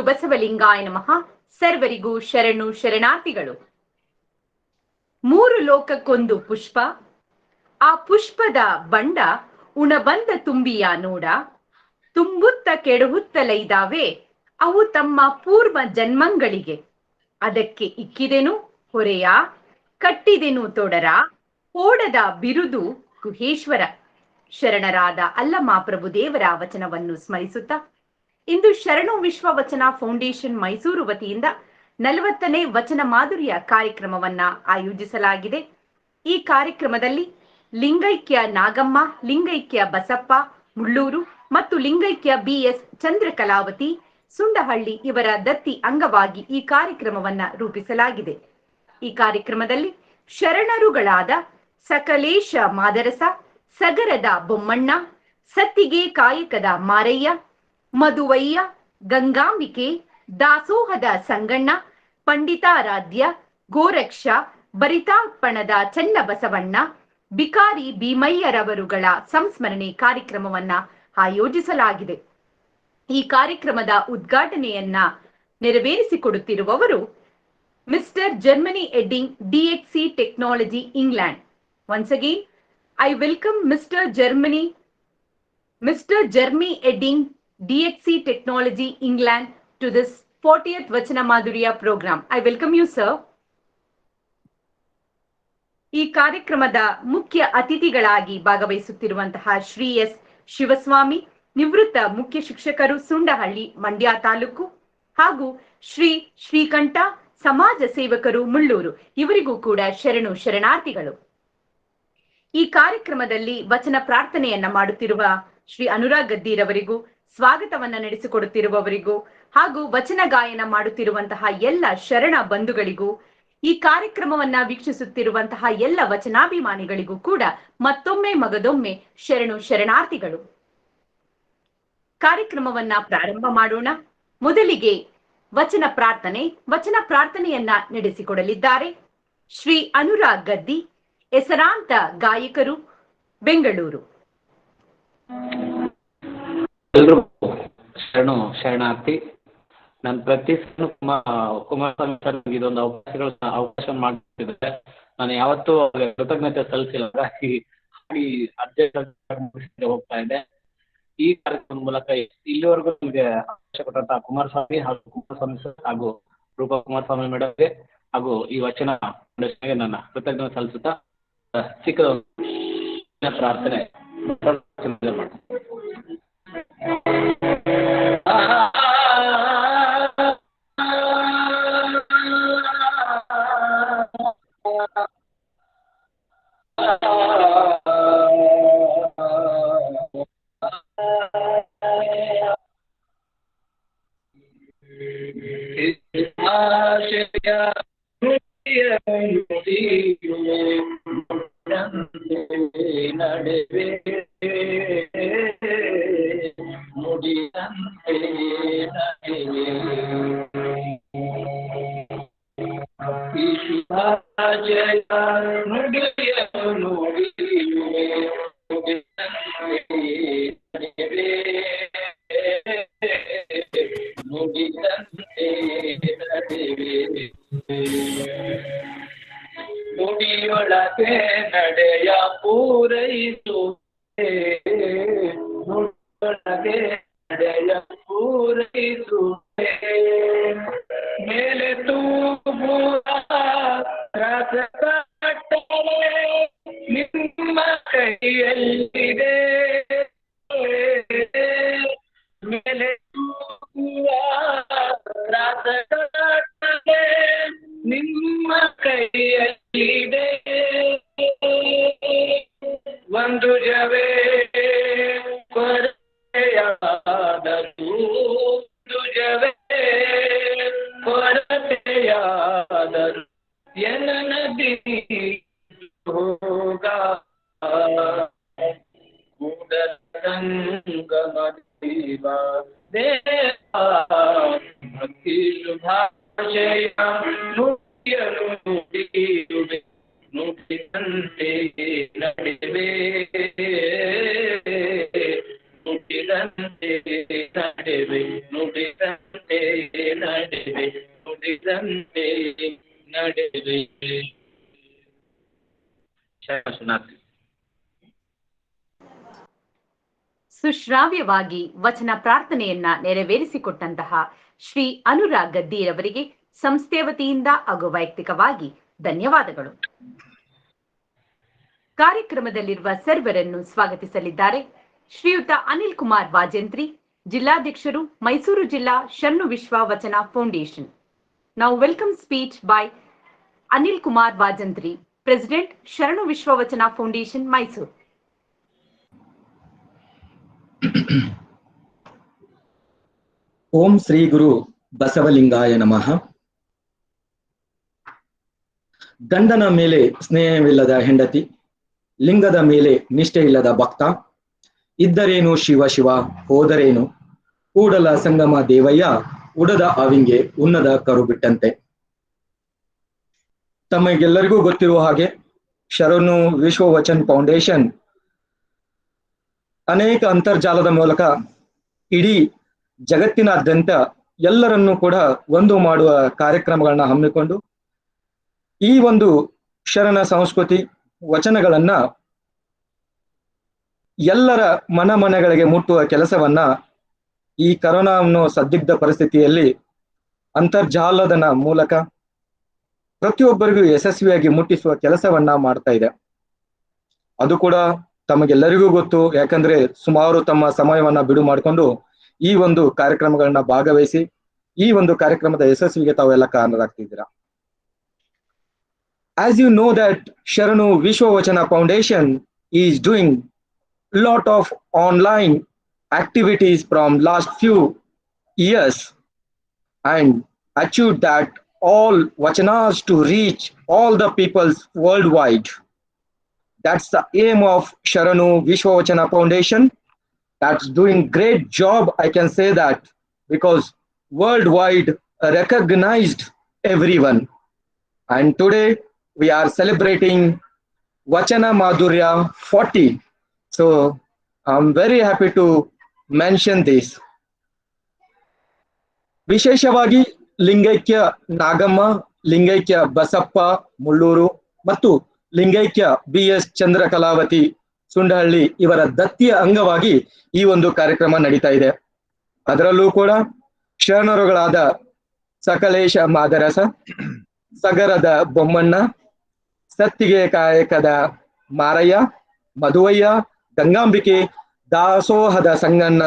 ಗುರು ಬಸವಲಿಂಗಾಯ ನಮಃ. ಸರ್ವರಿಗೂ ಶರಣು ಶರಣಾರ್ಥಿಗಳು. ಮೂರು ಲೋಕಕ್ಕೊಂದು ಪುಷ್ಪ, ಆ ಪುಷ್ಪದ ಬಂಡ ಉಣಬಂದ ತುಂಬಿಯ ನೋಡ, ತುಂಬುತ್ತ ಕೆಡಹುತ್ತಲೈದಾವೆ ಅವು ತಮ್ಮ ಪೂರ್ವ ಜನ್ಮಂಗಳಿಗೆ. ಅದಕ್ಕೆ ಇಕ್ಕಿದೆನು ಹೊರೆಯ, ಕಟ್ಟಿದೆನು ತೊಡರ, ಓಡದ ಬಿರುದು ಗುಹೇಶ್ವರ. ಶರಣರಾದ ಅಲ್ಲಮಪ್ರಭು ದೇವರ ವಚನವನ್ನು ಸ್ಮರಿಸುತ್ತಾ ಇಂದು ಶರಣು ವಿಶ್ವ ವಚನ ಫೌಂಡೇಶನ್ ಮೈಸೂರು ವತಿಯಿಂದ 40ನೇ ವಚನ ಮಾಧುರ್ಯ ಕಾರ್ಯಕ್ರಮವನ್ನ ಆಯೋಜಿಸಲಾಗಿದೆ. ಈ ಕಾರ್ಯಕ್ರಮದಲ್ಲಿ ಲಿಂಗೈಕ್ಯ ನಾಗಮ್ಮ, ಲಿಂಗೈಕ್ಯ ಬಸಪ್ಪ ಮುಳ್ಳೂರು ಮತ್ತು ಲಿಂಗೈಕ್ಯ BS ಚಂದ್ರಕಲಾವತಿ ಸುಂಡಹಳ್ಳಿ ಇವರ ದತ್ತಿ ಅಂಗವಾಗಿ ಈ ಕಾರ್ಯಕ್ರಮವನ್ನ ರೂಪಿಸಲಾಗಿದೆ. ಈ ಕಾರ್ಯಕ್ರಮದಲ್ಲಿ ಶರಣರುಗಳಾದ ಸಕಲೇಶ ಮಾದರಸ, ಸಗರದ ಬೊಮ್ಮಣ್ಣ, ಸತ್ತಿಗೆ ಕಾಯಕದ ಮಾರಯ್ಯ, ಮಧುವಯ್ಯ, ಗಂಗಾಂಬಿಕೆ, ದಾಸೋಹದ ಸಂಗಣ್ಣ, ಪಂಡಿತಾರಾಧ್ಯ, ಗೋರಕ್ಷ, ಬರಿತಾರ್ಪಣದ ಚನ್ನಬಸವಣ್ಣ, ಬಿಕಾರಿ ಭೀಮಯ್ಯರವರುಗಳ ಸಂಸ್ಮರಣೆ ಕಾರ್ಯಕ್ರಮವನ್ನ ಆಯೋಜಿಸಲಾಗಿದೆ. ಈ ಕಾರ್ಯಕ್ರಮದ ಉದ್ಘಾಟನೆಯನ್ನ ನೆರವೇರಿಸಿಕೊಡುತ್ತಿರುವವರು mister Jeremy Hedding DXC technology England. Once again, I welcome Mr. Jeremy Edding, DXC Technology England to this 40th Vachana Madhurya program. I welcome you, sir. ಈ ಕಾರ್ಯಕ್ರಮದ ಮುಖ್ಯ ಅತಿಥಿಗಳಾಗಿ ಭಾಗವಹಿಸುತ್ತಿರುವಂತಹ ಶ್ರೀ S. ಶಿವಸ್ವಾಮಿ, ನಿವೃತ್ತ ಮುಖ್ಯ ಶಿಕ್ಷಕರು, ಸುಂಡಹಳ್ಳಿ, ಮಂಡ್ಯ ತಾಲೂಕು, ಹಾಗೂ ಶ್ರೀ ಶ್ರೀಕಂಠ, ಸಮಾಜ ಸೇವಕರು, ಮುಳ್ಳೂರು. ಇವರಿಗೂ ಕೂಡ ಶರಣು ಶರಣಾರ್ಥಿಗಳು. ಈ ಕಾರ್ಯಕ್ರಮದಲ್ಲಿ ವಚನ ಪ್ರಾರ್ಥನೆಯನ್ನ ಮಾಡುತ್ತಿರುವ ಶ್ರೀ ಅನುರಾಗ್ ಗದ್ದೀರವರಿಗೂ, ಸ್ವಾಗತವನ್ನ ನಡೆಸಿಕೊಡುತ್ತಿರುವವರಿಗೂ, ಹಾಗೂ ವಚನ ಗಾಯನ ಮಾಡುತ್ತಿರುವಂತಹ ಎಲ್ಲ ಶರಣ ಬಂಧುಗಳಿಗೂ, ಈ ಕಾರ್ಯಕ್ರಮವನ್ನ ವೀಕ್ಷಿಸುತ್ತಿರುವಂತಹ ಎಲ್ಲ ವಚನಾಭಿಮಾನಿಗಳಿಗೂ ಕೂಡ ಮತ್ತೊಮ್ಮೆ ಮಗದೊಮ್ಮೆ ಶರಣು ಶರಣಾರ್ಥಿಗಳು. ಕಾರ್ಯಕ್ರಮವನ್ನ ಪ್ರಾರಂಭ ಮಾಡೋಣ. ಮೊದಲಿಗೆ ವಚನ ಪ್ರಾರ್ಥನೆಯನ್ನ ನಡೆಸಿಕೊಡಲಿದ್ದಾರೆ ಶ್ರೀ ಅನುರಾಗ್ ಗದ್ದಿ, ಹೆಸರಾಂತ ಗಾಯಕರು, ಬೆಂಗಳೂರು. ಶರಣು ಶರಣಾರ್ಥಿ. ನಾನು ಪ್ರತಿ ಕುಮಾರಸ್ವಾಮಿ ಇದೊಂದು ಅವಕಾಶ ಮಾಡ್ತಿದ್ದಾರೆ. ನಾನು ಯಾವತ್ತೂ ಕೃತಜ್ಞತೆ ಸಲ್ಲಿಸಿಲ್ಲ. ಹಾಗಾಗಿ ಅರ್ಜೆಂಟ್ ಹೋಗ್ತಾ ಇದೆ. ಈ ಕಾರ್ಯಕ್ರಮದ ಮೂಲಕ ಇಲ್ಲಿವರೆಗೂ ನಮಗೆ ಅವಕಾಶ ಕೊಟ್ಟಂತ ಕುಮಾರಸ್ವಾಮಿ ಹಾಗೂ ಕುಮಾರಸ್ವಾಮಿ ಸರ್ ಹಾಗೂ ರೂಪಾ ಕುಮಾರಸ್ವಾಮಿ ಮೇಡಮ್ಗೆ ಹಾಗೂ ಈ ವಚನ ನನ್ನ ಕೃತಜ್ಞತೆ ಸಲ್ಲಿಸುತ್ತಾ ಚಿಕ್ಕ ಪ್ರಾರ್ಥನೆ ನಡುವೆ ಮುಡಿದಂತೆ ನಡೆವೆ ಶುಭಾಜಯ ನುಡಿಯ ನುಡಿಯುವೆ ಮುಡಿದಂತೆ ನಡೆವೆ ನುಡಿದಂತೆ ನಡೆವೆ ನುಡಿಯೊಳಗೆ ನಡೆಯ ಪೂರೈಸುವೆ ನುಡಿಯೊಳಗೆ ನಡೆಯ ಪೂರೈಸುವೆ ಮೇಲೆ ತೂಗುವ ರಸಕಟ್ಟಳೆ ನಿಮ್ಮ ಕೈಯಲ್ಲಿದೆ ಮೇಲೆ ತೂಗುವ ರಸಕಟ್ಟಳೆ ನಿಮ್ಮ ಕೈಯಲ್ಲಿದೆ ಒಂದು ಜವೇ ಕೊರತೆಯಾದರೂ ದುಜವೇ ಕೊರತೆಯಾದರೂ ಎನನದಿ ಹೋಗ ಕೂಡಲಂಗಮದೀವ ದೇವ ಭಕ್ತಿ ಶುಭಾಶಯ ನುಡಿಯಲು ನುಡಿಯುವೆ ನುಡಿದಂತೆ ನಡೆವೆ ನುಡಿದಂತೆ ನಡೆವೆ ನುಡಿದಂತೆ ನಡೆವೆ ಶರಣಾರ್ಥಿ. ಸುಶ್ರಾವ್ಯವಾಗಿ ವಚನ ಪ್ರಾರ್ಥನೆಯನ್ನ ನೆರವೇರಿಸಿಕೊಟ್ಟಂತಹ ಶ್ರೀ ಅನುರಾಗ್ ಗದ್ದೀರವರಿಗೆ ಸಂಸ್ಥೆಯ ವತಿಯಿಂದ ಹಾಗೂ ವೈಯಕ್ತಿಕವಾಗಿ ಧನ್ಯವಾದಗಳು. ಕಾರ್ಯಕ್ರಮದಲ್ಲಿರುವ ಸರ್ವರನ್ನು ಸ್ವಾಗತಿಸಲಿದ್ದಾರೆ ಶ್ರೀಯುತ ಅನಿಲ್ ಕುಮಾರ್ ವಾಜಂತ್ರಿ, ಜಿಲ್ಲಾಧ್ಯಕ್ಷರು, ಮೈಸೂರು ಜಿಲ್ಲಾ ಶರಣು ವಿಶ್ವ ವಚನ foundation. Now welcome speech by Anil Kumar Vajantri, President, Sharanu Vishwa Vachana Foundation, Mysore. ಓಂ ಶ್ರೀ ಗುರು ಬಸವಲಿಂಗಾಯ ನಮಃ. ಗಂಡನ ಮೇಲೆ ಸ್ನೇಹವಿಲ್ಲದ ಹೆಂಡತಿ, ಲಿಂಗದ ಮೇಲೆ ನಿಷ್ಠೆ ಇಲ್ಲದ ಭಕ್ತ, ಇದ್ದರೇನು ಶಿವ ಶಿವ ಹೋದರೇನು, ಕೂಡಲ ಸಂಗಮ ದೇವಯ್ಯ ಉಡದ ಅವಿಂಗೆ ಉನ್ನದ ಕರು ಬಿಟ್ಟಂತೆ. ತಮಗೆಲ್ಲರಿಗೂ ಗೊತ್ತಿರುವ ಹಾಗೆ ಶರಣು ವಿಶ್ವ ವಚನ್ ಫೌಂಡೇಶನ್ ಅನೇಕ ಅಂತರ್ಜಾಲದ ಮೂಲಕ ಇಡೀ ಜಗತ್ತಿನಾದ್ಯಂತ ಎಲ್ಲರನ್ನೂ ಕೂಡ ಒಂದು ಮಾಡುವ ಕಾರ್ಯಕ್ರಮಗಳನ್ನ ಹಮ್ಮಿಕೊಂಡು ಈ ಒಂದು ಶರಣ ಸಂಸ್ಕೃತಿ ವಚನಗಳನ್ನ ಎಲ್ಲರ ಮನಗಳಿಗೆ ಮುಟ್ಟುವ ಕೆಲಸವನ್ನ ಈ ಕರೋನಾ ಅನ್ನೋ ಸಂದಿಗ್ಧ ಪರಿಸ್ಥಿತಿಯಲ್ಲಿ ಅಂತರ್ಜಾಲದ ಮೂಲಕ ಪ್ರತಿಯೊಬ್ಬರಿಗೂ ಯಶಸ್ವಿಯಾಗಿ ಮುಟ್ಟಿಸುವ ಕೆಲಸವನ್ನ ಮಾಡ್ತಾ ಇದೆ. ಅದು ಕೂಡ ತಮಗೆಲ್ಲರಿಗೂ ಗೊತ್ತು, ಯಾಕಂದ್ರೆ ಸುಮಾರು ತಮ್ಮ ಸಮಯವನ್ನ ಬಿಡು ಮಾಡಿಕೊಂಡು ಈ ಒಂದು ಕಾರ್ಯಕ್ರಮಗಳನ್ನ ಭಾಗವಹಿಸಿ ಈ ಒಂದು ಕಾರ್ಯಕ್ರಮದ ಯಶಸ್ವಿಗೆ ತಾವೆಲ್ಲ ಕಾರಣರಾಗ್ತಿದ್ದೀರಾ. As you know that Sharanu Vishwa Vachana Foundation is doing lot of online activities from last few years and achieved that all vachanas to reach all the peoples worldwide. That's the aim of Sharanu Vishwa Vachana Foundation. That's doing great job, I can say that, because worldwide recognized everyone. And today we are celebrating Vachana Madhurya 40. So I'm very happy to mention this. ವಿಶೇಷವಾಗಿ ಲಿಂಗೈಕ್ಯ ನಾಗಮ್ಮ, ಲಿಂಗೈಕ್ಯ ಬಸಪ್ಪ ಮುಳ್ಳೂರು ಮತ್ತು ಲಿಂಗೈಕ್ಯ BS ಚಂದ್ರಕಲಾವತಿ Sundahalli ಇವರ ದತ್ತಿಯ ಅಂಗವಾಗಿ ಈ ಒಂದು ಕಾರ್ಯಕ್ರಮ ನಡೀತಾ ಇದೆ. ಅದರಲ್ಲೂ ಕೂಡ ಶರಣರುಗಳಾದ ಸಕಲೇಶ ಮಾದರಸ, ಸಗರದ ಬೊಮ್ಮಣ್ಣ, ಸತ್ತಿಗೆ ಕಾಯಕದ ಮಾರಯ್ಯ, ಮಧುವಯ್ಯ, ಗಂಗಾಂಬಿಕೆ, ದಾಸೋಹದ ಸಂಗಣ್ಣ,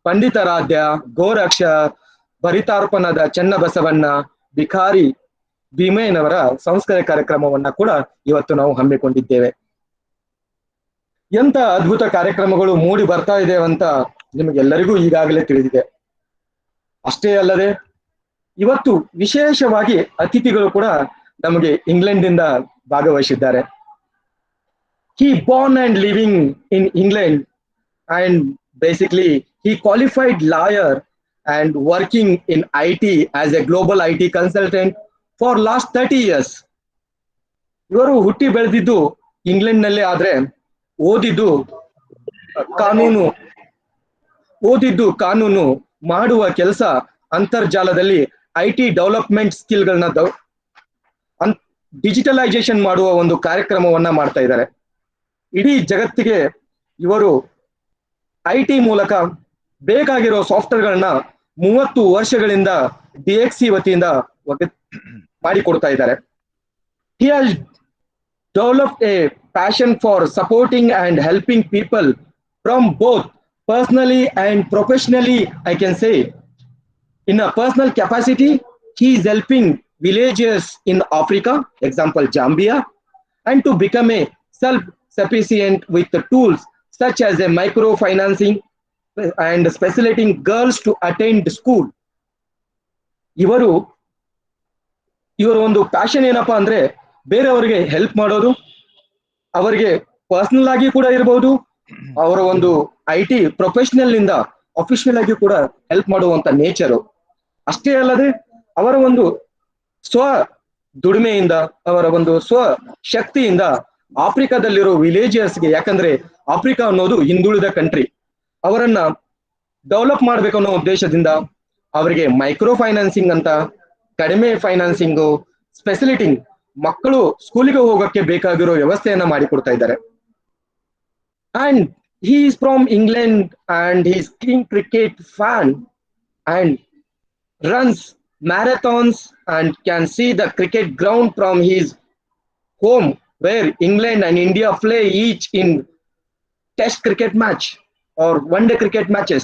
ಪಂಡಿತಾರಾಧ್ಯ, ಗೋರಕ್ಷ, ಭರಿತಾರ್ಪಣದ ಚನ್ನಬಸವಣ್ಣ, ಬಿಖಾರಿ ಭೀಮೇನವರ ಸಂಸ್ಕಾರ ಕಾರ್ಯಕ್ರಮವನ್ನ ಕೂಡ ಇವತ್ತು ನಾವು ಹಮ್ಮಿಕೊಂಡಿದ್ದೇವೆ. ಎಂತ ಅದ್ಭುತ ಕಾರ್ಯಕ್ರಮಗಳು ಮೂಡಿ ಬರ್ತಾ ಇದೆ ಅಂತ ನಿಮಗೆಲ್ಲರಿಗೂ ಈಗಾಗಲೇ ತಿಳಿದಿದೆ. ಅಷ್ಟೇ ಅಲ್ಲದೆ ಇವತ್ತು ವಿಶೇಷವಾಗಿ ಅತಿಥಿಗಳು ಕೂಡ ನಮಗೆ ಇಂಗ್ಲೆಂಡ್ನಿಂದ ಭಾಗವಹಿಸಿದ್ದಾರೆ. He born and living in England and basically he qualified lawyer and working in IT as a global IT consultant for last 30 years. ಇವರು ಹುಟ್ಟಿ ಬೆಳೆದಿದ್ದು ಇಂಗ್ಲೆಂಡ್ ನಲ್ಲೇ ಆದ್ರೆ ಓದಿದ್ದು ಕಾನೂನು ಮಾಡುವ ಕೆಲಸ ಅಂತರ್ಜಾಲದಲ್ಲಿ IT ಡೆವಲಪ್ಮೆಂಟ್ ಸ್ಕಿಲ್ಗಳನ್ನ ಡಿಜಿಟಲೈಸೇಷನ್ ಮಾಡುವ ಒಂದು ಕಾರ್ಯಕ್ರಮವನ್ನ ಮಾಡ್ತಾ ಇದ್ದಾರೆ. ಇಡೀ ಜಗತ್ತಿಗೆ ಇವರು IT ಮೂಲಕ ಬೇಕಾಗಿರೋ ಸಾಫ್ಟ್ವೇರ್ಗಳನ್ನ 30 ವರ್ಷಗಳಿಂದ DXC ವತಿಯಿಂದ ಮಾಡಿಕೊಡ್ತಾ ಇದ್ದಾರೆ. He has developed a passion for supporting and helping people from both personally and professionally, I can say. In a personal capacity, he is helping villages in Africa, example Zambia, and to become a self-sufficient with the tools such as a microfinancing and facilitating girls to attend school. ಇವರ ಒಂದು passion ಏನಪ್ಪಾ ಅಂದ್ರೆ ಬೇರೆಯವರಿಗೆ help ಮಾಡೋದು, ಅವರಿಗೆ personal ಆಗಿ ಕೂಡ ಇರಬಹುದು, ಅವರ ಒಂದು IT ಪ್ರೊಫೆಷನಲ್ ನಿಂದ ಅಫಿಷಿಯಲ್ ಆಗಿ ಕೂಡ ಹೆಲ್ಪ್ ಮಾಡುವಂತ ನೇಚರು. ಅಷ್ಟೇ ಅಲ್ಲದೆ ಅವರ ಒಂದು ಸ್ವ ದುಡಿಮೆಯಿಂದ, ಅವರ ಒಂದು ಸ್ವ ಶಕ್ತಿಯಿಂದ ಆಫ್ರಿಕಾದಲ್ಲಿರೋ ವಿಲೇಜರ್ಸ್ಗೆ, ಯಾಕಂದ್ರೆ ಆಫ್ರಿಕಾ ಅನ್ನೋದು ಹಿಂದುಳಿದ ಕಂಟ್ರಿ, ಅವರನ್ನ ಡೆವಲಪ್ ಮಾಡ್ಬೇಕು ಅನ್ನೋ ಉದ್ದೇಶದಿಂದ ಅವರಿಗೆ ಮೈಕ್ರೋ ಫೈನಾನ್ಸಿಂಗ್ ಅಂತ, ಕಡಿಮೆ ಫೈನಾನ್ಸಿಂಗು, ಫೆಸಿಲಿಟಿ, ಮಕ್ಕಳು ಸ್ಕೂಲಿಗೆ ಹೋಗೋಕ್ಕೆ ಬೇಕಾಗಿರೋ ವ್ಯವಸ್ಥೆಯನ್ನ ಮಾಡಿಕೊಡ್ತಾ ಇದ್ದಾರೆ. And he is from England and he is keen cricket fan and runs marathons and can see the cricket ground from his home where England and India play each in test cricket match or one day cricket matches.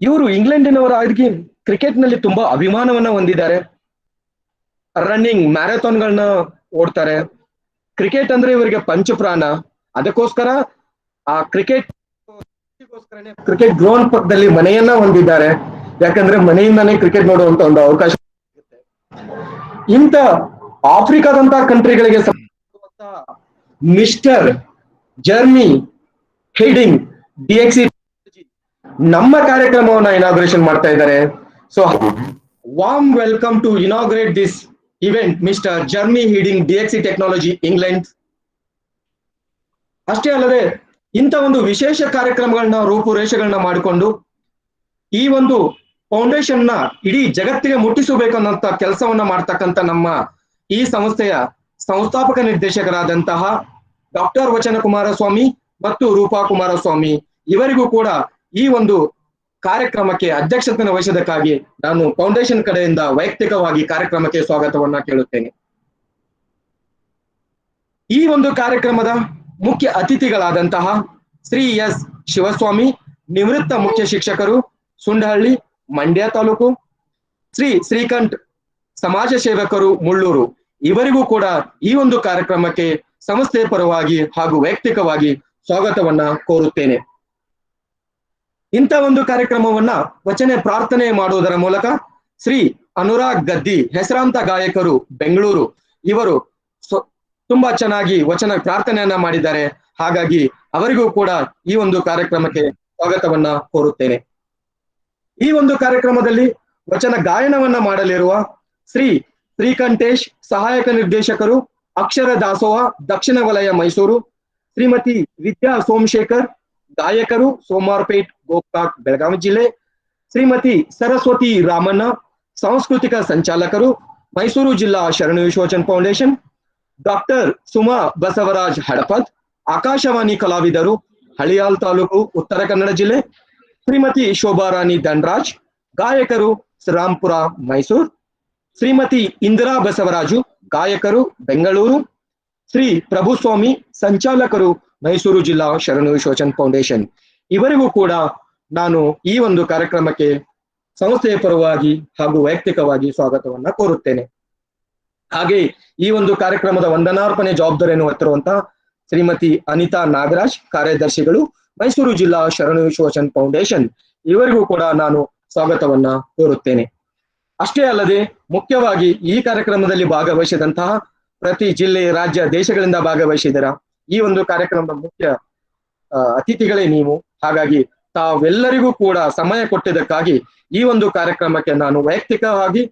ಇವರು ಇಂಗ್ಲೆಂಡಿನವರಾಗಿ cricket ನಲ್ಲಿ ತುಂಬಾ ಅಭಿಮಾನವನ್ನ ಹೊಂದಿದ್ದಾರೆ. Running ಮ್ಯಾರಥಾನ್ಗಳನ್ನ ಓಡ್ತಾರೆ. Cricket ಅಂದ್ರೆ ಇವರಿಗೆ ಪಂಚಪ್ರಾಣ. ಅದಕ್ಕೋಸ್ಕರ ಆ cricket ground ಪಕ್ಕದಲ್ಲಿ ಮನೆಯನ್ನ ಹೊಂದಿದ್ದಾರೆ. ಯಾಕಂದ್ರೆ ಮನೆಯಿಂದಾನೇ ಕ್ರಿಕೆಟ್ ನೋಡುವಂತ ಒಂದು ಅವಕಾಶ ಸಿಗುತ್ತೆ. ಇಂಥ ಆಫ್ರಿಕಾದಂತ ಕಂಟ್ರಿಗಳಿಗೆ ಮಿಸ್ಟರ್ ಜರ್ಮಿ ಹಿಡಿಂಗ್ DXC ನಮ್ಮ ಕಾರ್ಯಕ್ರಮವನ್ನ ಇನಾಗ್ರೇಷನ್ ಮಾಡ್ತಾ ಇದ್ದಾರೆ. So warm welcome to inaugurate this event mister Jeremy Hedding DXC technology England. ಅಷ್ಟೇ ಅಲ್ಲದೆ ಇಂಥ ಒಂದು ವಿಶೇಷ ಕಾರ್ಯಕ್ರಮಗಳನ್ನ ರೂಪುರೇಷೆಗಳನ್ನ ಮಾಡಿಕೊಂಡು ಈ ಒಂದು ಫೌಂಡೇಶನ್ ನ ಇಡೀ ಜಗತ್ತಿಗೆ ಮುಟ್ಟಿಸಬೇಕನ್ನಂತ ಕೆಲಸವನ್ನ ಮಾಡ್ತಕ್ಕಂಥ ನಮ್ಮ ಈ ಸಂಸ್ಥೆಯ ಸಂಸ್ಥಾಪಕ ನಿರ್ದೇಶಕರಾದಂತಹ ಡಾಕ್ಟರ್ ವಚನ ಕುಮಾರಸ್ವಾಮಿ ಮತ್ತು ರೂಪಾ ಕುಮಾರಸ್ವಾಮಿ ಇವರಿಗೂ ಕೂಡ ಈ ಒಂದು ಕಾರ್ಯಕ್ರಮಕ್ಕೆ ಅಧ್ಯಕ್ಷತೆಯನ್ನು ವಹಿಸೋದಕ್ಕಾಗಿ ನಾನು ಫೌಂಡೇಶನ್ ಕಡೆಯಿಂದ ವೈಯಕ್ತಿಕವಾಗಿ ಕಾರ್ಯಕ್ರಮಕ್ಕೆ ಸ್ವಾಗತವನ್ನ ಕೇಳುತ್ತೇನೆ. ಈ ಒಂದು ಕಾರ್ಯಕ್ರಮದ ಮುಖ್ಯ ಅತಿಥಿಗಳಾದಂತಹ ಶ್ರೀ ಎಸ್ ಶಿವಸ್ವಾಮಿ, ನಿವೃತ್ತ ಮುಖ್ಯ ಶಿಕ್ಷಕರು, ಸುಂಡಹಳ್ಳಿ, ಮಂಡ್ಯ ತಾಲೂಕು, ಶ್ರೀ ಶ್ರೀಕಂಠ್, ಸಮಾಜ ಸೇವಕರು, ಮುಳ್ಳೂರು, ಇವರಿಗೂ ಕೂಡ ಈ ಒಂದು ಕಾರ್ಯಕ್ರಮಕ್ಕೆ ಸಂಸ್ಥೆ ಪರವಾಗಿ ಹಾಗೂ ವೈಯಕ್ತಿಕವಾಗಿ ಸ್ವಾಗತವನ್ನ ಕೋರುತ್ತೇನೆ. ಇಂಥ ಒಂದು ಕಾರ್ಯಕ್ರಮವನ್ನ ವಚನ ಪ್ರಾರ್ಥನೆ ಮಾಡುವುದರ ಮೂಲಕ ಶ್ರೀ ಅನುರಾಗ್ ಗದ್ದಿ, ಹೆಸರಾಂತ ಗಾಯಕರು, ಬೆಂಗಳೂರು, ಇವರು ತುಂಬಾ ಚೆನ್ನಾಗಿ ವಚನ ಪ್ರಾರ್ಥನೆಯನ್ನ ಮಾಡಿದ್ದಾರೆ. ಹಾಗಾಗಿ ಅವರಿಗೂ ಕೂಡ ಈ ಒಂದು ಕಾರ್ಯಕ್ರಮಕ್ಕೆ ಸ್ವಾಗತವನ್ನ ಕೋರುತ್ತೇನೆ. ಈ ಒಂದು ಕಾರ್ಯಕ್ರಮದಲ್ಲಿ ವಚನ ಗಾಯನವನ್ನ ಮಾಡಲಿರುವ ಶ್ರೀ ಶ್ರೀಕಂಠೇಶ್, ಸಹಾಯಕ ನಿರ್ದೇಶಕರು, ಅಕ್ಷರ ದಾಸೋಹ, ದಕ್ಷಿಣ ವಲಯ, ಮೈಸೂರು. ಶ್ರೀಮತಿ ವಿದ್ಯಾ ಸೋಮಶೇಖರ್, ಗಾಯಕರು, ಸೋಮಾರ್ಪೇಟ್, ಗೋಕಾಕ್, ಬೆಳಗಾವಿ ಜಿಲ್ಲೆ. ಶ್ರೀಮತಿ ಸರಸ್ವತಿ ರಾಮಣ್ಣ, ಸಾಂಸ್ಕೃತಿಕ ಸಂಚಾಲಕರು, ಮೈಸೂರು ಜಿಲ್ಲಾ ಶರಣು ವಿಶ್ವವಚನ ಫೌಂಡೇಶನ್. ಡಾಕ್ಟರ್ ಸುಮಾ ಬಸವರಾಜ್ ಹಡಪದ್, ಆಕಾಶವಾಣಿ ಕಲಾವಿದರು, ಹಳಿಯಾಲ್ ತಾಲೂಕು, ಉತ್ತರ ಕನ್ನಡ ಜಿಲ್ಲೆ. ಶ್ರೀಮತಿ ಶೋಭಾರಾಣಿ ಧನ್ರಾಜ್, ಗಾಯಕರು, ಶ್ರೀರಾಂಪುರ, ಮೈಸೂರು. ಶ್ರೀಮತಿ ಇಂದಿರಾ ಬಸವರಾಜು, ಗಾಯಕರು, ಬೆಂಗಳೂರು. ಶ್ರೀ ಪ್ರಭುಸ್ವಾಮಿ, ಸಂಚಾಲಕರು, ಮೈಸೂರು ಜಿಲ್ಲಾ ಶರಣು ವಿಶ್ವವಚನ ಫೌಂಡೇಶನ್. ಇವರಿಗೂ ಕೂಡ ನಾನು ಈ ಒಂದು ಕಾರ್ಯಕ್ರಮಕ್ಕೆ ಸಂಸ್ಥೆಯ ಪರವಾಗಿ ಹಾಗೂ ವೈಯಕ್ತಿಕವಾಗಿ ಸ್ವಾಗತವನ್ನ ಕೋರುತ್ತೇನೆ. ಹಾಗೆ ಈ ಒಂದು ಕಾರ್ಯಕ್ರಮದ ವಂದನಾರ್ಪಣೆ ಜವಾಬ್ದಾರಿಯನ್ನು ಹೊತ್ತಿರುವಂತಹ ಶ್ರೀಮತಿ ಅನಿತಾ ನಾಗರಾಜ್, ಕಾರ್ಯದರ್ಶಿಗಳು, ಮೈಸೂರು ಜಿಲ್ಲಾ ಶರಣು ವಿಶ್ವವಚನ ಫೌಂಡೇಶನ್, ಇವರಿಗೂ ಕೂಡ ನಾನು ಸ್ವಾಗತವನ್ನ ಕೋರುತ್ತೇನೆ. ಅಷ್ಟೇ ಅಲ್ಲದೆ ಮುಖ್ಯವಾಗಿ ಈ ಕಾರ್ಯಕ್ರಮದಲ್ಲಿ ಭಾಗವಹಿಸಿದಂತಹ ಪ್ರತಿ ಜಿಲ್ಲೆ, ರಾಜ್ಯ, ದೇಶಗಳಿಂದ ಭಾಗವಹಿಸಿದರ ಈ ಒಂದು ಕಾರ್ಯಕ್ರಮದ ಮುಖ್ಯ ಅತಿಥಿಗಳೇ ನೀವು. ಹಾಗಾಗಿ ತಾವೆಲ್ಲರಿಗೂ ಕೂಡ ಸಮಯ ಕೊಟ್ಟಿದ್ದಕ್ಕಾಗಿ ಈ ಒಂದು ಕಾರ್ಯಕ್ರಮಕ್ಕೆ ನಾನು ವೈಯಕ್ತಿಕವಾಗಿ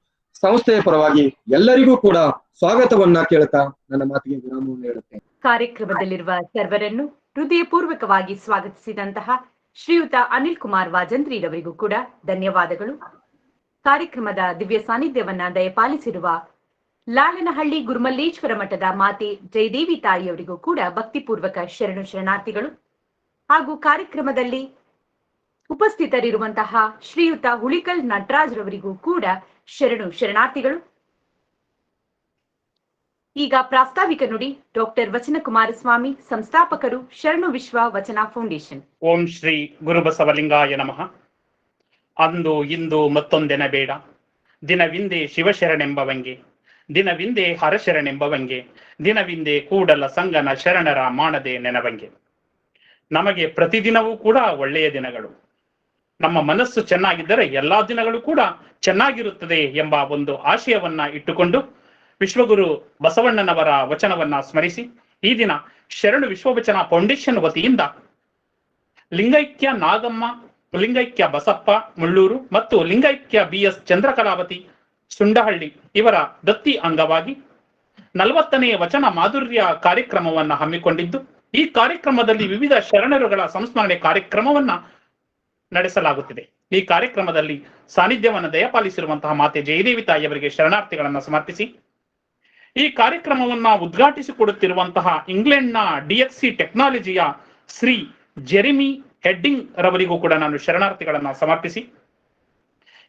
ಸಂಸ್ಥೆಯ ಪರವಾಗಿ ಎಲ್ಲರಿಗೂ ಕೂಡ ಸ್ವಾಗತವನ್ನ ಕೇಳ್ತಾ ನನ್ನ ಮಾತಿಗೆ ವಿರಾಮವನ್ನು ಹೇಳುತ್ತೇನೆ. ಕಾರ್ಯಕ್ರಮದಲ್ಲಿರುವ ಸರ್ವರನ್ನು ಹೃದಯಪೂರ್ವಕವಾಗಿ ಸ್ವಾಗತಿಸಿದಂತಹ ಶ್ರೀಯುತ ಅನಿಲ್ ಕುಮಾರ್ ವಾಜಂತ್ರಿರವರಿಗೂ ಕೂಡ ಧನ್ಯವಾದಗಳು. ಕಾರ್ಯಕ್ರಮದ ದಿವ್ಯ ಸಾನ್ನಿಧ್ಯವನ್ನ ದಯಪಾಲಿಸಿರುವ ಲಾಳನಹಳ್ಳಿ ಗುರುಮಲ್ಲೇಶ್ವರ ಮಠದ ಮಾತೆ ಜಯದೇವಿ ತಾಯಿಯವರಿಗೂ ಕೂಡ ಭಕ್ತಿಪೂರ್ವಕ ಶರಣು ಶರಣಾರ್ಥಿಗಳು. ಹಾಗೂ ಕಾರ್ಯಕ್ರಮದಲ್ಲಿ ಉಪಸ್ಥಿತರಿರುವಂತಹ ಶ್ರೀಯುತ ಹುಳಿಕಲ್ ನಟರಾಜ್ರವರಿಗೂ ಕೂಡ ಶರಣು ಶರಣಾರ್ಥಿಗಳು. ಈಗ ಪ್ರಾಸ್ತಾವಿಕ ನುಡಿ ಡಾಕ್ಟರ್ ವಚನ ಕುಮಾರಸ್ವಾಮಿ, ಸಂಸ್ಥಾಪಕರು, ಶರಣು ವಿಶ್ವ ವಚನ ಫೌಂಡೇಶನ್. ಓಂ ಶ್ರೀ ಗುರುಬಸವಲಿಂಗಾಯ ನಮಃ. ಅಂದು ಇಂದು ಮತ್ತೊಂದೆನ ಬೇಡ, ದಿನವಿಂದೆ ಶಿವಶರಣೆಂಬವಂಗೆ, ದಿನವಿಂದೆ ಹರಶರಣೆಂಬವಂಗೆ, ದಿನವಿಂದೆ ಕೂಡಲ ಸಂಗನ ಶರಣರ ಮಾಡದೆ ನೆನವಂಗೆ. ನಮಗೆ ಪ್ರತಿದಿನವೂ ಕೂಡ ಒಳ್ಳೆಯ ದಿನಗಳು. ನಮ್ಮ ಮನಸ್ಸು ಚೆನ್ನಾಗಿದ್ದರೆ ಎಲ್ಲಾ ದಿನಗಳು ಕೂಡ ಚೆನ್ನಾಗಿರುತ್ತದೆ ಎಂಬ ಒಂದು ಆಶಯವನ್ನ ಇಟ್ಟುಕೊಂಡು ವಿಶ್ವಗುರು ಬಸವಣ್ಣನವರ ವಚನವನ್ನ ಸ್ಮರಿಸಿ ಈ ದಿನ ಶರಣು ವಿಶ್ವವಚನ ಫೌಂಡೇಶನ್ ವತಿಯಿಂದ ಲಿಂಗೈಕ್ಯ ನಾಗಮ್ಮ, ಲಿಂಗೈಕ್ಯ ಬಸಪ್ಪ ಮುಳ್ಳೂರು ಮತ್ತು ಲಿಂಗೈಕ್ಯ BS ಚಂದ್ರಕಲಾವತಿ ಸುಂಡಹಳ್ಳಿ ಇವರ ದತ್ತಿ ಅಂಗವಾಗಿ 40ನೇ ವಚನ ಮಾಧುರ್ಯ ಕಾರ್ಯಕ್ರಮವನ್ನ ಹಮ್ಮಿಕೊಂಡಿದ್ದು, ಈ ಕಾರ್ಯಕ್ರಮದಲ್ಲಿ ವಿವಿಧ ಶರಣರುಗಳ ಸಂಸ್ಮರಣೆ ಕಾರ್ಯಕ್ರಮವನ್ನ ನಡೆಸಲಾಗುತ್ತಿದೆ. ಈ ಕಾರ್ಯಕ್ರಮದಲ್ಲಿ ಸಾನ್ನಿಧ್ಯವನ್ನು ದಯಪಾಲಿಸಿರುವಂತಹ ಮಾತೆ ಜಯದೇವಿ ತಾಯಿಯವರಿಗೆ ಶರಣಾರ್ಥಿಗಳನ್ನು ಸಮರ್ಪಿಸಿ, ಈ ಕಾರ್ಯಕ್ರಮವನ್ನ ಉದ್ಘಾಟಿಸಿಕೊಡುತ್ತಿರುವಂತಹ ಇಂಗ್ಲೆಂಡ್ನ DXC ಟೆಕ್ನಾಲಜಿಯ ಶ್ರೀ ಜೆರಿಮಿ ಹೆಡ್ಡಿಂಗ್ ರವರಿಗೂ ಕೂಡ ನಾನು ಶರಣಾರ್ಥಿಗಳನ್ನ ಸಮರ್ಪಿಸಿ,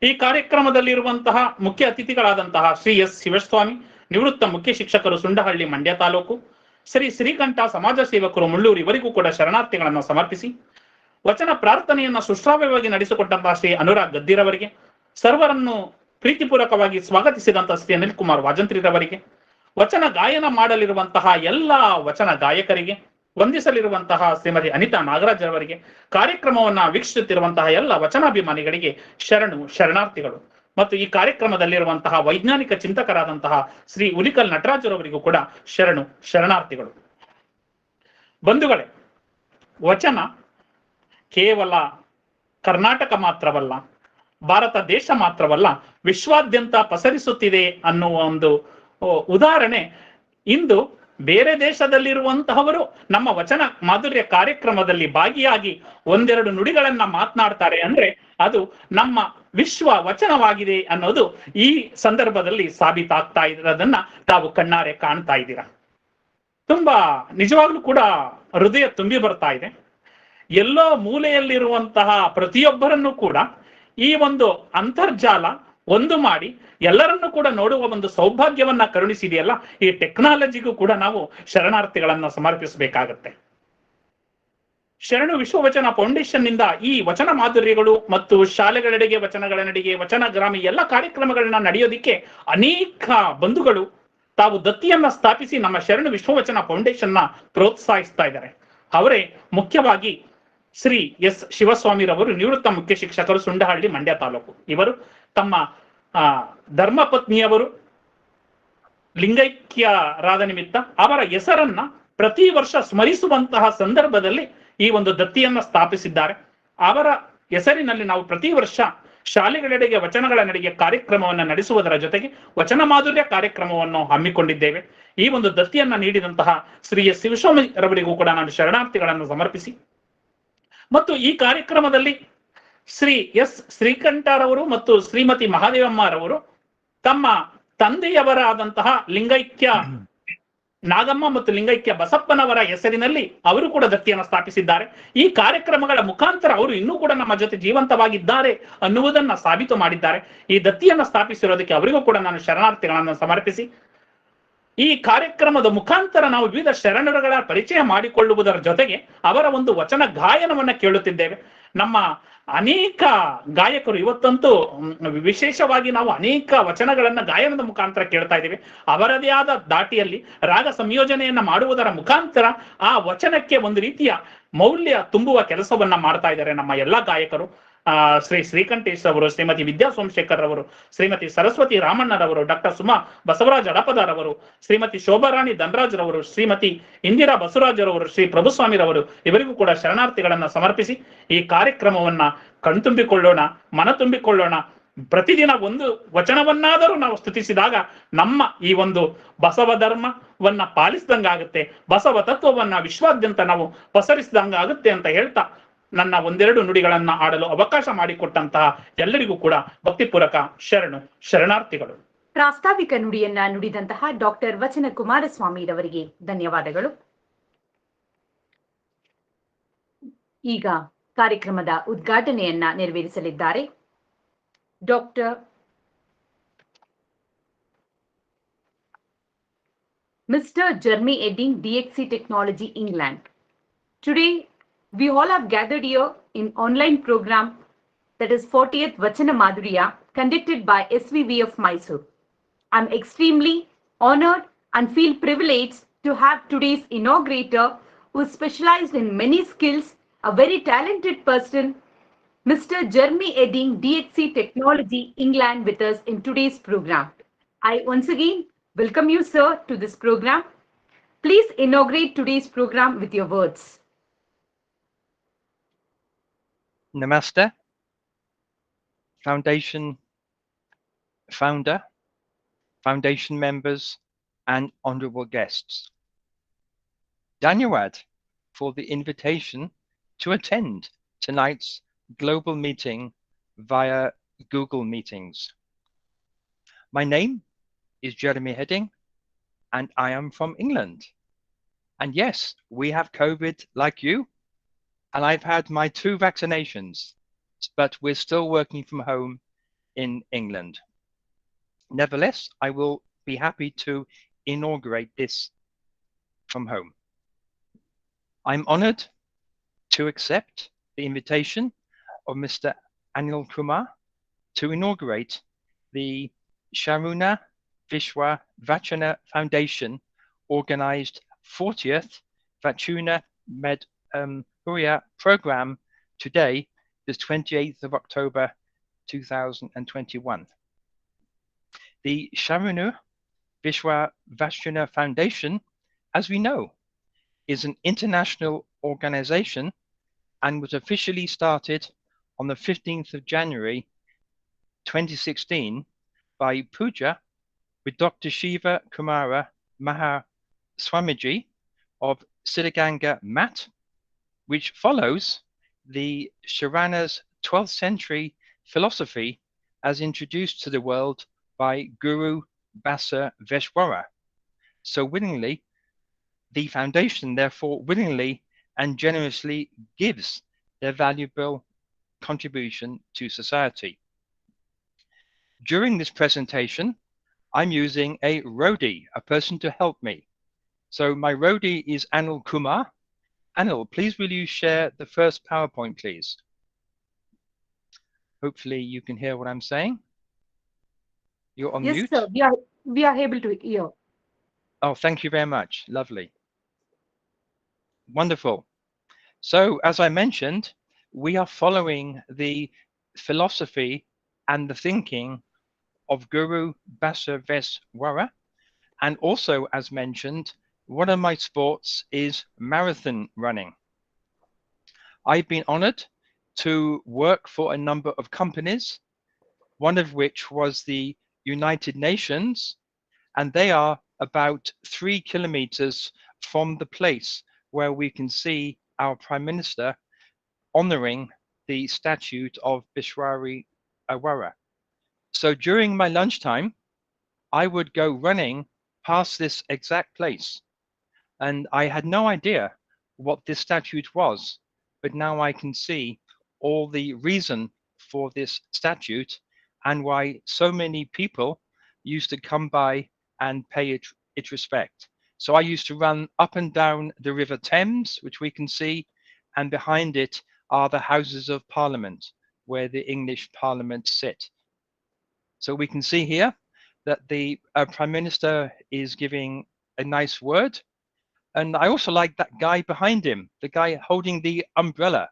ಈ ಕಾರ್ಯಕ್ರಮದಲ್ಲಿರುವಂತಹ ಮುಖ್ಯ ಅತಿಥಿಗಳಾದಂತಹ ಶ್ರೀ S ಶಿವಸ್ವಾಮಿ, ನಿವೃತ್ತ ಮುಖ್ಯ ಶಿಕ್ಷಕರು, ಸುಂಡಹಳ್ಳಿ, ಮಂಡ್ಯ ತಾಲೂಕು, ಶ್ರೀ ಶ್ರೀಕಂಠ ಸಮಾಜ ಸೇವಕರು, ಮುಳ್ಳೂರು, ಇವರಿಗೂ ಕೂಡ ಶರಣಾರ್ಥಿಗಳನ್ನು ಸಮರ್ಪಿಸಿ, ವಚನ ಪ್ರಾರ್ಥನೆಯನ್ನ ಸುಶ್ರಾವ್ಯವಾಗಿ ನಡೆಸಿಕೊಟ್ಟಂತಹ ಶ್ರೀ ಅನುರಾಗ್ ಗದ್ದಿರವರಿಗೆ, ಸರ್ವರನ್ನು ಪ್ರೀತಿಪೂರ್ವಕವಾಗಿ ಸ್ವಾಗತಿಸಿದಂತಹ ಶ್ರೀ ಅನಿಲ್ ಕುಮಾರ್ ವಾಜಂತ್ರಿರವರಿಗೆ, ವಚನ ಗಾಯನ ಮಾಡಲಿರುವಂತಹ ಎಲ್ಲ ವಚನ ಗಾಯಕರಿಗೆ, ವಂದಿಸಲಿರುವಂತಹ ಶ್ರೀಮತಿ ಅನಿತಾ ನಾಗರಾಜ್ ಅವರಿಗೆ, ಕಾರ್ಯಕ್ರಮವನ್ನ ವೀಕ್ಷಿಸುತ್ತಿರುವಂತಹ ಎಲ್ಲ ವಚನಾಭಿಮಾನಿಗಳಿಗೆ ಶರಣಾರ್ಥಿಗಳು. ಮತ್ತು ಈ ಕಾರ್ಯಕ್ರಮದಲ್ಲಿರುವಂತಹ ವೈಜ್ಞಾನಿಕ ಚಿಂತಕರಾದಂತಹ ಶ್ರೀ ಉಲಿಕಲ್ ನಟರಾಜರವರಿಗೂ ಕೂಡ ಶರಣಾರ್ಥಿಗಳು. ಬಂಧುಗಳೇ, ವಚನ ಕೇವಲ ಕರ್ನಾಟಕ ಮಾತ್ರವಲ್ಲ, ಭಾರತ ದೇಶ ಮಾತ್ರವಲ್ಲ, ವಿಶ್ವಾದ್ಯಂತ ಪಸರಿಸುತ್ತಿದೆ ಅನ್ನುವ ಒಂದು ಉದಾಹರಣೆ ಇಂದು ಬೇರೆ ದೇಶದಲ್ಲಿರುವಂತಹವರು ನಮ್ಮ ವಚನ ಮಾಧುರ್ಯ ಕಾರ್ಯಕ್ರಮದಲ್ಲಿ ಭಾಗಿಯಾಗಿ ಒಂದೆರಡು ನುಡಿಗಳನ್ನ ಮಾತನಾಡ್ತಾರೆ ಅಂದ್ರೆ ಅದು ನಮ್ಮ ವಿಶ್ವ ವಚನವಾಗಿದೆ ಅನ್ನೋದು ಈ ಸಂದರ್ಭದಲ್ಲಿ ಸಾಬೀತಾಗ್ತಾ ಇರೋದನ್ನ ತಾವು ಕಣ್ಣಾರೆ ಕಾಣ್ತಾ ಇದ್ದೀರಾ. ತುಂಬಾ ನಿಜವಾಗ್ಲೂ ಕೂಡ ಹೃದಯ ತುಂಬಿ ಬರ್ತಾ ಇದೆ. ಎಲ್ಲೋ ಮೂಲೆಯಲ್ಲಿರುವಂತಹ ಪ್ರತಿಯೊಬ್ಬರನ್ನು ಕೂಡ ಈ ಒಂದು ಅಂತರ್ಜಾಲ ಒಂದು ಮಾಡಿ ಎಲ್ಲರನ್ನೂ ಕೂಡ ನೋಡುವ ಒಂದು ಸೌಭಾಗ್ಯವನ್ನ ಕರುಣಿಸಿದೆಯಲ್ಲ, ಈ ಟೆಕ್ನಾಲಜಿಗೂ ಕೂಡ ನಾವು ಶರಣಾರ್ಥಿಗಳನ್ನ ಸಮರ್ಪಿಸಬೇಕಾಗತ್ತೆ. ಶರಣು ವಿಶ್ವವಚನ ಫೌಂಡೇಶನ್ ನಿಂದ ಈ ವಚನ ಮಾಧುರ್ಯಗಳು ಮತ್ತು ಶಾಲೆಗಳೆಡೆಗೆ ವಚನಗಳ ನಡಿಗೆ, ವಚನ ಗ್ರಾಮಿ ಎಲ್ಲ ಕಾರ್ಯಕ್ರಮಗಳನ್ನ ನಡೆಯೋದಿಕ್ಕೆ ಅನೇಕ ಬಂಧುಗಳು ತಾವು ದತ್ತಿಯನ್ನ ಸ್ಥಾಪಿಸಿ ನಮ್ಮ ಶರಣು ವಿಶ್ವವಚನ ಫೌಂಡೇಶನ್ ನ ಪ್ರೋತ್ಸಾಹಿಸ್ತಾ ಇದ್ದಾರೆ. ಅವರೇ ಮುಖ್ಯವಾಗಿ ಶ್ರೀ S ಶಿವಸ್ವಾಮಿರವರು, ನಿವೃತ್ತ ಮುಖ್ಯ ಶಿಕ್ಷಕರು, ಸುಂಡಹಳ್ಳಿ, ಮಂಡ್ಯ ತಾಲೂಕು. ಇವರು ತಮ್ಮ ಧರ್ಮಪತ್ನಿಯವರು ಲಿಂಗೈಕ್ಯರಾದ ನಿಮಿತ್ತ ಅವರ ಹೆಸರನ್ನ ಪ್ರತಿ ವರ್ಷ ಸ್ಮರಿಸುವಂತಹ ಸಂದರ್ಭದಲ್ಲಿ ಈ ಒಂದು ದತ್ತಿಯನ್ನ ಸ್ಥಾಪಿಸಿದ್ದಾರೆ. ಅವರ ಹೆಸರಿನಲ್ಲಿ ನಾವು ಪ್ರತಿ ವರ್ಷ ಶಾಲೆಗಳೆಡೆಗೆ ವಚನಗಳ ನಡಿಗೆ ಕಾರ್ಯಕ್ರಮವನ್ನು ನಡೆಸುವುದರ ಜೊತೆಗೆ ವಚನ ಮಾಧುರ್ಯ ಕಾರ್ಯಕ್ರಮವನ್ನು ಹಮ್ಮಿಕೊಂಡಿದ್ದೇವೆ. ಈ ಒಂದು ದತ್ತಿಯನ್ನ ನೀಡಿದಂತಹ ಶ್ರೀ S ಶಿವಸ್ವಾಮಿರವರಿಗೂ ಕೂಡ ನಾನು ಶರಣಾರ್ಥಿಗಳನ್ನು ಸಮರ್ಪಿಸಿ, ಮತ್ತು ಈ ಕಾರ್ಯಕ್ರಮದಲ್ಲಿ ಶ್ರೀ S ಶ್ರೀಕಂಠರವರು ಮತ್ತು ಶ್ರೀಮತಿ ಮಹಾದೇವಮ್ಮರವರು ತಮ್ಮ ತಂದೆಯವರಾದಂತಹ ಲಿಂಗೈಕ್ಯ ನಾಗಮ್ಮ ಮತ್ತು ಲಿಂಗೈಕ್ಯ ಬಸಪ್ಪನವರ ಹೆಸರಿನಲ್ಲಿ ಅವರು ಕೂಡ ದತ್ತಿಯನ್ನು ಸ್ಥಾಪಿಸಿದ್ದಾರೆ. ಈ ಕಾರ್ಯಕ್ರಮಗಳ ಮುಖಾಂತರ ಅವರು ಇನ್ನೂ ಕೂಡ ನಮ್ಮ ಜೊತೆ ಜೀವಂತವಾಗಿದ್ದಾರೆ ಅನ್ನುವುದನ್ನ ಸಾಬೀತು ಮಾಡಿದ್ದಾರೆ. ಈ ದತ್ತಿಯನ್ನು ಸ್ಥಾಪಿಸಿರೋದಕ್ಕೆ ಅವರಿಗೂ ಕೂಡ ನಾನು ಶರಣಾರ್ಥಿಗಳನ್ನು ಸಮರ್ಪಿಸಿ, ಈ ಕಾರ್ಯಕ್ರಮದ ಮುಖಾಂತರ ನಾವು ವಿವಿಧ ಶರಣರುಗಳ ಪರಿಚಯ ಮಾಡಿಕೊಳ್ಳುವುದರ ಜೊತೆಗೆ ಅವರ ಒಂದು ವಚನ ಗಾಯನವನ್ನ ಕೇಳುತ್ತಿದ್ದೇವೆ. ನಮ್ಮ ಅನೇಕ ಗಾಯಕರು ಇವತ್ತಂತೂ ವಿಶೇಷವಾಗಿ ನಾವು ಅನೇಕ ವಚನಗಳನ್ನ ಗಾಯನದ ಮುಖಾಂತರ ಕೇಳ್ತಾ ಇದ್ದೀವಿ. ಅವರದೇ ಆದ ದಾಟಿಯಲ್ಲಿ ರಾಗ ಸಂಯೋಜನೆಯನ್ನ ಮಾಡುವುದರ ಮುಖಾಂತರ ಆ ವಚನಕ್ಕೆ ಒಂದು ರೀತಿಯ ಮೌಲ್ಯ ತುಂಬುವ ಕೆಲಸವನ್ನ ಮಾಡ್ತಾ ಇದ್ದಾರೆ ನಮ್ಮ ಎಲ್ಲಾ ಗಾಯಕರು. ಶ್ರೀ ಶ್ರೀಕಂಠೇಶ್ ಅವರು, ಶ್ರೀಮತಿ ವಿದ್ಯಾ ಸೋಮಶೇಖರ್ ಅವರು, ಶ್ರೀಮತಿ ಸರಸ್ವತಿ ರಾಮಣ್ಣರವರು, ಡಾಕ್ಟರ್ ಸುಮಾ ಬಸವರಾಜ್ ಅಡಪದಾರವರು, ಶ್ರೀಮತಿ ಶೋಭಾರಾಣಿ ಧನರಾಜ್ರವರು, ಶ್ರೀಮತಿ ಇಂದಿರಾ ಬಸವರಾಜರವರು, ಶ್ರೀ ಪ್ರಭುಸ್ವಾಮಿರವರು, ಇವರಿಗೂ ಕೂಡ ಶರಣಾರ್ಥಿಗಳನ್ನ ಸಮರ್ಪಿಸಿ ಈ ಕಾರ್ಯಕ್ರಮವನ್ನ ಕಣ್ತುಂಬಿಕೊಳ್ಳೋಣ, ಮನ ತುಂಬಿಕೊಳ್ಳೋಣ. ಪ್ರತಿದಿನ ಒಂದು ವಚನವನ್ನಾದರೂ ನಾವು ಸ್ತುತಿಸಿದಾಗ ನಮ್ಮ ಈ ಒಂದು ಬಸವ ಧರ್ಮವನ್ನ ಪಾಲಿಸಿದಂಗಾಗುತ್ತೆ, ಬಸವ ತತ್ವವನ್ನ ವಿಶ್ವಾದ್ಯಂತ ನಾವು ಪಸರಿಸಿದಂಗಾಗುತ್ತೆ ಅಂತ ಹೇಳ್ತಾ ನನ್ನ ಒಂದೆರಡು ನುಡಿಗಳನ್ನ ಆಡಲು ಅವಕಾಶ ಮಾಡಿಕೊಟ್ಟಂತಹ ಎಲ್ಲರಿಗೂ ಕೂಡ ಭಕ್ತಿಪೂರ್ವಕ ಶರಣಾರ್ಥಿಗಳು. ಪ್ರಾಸ್ತಾವಿಕ ನುಡಿಯನ್ನ ನುಡಿದಂತಹ ಡಾಕ್ಟರ್ ವಚನ ಕುಮಾರಸ್ವಾಮಿರವರಿಗೆ ಧನ್ಯವಾದಗಳು. ಈಗ ಕಾರ್ಯಕ್ರಮದ ಉದ್ಘಾಟನೆಯನ್ನ ನೆರವೇರಿಸಲಿದ್ದಾರೆ doctor mister ಜರ್ಮಿ ಎಡ್ಡಿಂಗ್, DXC Technology, England. Today we all have gathered here in online program that is 40th Vachana Madhurya conducted by SVVF Mysore. I'm extremely honored and feel privileged to have today's inaugurator who is specialized in many skills, a very talented person, Mr. Jeremy Edding, DXC Technology, England, with us in today's program. I once again welcome you, sir, to this program. Please inaugurate today's program with your words. Namaste, Foundation founder, Foundation members, and honorable guests. Dhanyawad for the invitation to attend tonight's global meeting via Google Meetings. My name is Jeremy Heading, and I am from England. And yes, we have COVID like you, and I've had my 2 vaccinations, but we're still working from home in England. Nevertheless, I will be happy to inaugurate this from home. I'm honored to accept the invitation of Mr. Anil Kumar to inaugurate the Sharuna Vishwa Vachana Foundation organized 40th Vachuna Madhurya program today, the 28th of October 2021. The Sharunu Vishwa Vachana Foundation, as we know, is an international organization and was officially started on the 15th of January 2016 by Puja with Dr. Shiva Kumara Maha Swamiji of Siddhaganga Math, which follows the Sharana's 12th century philosophy as introduced to the world by Guru Basaveshwara. So willingly, the foundation therefore willingly and generously gives their valuable contribution to society. During this presentation, I'm using a roadie, a person to help me. So my roadie is Anil Kumar. Anil, please will you share the first PowerPoint, please? Hopefully you can hear what I'm saying. You're on Yes, mute. sir. We are able to hear. Oh, thank you very much. Lovely. Wonderful. So as I mentioned, we are following the philosophy and the thinking of Guru Basaveshwara. And also, as mentioned, one of my sports is marathon running. I've been honored to work for a number of companies, one of which was the United Nations, and they are about 3 kilometers from the place where we can see our Prime Minister honoring the statue of Bishwari Awara. So during my lunchtime, I would go running past this exact place. And I had no idea what this statue was, but now I can see all the reason for this statue and why so many people used to come by and pay it respect. So I used to run up and down the River Thames, which we can see, and behind it are the Houses of Parliament, where the English Parliament sit. So we can see here that the Prime Minister is giving a nice word. And I also like that guy behind him, the guy holding the umbrella.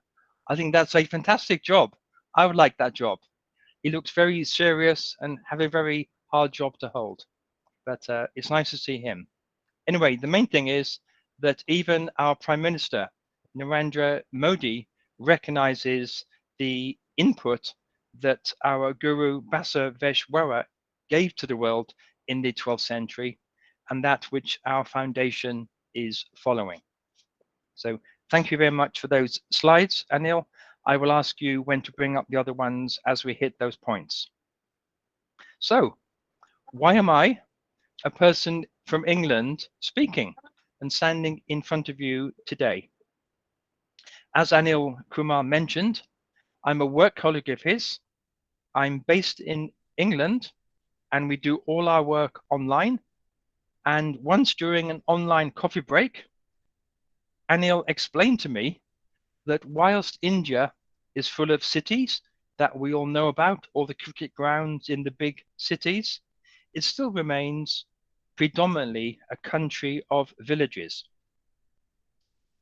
I think that's a fantastic job. I would like that job. He looks very serious and have a very hard job to hold. But it's nice to see him. Anyway, the main thing is that even our Prime Minister, Narendra Modi, recognizes the input that our Guru Basaveshwara gave to the world in the 12th century, and that which our foundation is following. So thank you very much for those slides, Anil. I will ask you when to bring up the other ones as we hit those points. So why am I, a person from England, speaking and standing in front of you today? As Anil Kumar mentioned, I'm a work colleague of his. I'm based in England and we do all our work online. And once during an online coffee break, Anil explained to me that whilst India is full of cities that we all know about, all the cricket grounds in the big cities, it still remains predominantly a country of villages.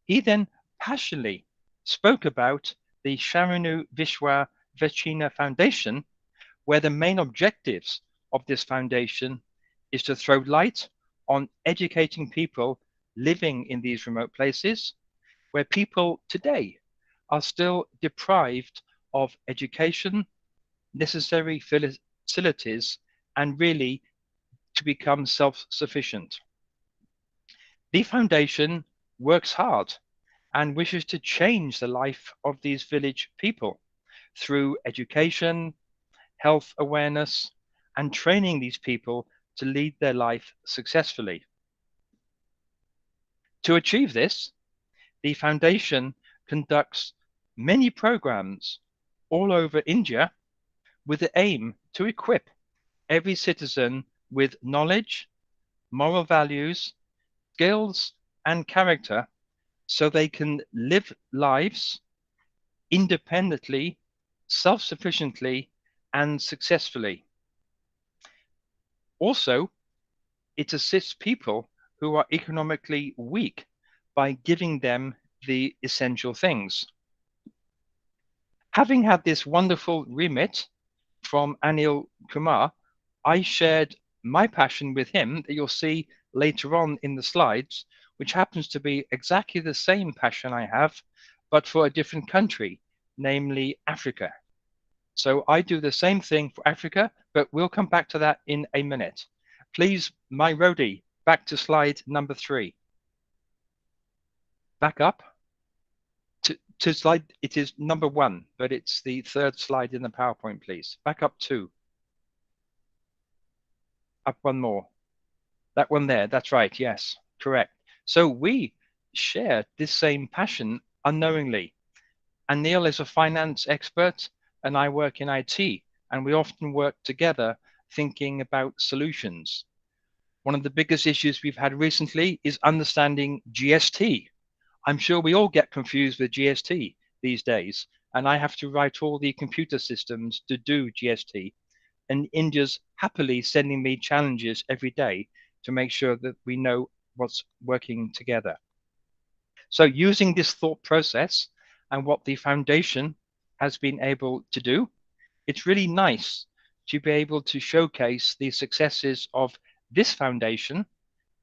He then passionately spoke about the Sharanu Vishwa Vachina Foundation, where the main objectives of this foundation is to throw light on educating people living in these remote places, where people today are still deprived of education, necessary facilities, and really to become self-sufficient. The foundation works hard and wishes to change the life of these village people through education, health awareness, and training these people to lead their life successfully. To achieve this, the foundation conducts many programs all over India with the aim to equip every citizen with knowledge, moral values, skills, and character so they can live lives independently, self-sufficiently, and successfully. Also, it assists people who are economically weak by giving them the essential things. Having had this wonderful remit from Anil Kumar, I shared my passion with him that you'll see later on in the slides, which happens to be exactly the same passion I have, but for a different country, namely Africa. So I do the same thing for Africa, but we'll come back to that in a minute. Please, my roadie, back to slide number 3. Back up to slide, it is number 1, but it's the 3rd slide in the PowerPoint, please. Back up 2. Up 1 more. That one there, that's right, yes, correct. So we share this same passion unknowingly. And Neil is a finance expert and I work in IT, and we often work together thinking about solutions. One of the biggest issues we've had recently is understanding GST. I'm sure we all get confused with GST these days, and I have to write all the computer systems to do GST. And India's happily sending me challenges every day to make sure that we know what's working together. So using this thought process and what the foundation has been able to do, it's really nice to be able to showcase the successes of this foundation.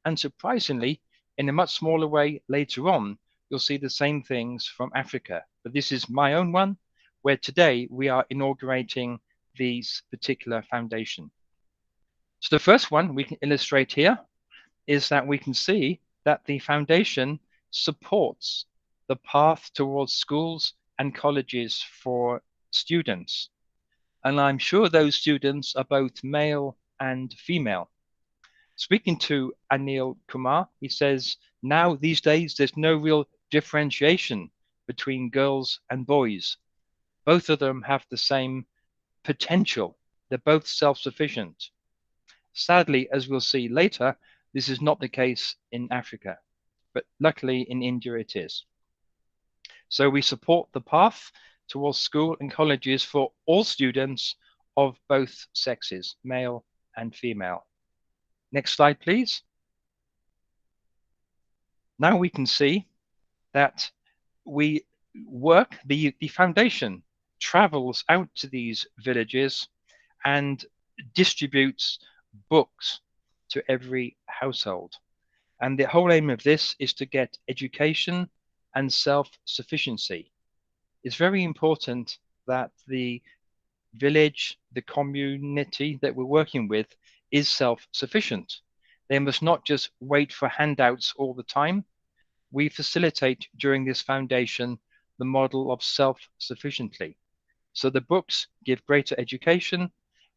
And surprisingly, in a much smaller way later on, you'll see the same things from Africa. But this is my own one, where today we are inaugurating this particular foundation. So the first one we can illustrate here is that we can see that the foundation supports the path towards schools and colleges for students. And I'm sure those students are both male and female. Speaking to Anil Kumar, he says, now these days, there's no real differentiation between girls and boys. Both of them have the same potential. They're both self-sufficient. Sadly, as we'll see later, this is not the case in Africa, but luckily in India it is. So we support the path towards school and colleges for all students of both sexes, male and female. Next slide, please. Now we can see that we work, the foundation travels out to these villages and distributes books to every household. And the whole aim of this is to get education and self-sufficiency. It's very important that the village, the community that we're working with is self-sufficient. They must not just wait for handouts all the time. We facilitate during this foundation the model of self-sufficiently. So the books give greater education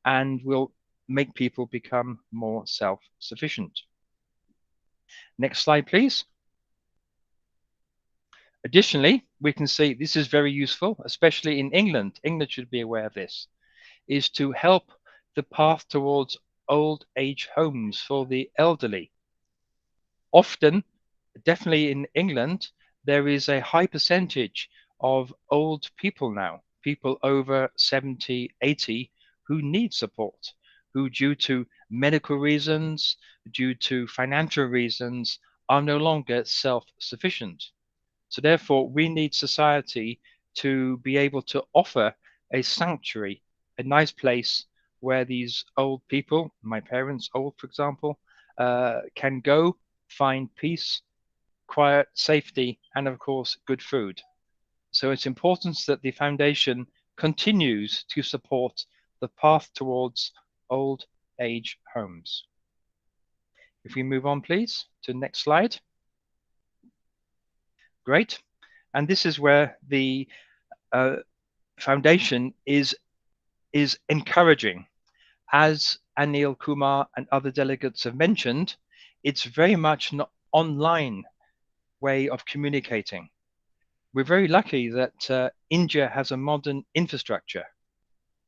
and will make people become more self-sufficient. Next slide, please. Additionally, we can see this is very useful, especially in England. England should be aware of this, is to help the path towards old age homes for the elderly. Often, definitely in England, there is a high percentage of old people now, people over 70, 80, who need support, who due to medical reasons, due to financial reasons, are no longer self-sufficient. So therefore, we need society to be able to offer a sanctuary, a nice place where these old people, my parents old, for example, can go, find peace, quiet, safety, and of course, good food. So it's important that the foundation continues to support the path towards old age homes. If we move on, please, to the next slide. Great. And this is where the foundation is encouraging. As Anil Kumar and other delegates have mentioned, it's very much an online way of communicating. We're very lucky that India has a modern infrastructure.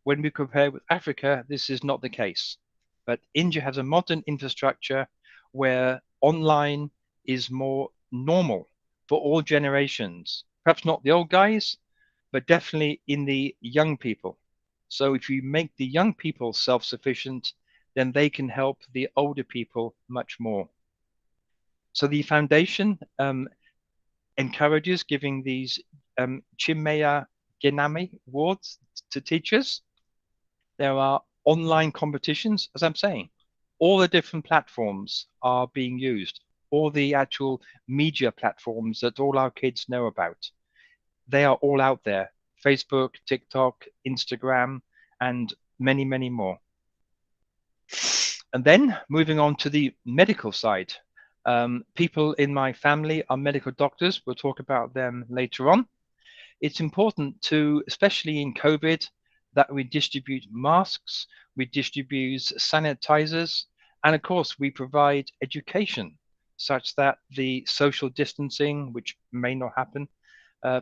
When we compare with Africa, this is not the case. But India has a modern infrastructure where online is more normal for all generations. Perhaps not the old guys, but definitely in the young people. So if you make the young people self-sufficient, then they can help the older people much more. So the foundation encourages giving these Chinmaya Gnani awards to teachers. There are online competitions, as I'm saying. All the different platforms are being used, all the actual media platforms that all our kids know about. They are all out there. Facebook, TikTok, Instagram, and many, many more. And then moving on to the medical side. People in my family are medical doctors. We'll talk about them later on. It's important to, especially in COVID, that we distribute masks, we distribute sanitizers, and of course, we provide education such that the social distancing, which may not happen,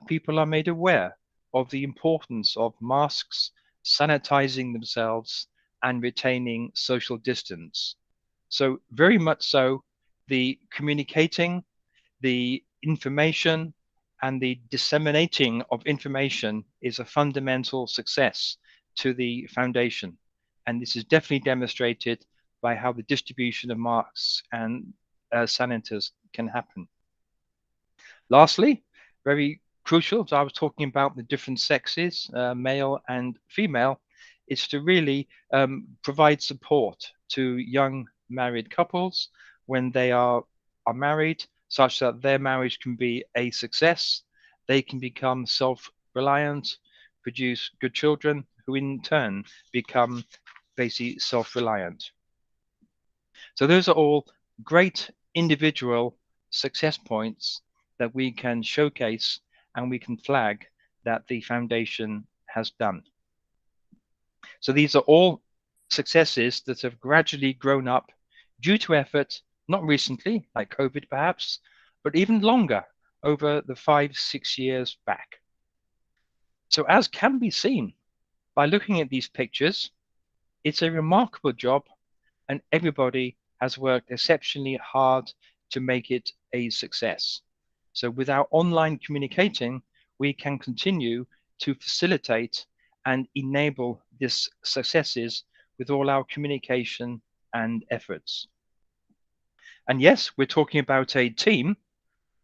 people are made aware of the importance of masks, sanitizing themselves, and retaining social distance. So very much so, the communicating, the information, and the disseminating of information is a fundamental success to the foundation. And this is definitely demonstrated by how the distribution of masks and sanitizers can happen. Lastly, very crucial, as I was talking about the different sexes, male and female, is to really provide support to young married couples when they are married, such that their marriage can be a success. They can become self-reliant, produce good children, who in turn become basically self-reliant. So those are all great individual success points that we can showcase and we can flag that the foundation has done. So these are all successes that have gradually grown up due to effort, not recently, like COVID perhaps, but even longer, over the 5-6 years back. So as can be seen by looking at these pictures, it's a remarkable job and everybody has worked exceptionally hard to make it a success. So with our online communicating, we can continue to facilitate and enable these successes with all our communication and efforts. And yes, we're talking about a team,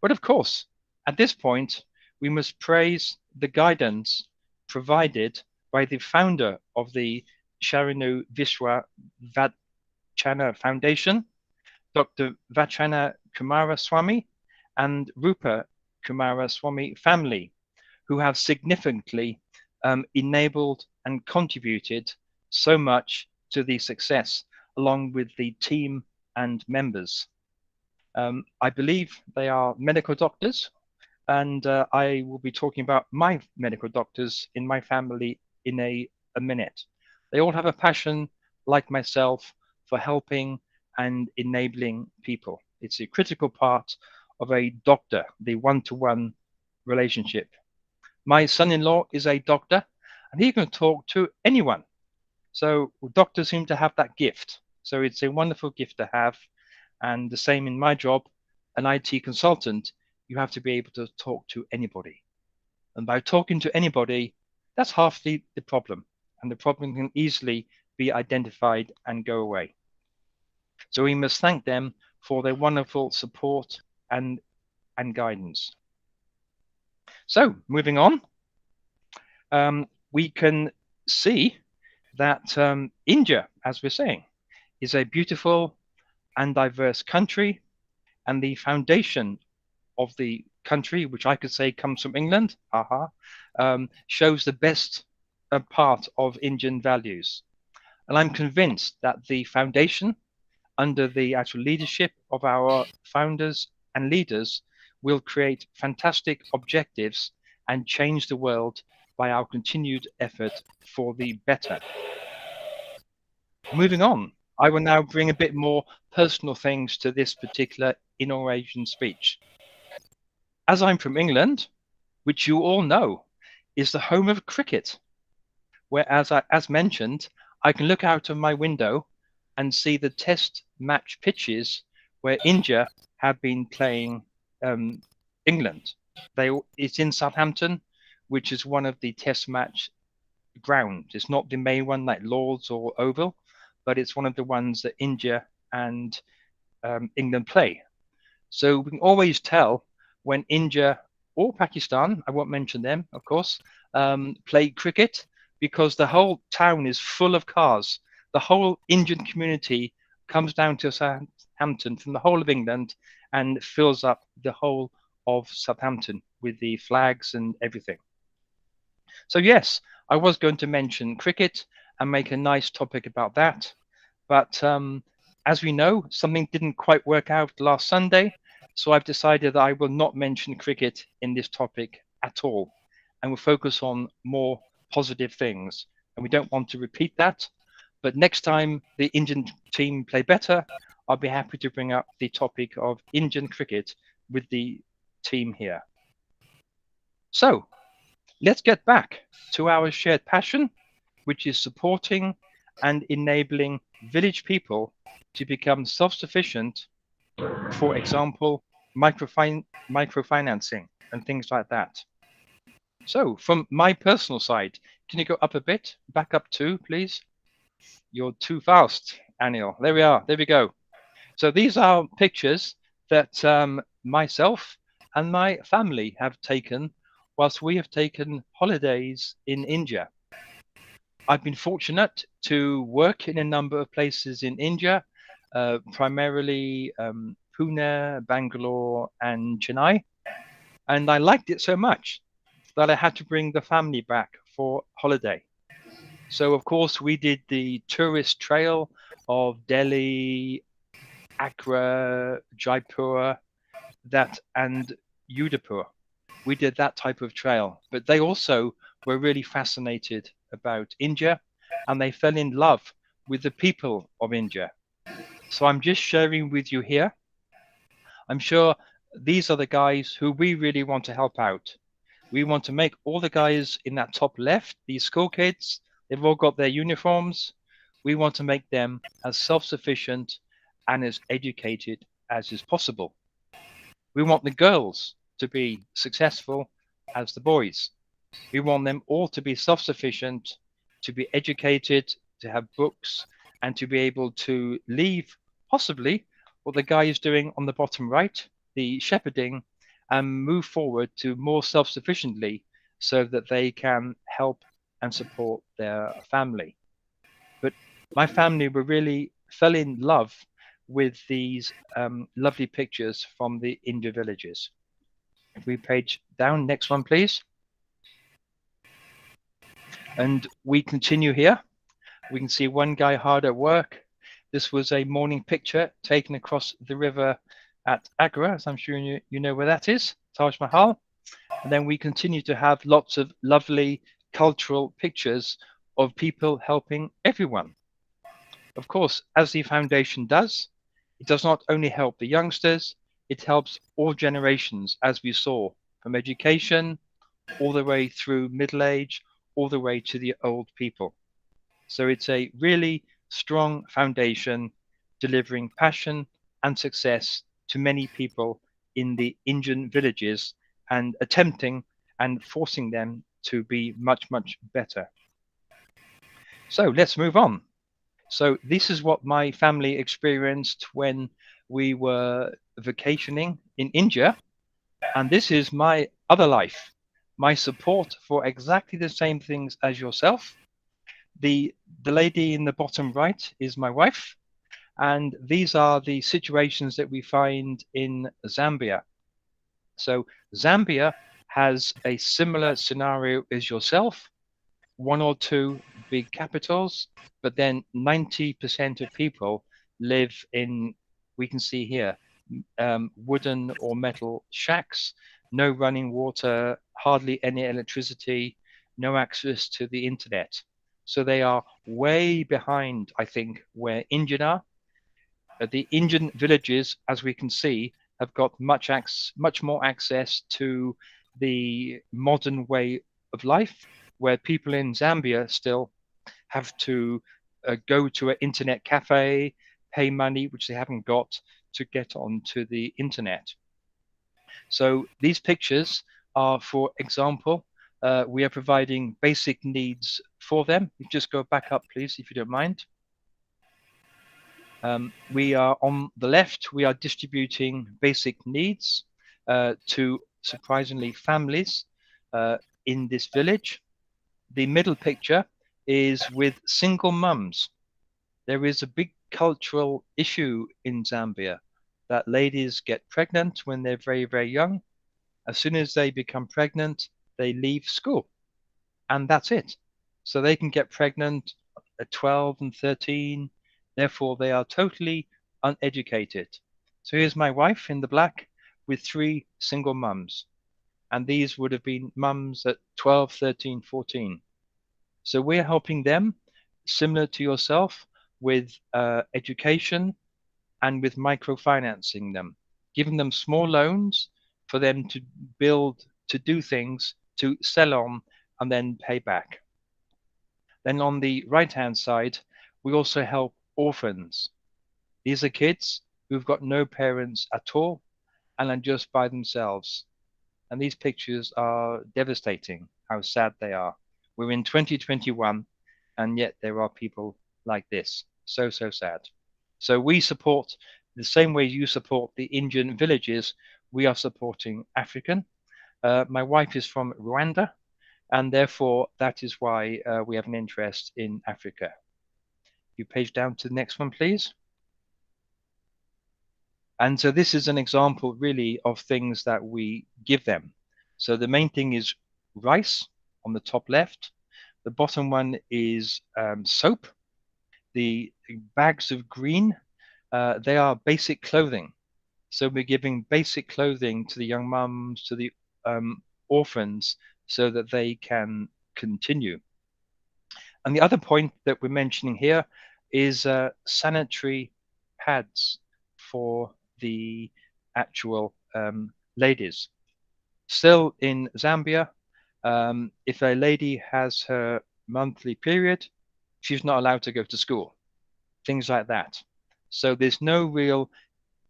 but of course, at this point, we must praise the guidance provided by the founder of the Sharanu Vishwa Vachana Foundation, Dr. Vachana Kumaraswamy and Rupa Kumaraswamy family, who have significantly enabled and contributed so much to the success, along with the team and members. I believe they are medical doctors, and I will be talking about my medical doctors in my family in a minute. They all have a passion, like myself, for helping and enabling people. It's a critical part of a doctor, the one-to-one relationship. My son-in-law is a doctor, and he can talk to anyone. So doctors seem to have that gift. So it's a wonderful gift to have. And the same in my job, an IT consultant, you have to be able to talk to anybody. And by talking to anybody, that's half the problem. And the problem can easily be identified and go away. So we must thank them for their wonderful support and guidance. So moving on, we can see that India, as we're saying, is a beautiful and diverse country, and the foundation of the country, which I could say comes from England, shows the best part of Indian values. And I'm convinced that the foundation, under the actual leadership of our founders and leaders, will create fantastic objectives and change the world by our continued effort for the better. Moving on, I will now bring a bit more personal things to this particular inauguration speech. As I'm from England, which you all know is the home of cricket, where, as mentioned, I can look out of my window and see the test match pitches where India have been playing England. It's in Southampton, which is one of the test match grounds. It's not the main one like Lord's or Oval, but it's one of the ones that India and England play. So we can always tell when India or Pakistan, I won't mention them, of course, play cricket, because the whole town is full of cars. The whole Indian community comes down to Southampton from the whole of England and fills up the whole of Southampton with the flags and everything. So yes, I was going to mention cricket and make a nice topic about that. But as we know, something didn't quite work out last Sunday. So I've decided that I will not mention cricket in this topic at all. And we'll focus on more positive things. And we don't want to repeat that. But next time the Indian team play better, I'll be happy to bring up the topic of Indian cricket with the team here. So let's get back to our shared passion, which is supporting and enabling village people to become self-sufficient, for example, microfinancing and things like that. So from my personal side, can you go up a bit? Back up two, please. You're too fast, Anil. There we are. There we go. So these are pictures that myself and my family have taken whilst we have taken holidays in India. I've been fortunate to work in a number of places in India, primarily Pune, Bangalore, and Chennai. And I liked it so much that I had to bring the family back for holiday. So, of course, we did the tourist trail of Delhi, Agra, Jaipur, and Udaipur. We did that type of trail, but they also were really fascinated about India, and they fell in love with the people of India. So I'm just sharing with you here. I'm sure these are the guys who we really want to help out. We want to make all the guys in that top left, these school kids, they've all got their uniforms. We want to make them as self-sufficient and as educated as is possible. We want the girls to be successful as the boys. We want them all to be self-sufficient, to be educated, to have books, and to be able to leave possibly what the guy is doing on the bottom right, the shepherding, and move forward to more self-sufficiently so that they can help and support their family. But my family really fell in love with these lovely pictures from the India villages. If we page down, next one, please. And we continue here. We can see one guy hard at work. This was a morning picture taken across the river at Agra, as I'm sure you know where that is, Taj Mahal. And then we continue to have lots of lovely cultural pictures of people helping everyone. Of course, as the foundation does, it does not only help the youngsters, it helps all generations, as we saw, from education all the way through middle age, all the way to the old people. So it's a really strong foundation delivering passion and success to many people in the Indian villages and attempting and forcing them to be much, much better. So let's move on. So this is what my family experienced when we were vacationing in India. And this is my other life, my support for exactly the same things as yourself. The lady in the bottom right is my wife. And these are the situations that we find in Zambia. So Zambia has a similar scenario as yourself, one or two big capitals, but then 90% of people live in, we can see here, wooden or metal shacks, no running water, hardly any electricity, no access to the internet. So they are way behind, I think, where Indian are. The Indian villages, as we can see, have got much more access to the modern way of life, where people in Zambia still have to go to an internet cafe, pay money, which they haven't got, to get onto the internet. So these pictures are, for example, we are providing basic needs for them. You just go back up, please, if you don't mind. We are on the left, we are distributing basic needs to, surprisingly, families in this village. The middle picture is with single mums. There is a big cultural issue in Zambia that ladies get pregnant when they're very, very young. As soon as they become pregnant, they leave school, and that's it. So they can get pregnant at 12 and 13. Therefore, they are totally uneducated. So here's my wife in the black with 3 single mums. And these would have been mums at 12, 13, 14. So we're helping them, similar to yourself, with education and with microfinancing them, giving them small loans for them to build, to do things, to sell on, and then pay back. Then on the right-hand side, we also help orphans. These are kids who've got no parents at all and are just by themselves. And these pictures are devastating, how sad they are. We're in 2021, and yet there are people like this. So, so sad. So we support, the same way you support the Indian villages, we are supporting African. My wife is from Rwanda, and therefore that is why we have an interest in Africa. You page down to the next one, please. And so this is an example really of things that we give them. So the main thing is rice on the top left. The bottom one is soap. The bags of green, they are basic clothing. So we're giving basic clothing to the young mums, to the orphans, so that they can continue. And the other point that we're mentioning here is sanitary pads for the actual ladies. Still in Zambia, if a lady has her monthly period, she's not allowed to go to school, things like that. So there's no real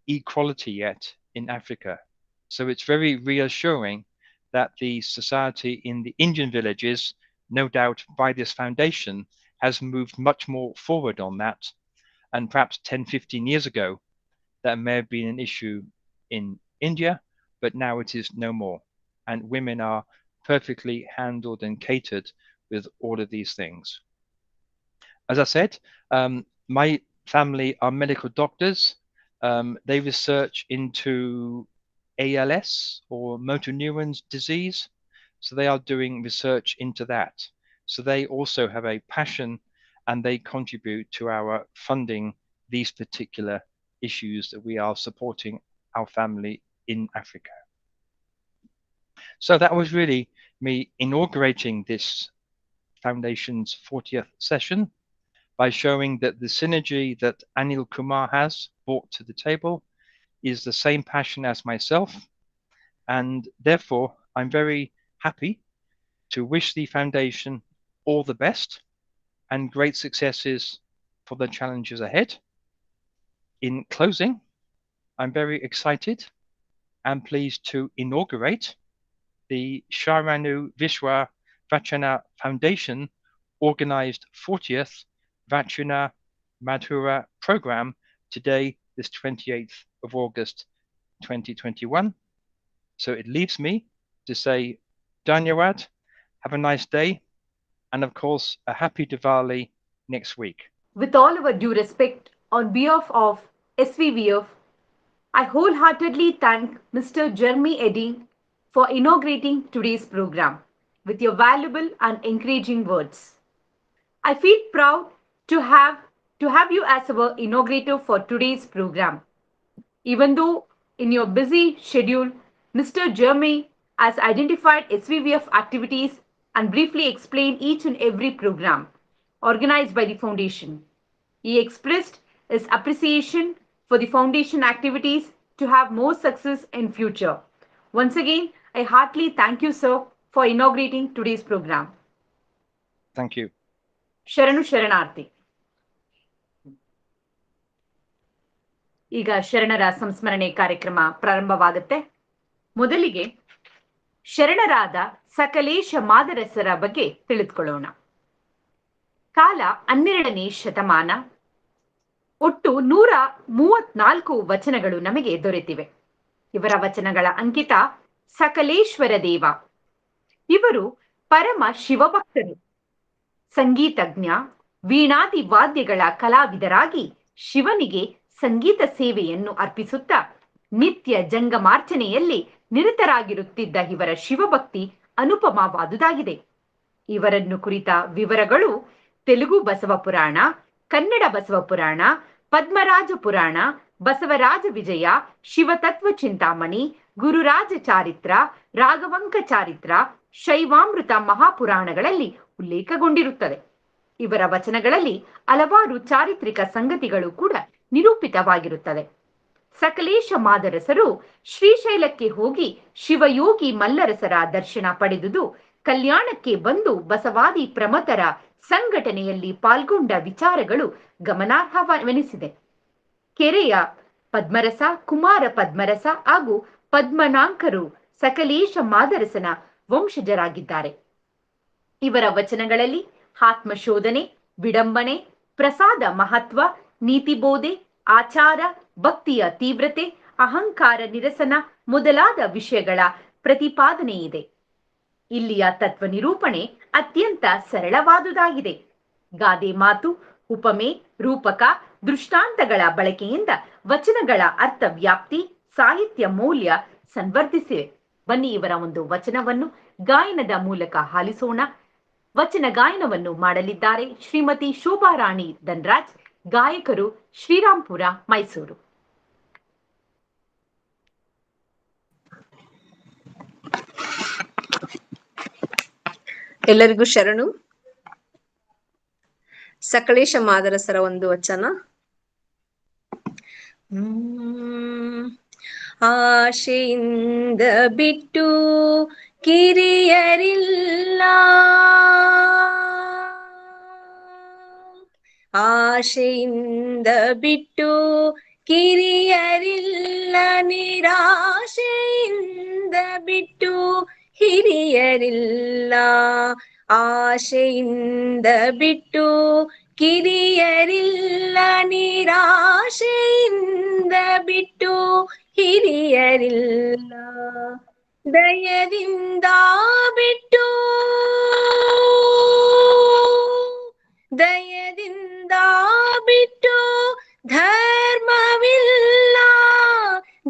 equality yet in Africa. So it's very reassuring that the society in the Indian villages, no doubt by this foundation, has moved much more forward on that. And perhaps 10, 15 years ago, that may have been an issue in India, but now it is no more. And women are perfectly handled and catered with all of these things. As I said, my family are medical doctors. They research into ALS or motor neurons disease. So they are doing research into that. So they also have a passion and they contribute to our funding these particular issues that we are supporting our family in Africa. So that was really me inaugurating this foundation's 40th session by showing that the synergy that Anil Kumar has brought to the table is the same passion as myself. And therefore, I'm very happy to wish the foundation all the best and great successes for the challenges ahead. In closing, I'm very excited and pleased to inaugurate the Sharanu Vishwa Vachana Foundation organized 40th Vachana Madhura program today, this 28th of August 2021. So it leaves me to say Dhanyawad, have a nice day, and of course a happy Diwali next week. With all our due respect, on behalf of SVVF, I wholeheartedly thank Mr. Jeremy Eddy for inaugurating today's program with your valuable and encouraging words. I feel proud to have you as our inaugurator for today's program. Even though in your busy schedule, Mr. Jeremy has identified SVVF activities and briefly explain each and every program organized by the foundation. He expressed his appreciation for the foundation activities to have more success in future. Once again, I heartily thank you, sir, for inaugurating today's program. Thank you. ಶರಣು ಶರಣಾರ್ಥಿ. ಈಗ ಶರಣರ ಸಂಸ್ಮರಣೆ ಕಾರ್ಯಕ್ರಮ ಪ್ರಾರಂಭವಾಗುತ್ತೆ. ಮೊದಲಿಗೆ ಶರಣರಾದ ಸಕಲೇಶ ಮಾದರಸರ ಬಗ್ಗೆ ತಿಳಿದುಕೊಳ್ಳೋಣ. ಕಾಲ 12ನೇ ಶತಮಾನ. ಒಟ್ಟು 134 ವಚನಗಳು ನಮಗೆ ದೊರೆತಿವೆ. ಇವರ ವಚನಗಳ ಅಂಕಿತ ಸಕಲೇಶ್ವರ ದೇವ. ಇವರು ಪರಮ ಶಿವಭಕ್ತರು, ಸಂಗೀತಜ್ಞ, ವೀಣಾದಿ ವಾದ್ಯಗಳ ಕಲಾವಿದರಾಗಿ ಶಿವನಿಗೆ ಸಂಗೀತ ಸೇವೆಯನ್ನು ಅರ್ಪಿಸುತ್ತಾ ನಿತ್ಯ ಜಂಗಮಾರ್ಚನೆಯಲ್ಲಿ ನಿರತರಾಗಿರುತ್ತಿದ್ದ ಇವರ ಶಿವಭಕ್ತಿ ಅನುಪಮವಾದುದಾಗಿದೆ. ಇವರನ್ನು ಕುರಿತ ವಿವರಗಳು ತೆಲುಗು ಬಸವ ಪುರಾಣ, ಕನ್ನಡ ಬಸವ ಪುರಾಣ, ಪದ್ಮರಾಜ ಪುರಾಣ, ಬಸವರಾಜ ವಿಜಯ, ಶಿವತತ್ವ ಚಿಂತಾಮಣಿ, ಗುರುರಾಜ ಚಾರಿತ್ರ, ರಾಘವಂಕ ಚಾರಿತ್ರ, ಶೈವಾಮೃತ ಮಹಾಪುರಾಣಗಳಲ್ಲಿ ಉಲ್ಲೇಖಗೊಂಡಿರುತ್ತದೆ. ಇವರ ವಚನಗಳಲ್ಲಿ ಹಲವಾರು ಚಾರಿತ್ರಿಕ ಸಂಗತಿಗಳು ಕೂಡ ನಿರೂಪಿತವಾಗಿರುತ್ತದೆ. ಸಕಲೇಶ ಮಾದರಸರು ಶ್ರೀಶೈಲಕ್ಕೆ ಹೋಗಿ ಶಿವಯೋಗಿ ಮಲ್ಲರಸರ ದರ್ಶನ ಪಡೆದುದು, ಕಲ್ಯಾಣಕ್ಕೆ ಬಂದು ಬಸವಾದಿ ಪ್ರಮಥರ ಸಂಘಟನೆಯಲ್ಲಿ ಪಾಲ್ಗೊಂಡ ವಿಚಾರಗಳು ಗಮನಾರ್ಹವೆನಿಸಿದೆ. ಕೆರೆಯ ಪದ್ಮರಸ, ಕುಮಾರ ಪದ್ಮರಸ ಹಾಗೂ ಪದ್ಮನಾಂಕರು ಸಕಲೇಶ ಮಾದರಸನ ವಂಶಜರಾಗಿದ್ದಾರೆ. ಇವರ ವಚನಗಳಲ್ಲಿ ಆತ್ಮಶೋಧನೆ, ವಿಡಂಬನೆ, ಪ್ರಸಾದ ಮಹತ್ವ, ನೀತಿಬೋಧೆ, ಆಚಾರ, ಭಕ್ತಿಯ ತೀವ್ರತೆ, ಅಹಂಕಾರ ನಿರಸನ ಮೊದಲಾದ ವಿಷಯಗಳ ಪ್ರತಿಪಾದನೆ ಇದೆ. ಇಲ್ಲಿಯ ತತ್ವ ನಿರೂಪಣೆ ಅತ್ಯಂತ ಸರಳವಾದುದಾಗಿದೆ. ಗಾದೆ ಮಾತು, ಉಪಮೆ, ರೂಪಕ, ದೃಷ್ಟಾಂತಗಳ ಬಳಕೆಯಿಂದ ವಚನಗಳ ಅರ್ಥ ವ್ಯಾಪ್ತಿ, ಸಾಹಿತ್ಯ ಮೌಲ್ಯ ಸಂವರ್ಧಿಸಿವೆ. ಬನ್ನಿ ಇವರ ಒಂದು ವಚನವನ್ನು ಗಾಯನದ ಮೂಲಕ ಆಲಿಸೋಣ. ವಚನ ಗಾಯನವನ್ನು ಮಾಡಲಿದ್ದಾರೆ ಶ್ರೀಮತಿ ಶೋಭಾರಾಣಿ ಧನ್ರಾಜ್, ಗಾಯಕರು ಶ್ರೀರಾಂಪುರ, ಮೈಸೂರು. ಎಲ್ಲರಿಗೂ ಶರಣು. ಸಕಲೇಶ ಮಾದರಸರ ಒಂದು ವಚನ. ಆಶೆಯಿಂದ ಬಿಟ್ಟು ಕಿರಿಯರಿಲ್ಲ, ಆಶೆಯಿಂದ ಬಿಟ್ಟು ಕಿರಿಯರಿಲ್ಲ, ನಿರಾಶೆಯಿಂದ ಬಿಟ್ಟು ಹಿರಿಯರಿಲ್ಲ, ಆಶೆಯಿಂದ ಬಿಟ್ಟು ಕಿರಿಯರಿಲ್ಲ, ನಿರಾಶೆಯಿಂದ ಬಿಟ್ಟು ಹಿರಿಯರಿಲ್ಲ, ದಯದಿಂದ ಬಿಟ್ಟು, ದಯದಿಂದ ಬಿಟ್ಟು ಧರ್ಮವಿಲ್ಲ,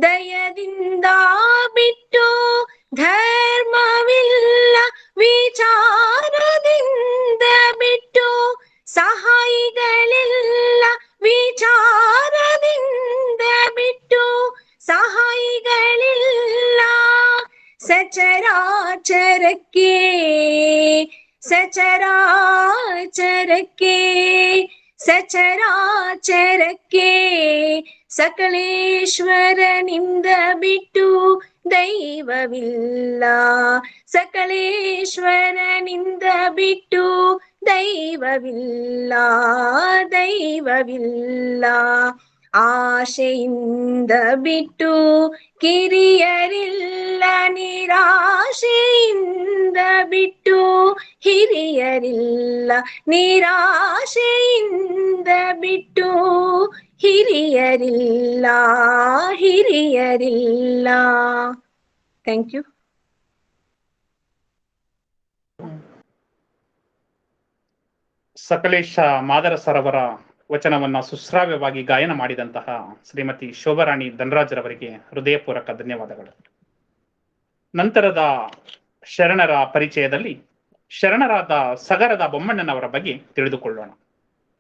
ದಯದಿಂದ ಬಿಟ್ಟು ಧರ್ಮವಿಲ್ಲ, ವಿಚಾರದಿಂದ ಬಿಟ್ಟು ಸಹಾಯಿಗಳಿಲ್ಲ, ವಿಚಾರದಿಂದ ಬಿಟ್ಟು ಸಹಾಯಿಗಳಿಲ್ಲ, ಸಚರಾಚರಕ್ಕೆ, ಸಚರಾಚರಕ್ಕೆ, ಸಚರಾಚರಕ್ಕೆ ಸಕಲೇಶ್ವರನಿಂದ ಬಿಟ್ಟು ದೈವವಿಲ್ಲ, ಸಕಲೇಶ್ವರನಿಂದ ಬಿಟ್ಟು ದೈವವಿಲ್ಲ, ದೈವವಿಲ್ಲ, ಆಶೆಯಿಂದ ಬಿಟ್ಟು ಕಿರಿಯರಿಲ್ಲ, ನಿರಾಶೆಯಿಂದ ಬಿಟ್ಟು ಹಿರಿಯರಿಲ್ಲ, ನಿರಾಶೆಯಿಂದ ಬಿಟ್ಟು ಹಿರಿಯರಿಲ್ಲ, ಹಿರಿಯರಿಲ್ಲ. Thank you. ಸಕಲೇಶ ಮಾದರಸರವರ ವಚನವನ್ನ ಸುಶ್ರಾವ್ಯವಾಗಿ ಗಾಯನ ಮಾಡಿದಂತಹ ಶ್ರೀಮತಿ ಶೋಭಾರಾಣಿ ಧನ್ರಾಜ್ರವರಿಗೆ ಹೃದಯಪೂರ್ವಕ ಧನ್ಯವಾದಗಳು. ನಂತರದ ಶರಣರ ಪರಿಚಯದಲ್ಲಿ ಶರಣರಾದ ಸಗರದ ಬೊಮ್ಮಣ್ಣನವರ ಬಗ್ಗೆ ತಿಳಿದುಕೊಳ್ಳೋಣ.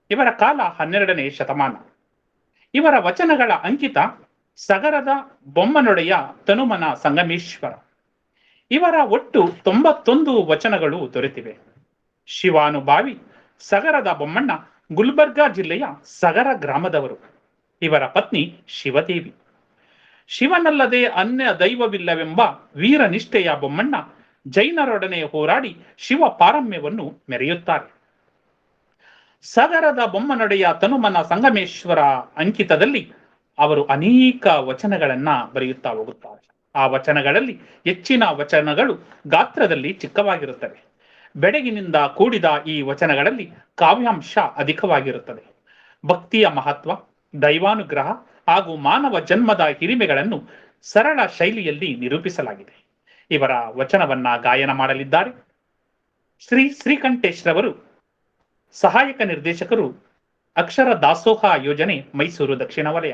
ಇವರ ಕಾಲ 12ನೇ ಶತಮಾನ. ಇವರ ವಚನಗಳ ಅಂಕಿತ ಸಗರದ ಬೊಮ್ಮನೊಡೆಯ ತನುಮನ ಸಂಗಮೇಶ್ವರ. ಇವರ ಒಟ್ಟು 91 ವಚನಗಳು ದೊರೆತಿವೆ. ಶಿವಾನುಭಾವಿ ಸಗರದ ಬೊಮ್ಮಣ್ಣ ಗುಲ್ಬರ್ಗಾ ಜಿಲ್ಲೆಯ ಸಗರ ಗ್ರಾಮದವರು. ಇವರ ಪತ್ನಿ ಶಿವದೇವಿ. ಶಿವನಲ್ಲದೆ ಅನ್ಯ ದೈವವಿಲ್ಲವೆಂಬ ವೀರನಿಷ್ಠೆಯ ಬೊಮ್ಮಣ್ಣ ಜೈನರೊಡನೆ ಹೋರಾಡಿ ಶಿವ ಪಾರಮ್ಯವನ್ನು ಮೆರೆಯುತ್ತಾರೆ. ಸಗರದ ಬೊಮ್ಮನೊಡೆಯ ತನುಮನ ಸಂಗಮೇಶ್ವರ ಅಂಕಿತದಲ್ಲಿ ಅವರು ಅನೇಕ ವಚನಗಳನ್ನ ಬರೆಯುತ್ತಾ ಹೋಗುತ್ತಾರೆ. ಆ ವಚನಗಳಲ್ಲಿ ಹೆಚ್ಚಿನ ವಚನಗಳು ಗಾತ್ರದಲ್ಲಿ ಚಿಕ್ಕವಾಗಿರುತ್ತವೆ. ಬೆಡಗಿನಿಂದ ಕೂಡಿದ ಈ ವಚನಗಳಲ್ಲಿ ಕಾವ್ಯಾಂಶ ಅಧಿಕವಾಗಿರುತ್ತದೆ. ಭಕ್ತಿಯ ಮಹತ್ವ, ದೈವಾನುಗ್ರಹ ಹಾಗೂ ಮಾನವ ಜನ್ಮದ ಹಿರಿಮೆಗಳನ್ನು ಸರಳ ಶೈಲಿಯಲ್ಲಿ ನಿರೂಪಿಸಲಾಗಿದೆ. ಇವರ ವಚನವನ್ನ ಗಾಯನ ಮಾಡಲಿದ್ದಾರೆ ಶ್ರೀ ಶ್ರೀಕಂಠೇಶ್ ರವರು, ಸಹಾಯಕ ನಿರ್ದೇಶಕರು, ಅಕ್ಷರ ದಾಸೋಹ ಯೋಜನೆ, ಮೈಸೂರು ದಕ್ಷಿಣ ವಲಯ.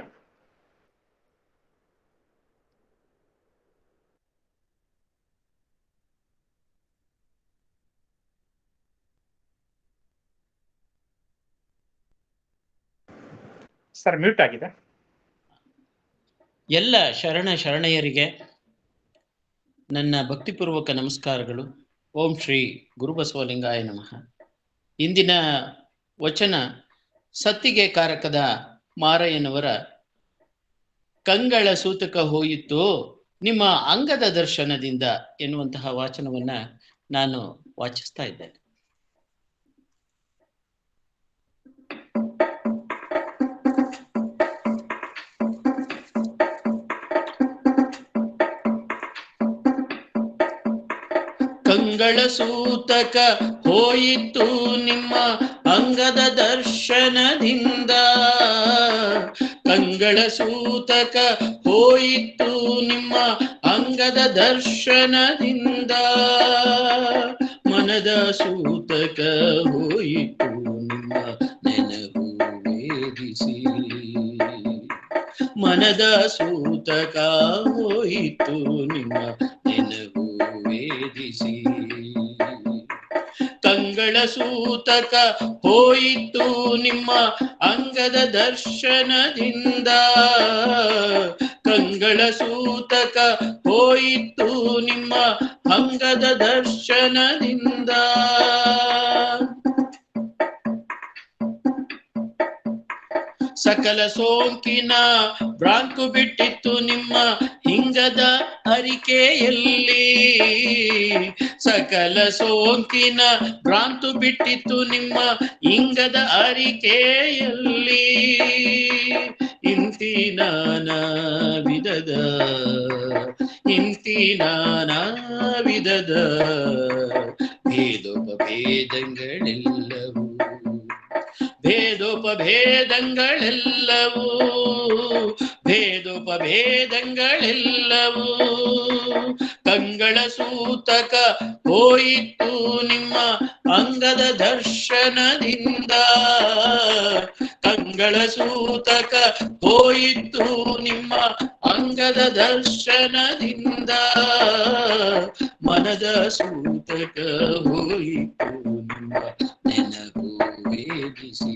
ಸರ್, ಮ್ಯೂಟ್ ಆಗಿದೆ. ಎಲ್ಲ ಶರಣೆಯರಿಗೆ ನನ್ನ ಭಕ್ತಿಪೂರ್ವಕ ನಮಸ್ಕಾರಗಳು. ಓಂ ಶ್ರೀ ಗುರುಬಸವಲಿಂಗಾಯ ನಮಃ. ಇಂದಿನ ವಚನ ಸತ್ತಿಗೆ ಕಾರಕದ ಮಾರಯ್ಯನವರ ಕಂಗಳ ಸೂತಕ ಹೋಯಿತು ನಿಮ್ಮ ಅಂಗದ ದರ್ಶನದಿಂದ ಎನ್ನುವಂತಹ ವಾಚನವನ್ನ ನಾನು ವಾಚಿಸ್ತಾ ಇದ್ದೇನೆ. ಕಂಗಳ ಸೂತಕ ಹೋಯಿತು ನಿಮ್ಮ ಅಂಗದ ದರ್ಶನದಿಂದ, ಕಂಗಳ ಸೂತಕ ಹೋಯಿತು ನಿಮ್ಮ ಅಂಗದ ದರ್ಶನದಿಂದ, ಮನದ ಸೂತಕ ಹೋಯಿತು ನಿಮ್ಮ ನೆನಪು ವೇದಿಸಿ, ಮನದ ಸೂತಕ ಹೋಯಿತು ನಿಮ್ಮ ನೆನಪು ವೇದಿಸಿ, ಕಂಗಳ ಸೂತಕ ಹೋಯಿತು ನಿಮ್ಮ ಅಂಗದ ದರ್ಶನದಿಂದ, ಕಂಗಳ ಸೂತಕ ಹೋಯಿತು ನಿಮ್ಮ ಅಂಗದ ದರ್ಶನದಿಂದ, ಸಕಲ ಸೋಂಕಿನ ಭ್ರಾಂತು ಬಿಟ್ಟಿತ್ತು ನಿಮ್ಮ ಹಿಂಗದ ಅರಿಕೆಯಲ್ಲಿ, ಸಕಲ ಸೋಂಕಿನ ಭ್ರಾಂತು ಬಿಟ್ಟಿತ್ತು ನಿಮ್ಮ ಹಿಂಗದ ಅರಿಕೆಯಲ್ಲಿ, ಇಂತಿ ನಾನಾ ವಿಧದ ಇಂತಿ ನಾನಾ ವಿಧದ ಭೇದೋಪಭೇದಗಳೆಲ್ಲವೂ ಭೇದೋಪಭೇದಗಳೆಲ್ಲವೂ ಭೇದೋಪಭೇದಗಳೆಲ್ಲವೂ, ಕಂಗಳ ಸೂತಕ ಹೋಯಿತು ನಿಮ್ಮ ಅಂಗದ ದರ್ಶನದಿಂದ, ಕಂಗಳ ಸೂತಕ ಹೋಯಿತು ನಿಮ್ಮ ಅಂಗದ ದರ್ಶನದಿಂದ, ಮನದ ಸೂತಕ ಹೋಯಿತು ನಿಮ್ಮ ನೆನಪು ವೇದಿಸಿ,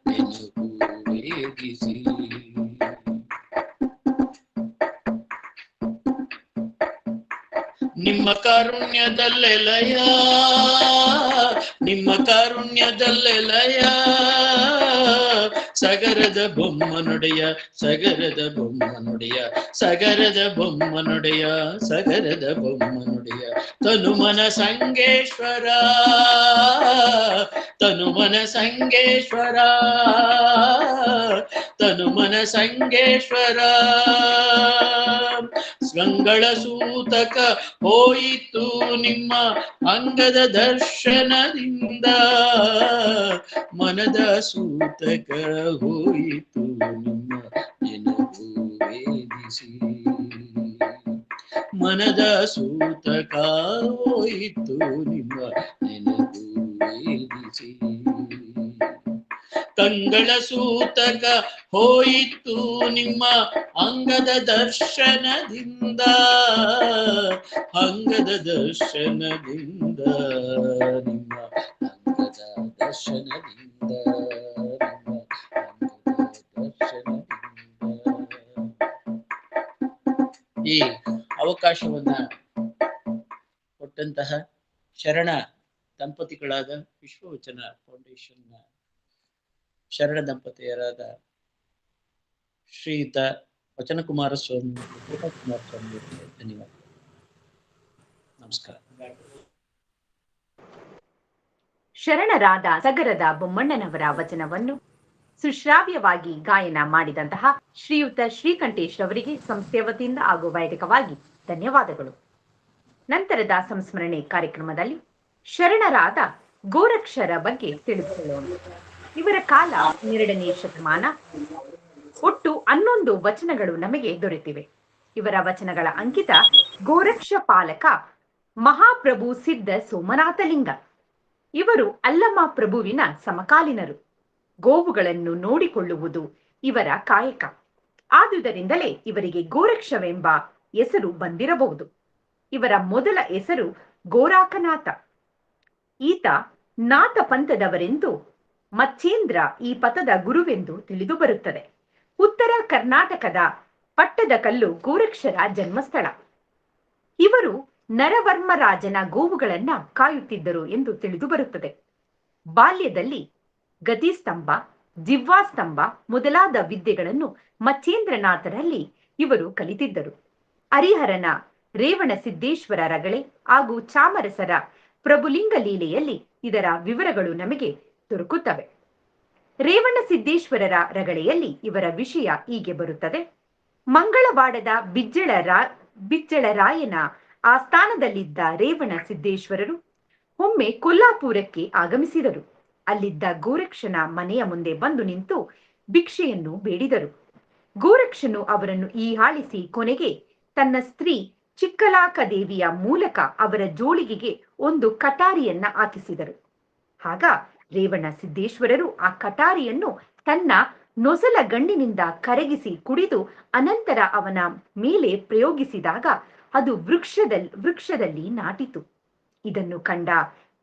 ನೆನಪು ವೇದಿಸಿ, ನಿಮ್ಮ ಕಾರುಣ್ಯದಲ್ಲೇ ಲಯ, ನಿಮ್ಮ ಕಾರುಣ್ಯದಲ್ಲೇ ಲಯ, ಸಗರದ ಬೊಮ್ಮನೊಡೆಯ ಸಗರದ ಬೊಮ್ಮನೊಡೆಯ ಸಗರದ ಬೊಮ್ಮನೊಡೆಯ ಸಗರದ ಬೊಮ್ಮನೊಡೆಯ, ತನುಮನ ಸಂಗೇಶ್ವರ ತನುಮನ ಸಂಗೇಶ್ವರ ತನುಮನ ಸಂಗೇಶ್ವರ, ಕಂಗಳ ಸೂತಕ ಹೋಯಿತು ನಿಮ್ಮ ಅಂಗದ ದರ್ಶನದಿಂದ, ಮನದ ಸೂತಕ ಹೋಯಿತು ನಿಮ್ಮ ನೆನಪು ವೇದಿಸಿ, ಮನದ ಸೂತಕ ಹೋಯಿತು ನಿಮ್ಮ ನೆನಪು ವೇದಿಸಿ, ಕಂಗಳ ಸೂತಕ ಹೋಯಿತು ನಿಮ್ಮ ಅಂಗದ ದರ್ಶನದಿಂದ, ಅಂಗದ ದರ್ಶನದಿಂದ, ನಿಮ್ಮ ಅಂಗದ ದರ್ಶನದಿಂದ, ನಿಮ್ಮ ಅಂಗದ ದರ್ಶನದಿಂದ. ಈ ಅವಕಾಶವನ್ನ ಕೊಟ್ಟಂತಹ ಶರಣ ದಂಪತಿಗಳಾದ ವಿಶ್ವವಚನ ಫೌಂಡೇಶನ್ನ ಶರಣ ದಂಪತಿಯರಾದ ಶ್ರೀಯುತ ವಚನಕುಮಾರ ಸ್ವಾಮಿ ಕುಮಾರ ಸ್ವಾಮಿ ಅವರಿಗೆ ಧನ್ಯವಾದ. ನಮಸ್ಕಾರ. ಶರಣರಾದ ಸಗರದ ಬೊಮ್ಮಣ್ಣನವರ ವಚನವನ್ನು ಸುಶ್ರಾವ್ಯವಾಗಿ ಗಾಯನ ಮಾಡಿದಂತಹ ಶ್ರೀಯುತ ಶ್ರೀಕಂಠೇಶ್ ಅವರಿಗೆ ಸಂಸ್ಥೆಯ ವತಿಯಿಂದ ಹಾಗೂ ವೈಯಕ್ತಿಕವಾಗಿ ಧನ್ಯವಾದಗಳು. ನಂತರದ ಸಂಸ್ಮರಣೆ ಕಾರ್ಯಕ್ರಮದಲ್ಲಿ ಶರಣರಾದ ಗೋರಕ್ಷರ ಬಗ್ಗೆ ತಿಳಿದುಕೊಳ್ಳೋಣ. ಇವರ ಕಾಲ 12ನೇ ಶತಮಾನ. ಒಟ್ಟು 11 ವಚನಗಳು ನಮಗೆ ದೊರೆತಿವೆ. ಇವರ ವಚನಗಳ ಅಂಕಿತ ಗೋರಕ್ಷ ಪಾಲಕ ಮಹಾಪ್ರಭು ಸಿದ್ಧ ಸೋಮನಾಥಲಿಂಗ. ಇವರು ಅಲ್ಲಮ ಪ್ರಭುವಿನ ಸಮಕಾಲೀನರು. ಗೋವುಗಳನ್ನು ನೋಡಿಕೊಳ್ಳುವುದು ಇವರ ಕಾಯಕ. ಆದುದರಿಂದಲೇ ಇವರಿಗೆ ಗೋರಕ್ಷವೆಂಬ ಹೆಸರು ಬಂದಿರಬಹುದು. ಇವರ ಮೊದಲ ಹೆಸರು ಗೋರಾಕನಾಥ. ಈತ ನಾಥ ಪಂಥದವರೆಂದು ಮಚ್ಚೇಂದ್ರ ಈ ಪಥದ ಗುರುವೆಂದು ತಿಳಿದು ಬರುತ್ತದೆ. ಉತ್ತರ ಕರ್ನಾಟಕದ ಪಟ್ಟದಕಲ್ಲು ಗೋರಕ್ಷರ ಜನ್ಮಸ್ಥಳ. ಇವರು ನರವರ್ಮರಾಜನ ಗೋವುಗಳನ್ನ ಕಾಯುತ್ತಿದ್ದರು ಎಂದು ತಿಳಿದು ಬರುತ್ತದೆ. ಬಾಲ್ಯದಲ್ಲಿ ಗತಿಸ್ತಂಭ, ಜಿವ್ವಾಸ್ತಂಭ ಮೊದಲಾದ ವಿದ್ಯೆಗಳನ್ನು ಮಚ್ಚೇಂದ್ರನಾಥರಲ್ಲಿ ಇವರು ಕಲಿತಿದ್ದರು. ಹರಿಹರನ ರೇವಣ ಸಿದ್ದೇಶ್ವರ ರಗಳೆ ಹಾಗೂ ಚಾಮರಸರ ಪ್ರಭುಲಿಂಗ ಲೀಲೆಯಲ್ಲಿ ಇದರ ವಿವರಗಳು ನಮಗೆ ದೊರಕುತ್ತವೆ. ರೇವಣ ಸಿದ್ದೇಶ್ವರರ ರಗಳೆಯಲ್ಲಿ ಇವರ ವಿಷಯ ಹೀಗೆ ಬರುತ್ತದೆ. ಮಂಗಳವಾಡದ ಬಿಜ್ಜಳರಾಯನ ಆಸ್ಥಾನದಲ್ಲಿದ್ದ ರೇವಣ ಸಿದ್ದೇಶ್ವರರು ಒಮ್ಮೆ ಕೊಲ್ಲಾಪುರಕ್ಕೆ ಆಗಮಿಸಿದರು. ಅಲ್ಲಿದ್ದ ಗೋರಕ್ಷನ ಮನೆಯ ಮುಂದೆ ಬಂದು ನಿಂತು ಭಿಕ್ಷೆಯನ್ನು ಬೇಡಿದರು. ಗೋರಕ್ಷನು ಅವರನ್ನು ಹೀಯಾಳಿಸಿ ಕೊನೆಗೆ ತನ್ನ ಸ್ತ್ರೀ ಚಿಕ್ಕಲಾಕದೇವಿಯ ಮೂಲಕ ಅವರ ಜೋಳಿಗೆಗೆ ಒಂದು ಕಟಾರಿಯನ್ನ ಹಾಕಿಸಿದರು. ಆಗ ರೇವಣ ಸಿದ್ದೇಶ್ವರರು ಆ ಕಟಾರಿಯನ್ನು ತನ್ನ ನೊಸಲ ಗಂಡಿನಿಂದ ಕರಗಿಸಿ ಕುಡಿದು ಅನಂತರ ಅವನ ಮೇಲೆ ಪ್ರಯೋಗಿಸಿದಾಗ ಅದು ವೃಕ್ಷದಲ್ಲಿ ನಾಟಿತು. ಇದನ್ನು ಕಂಡ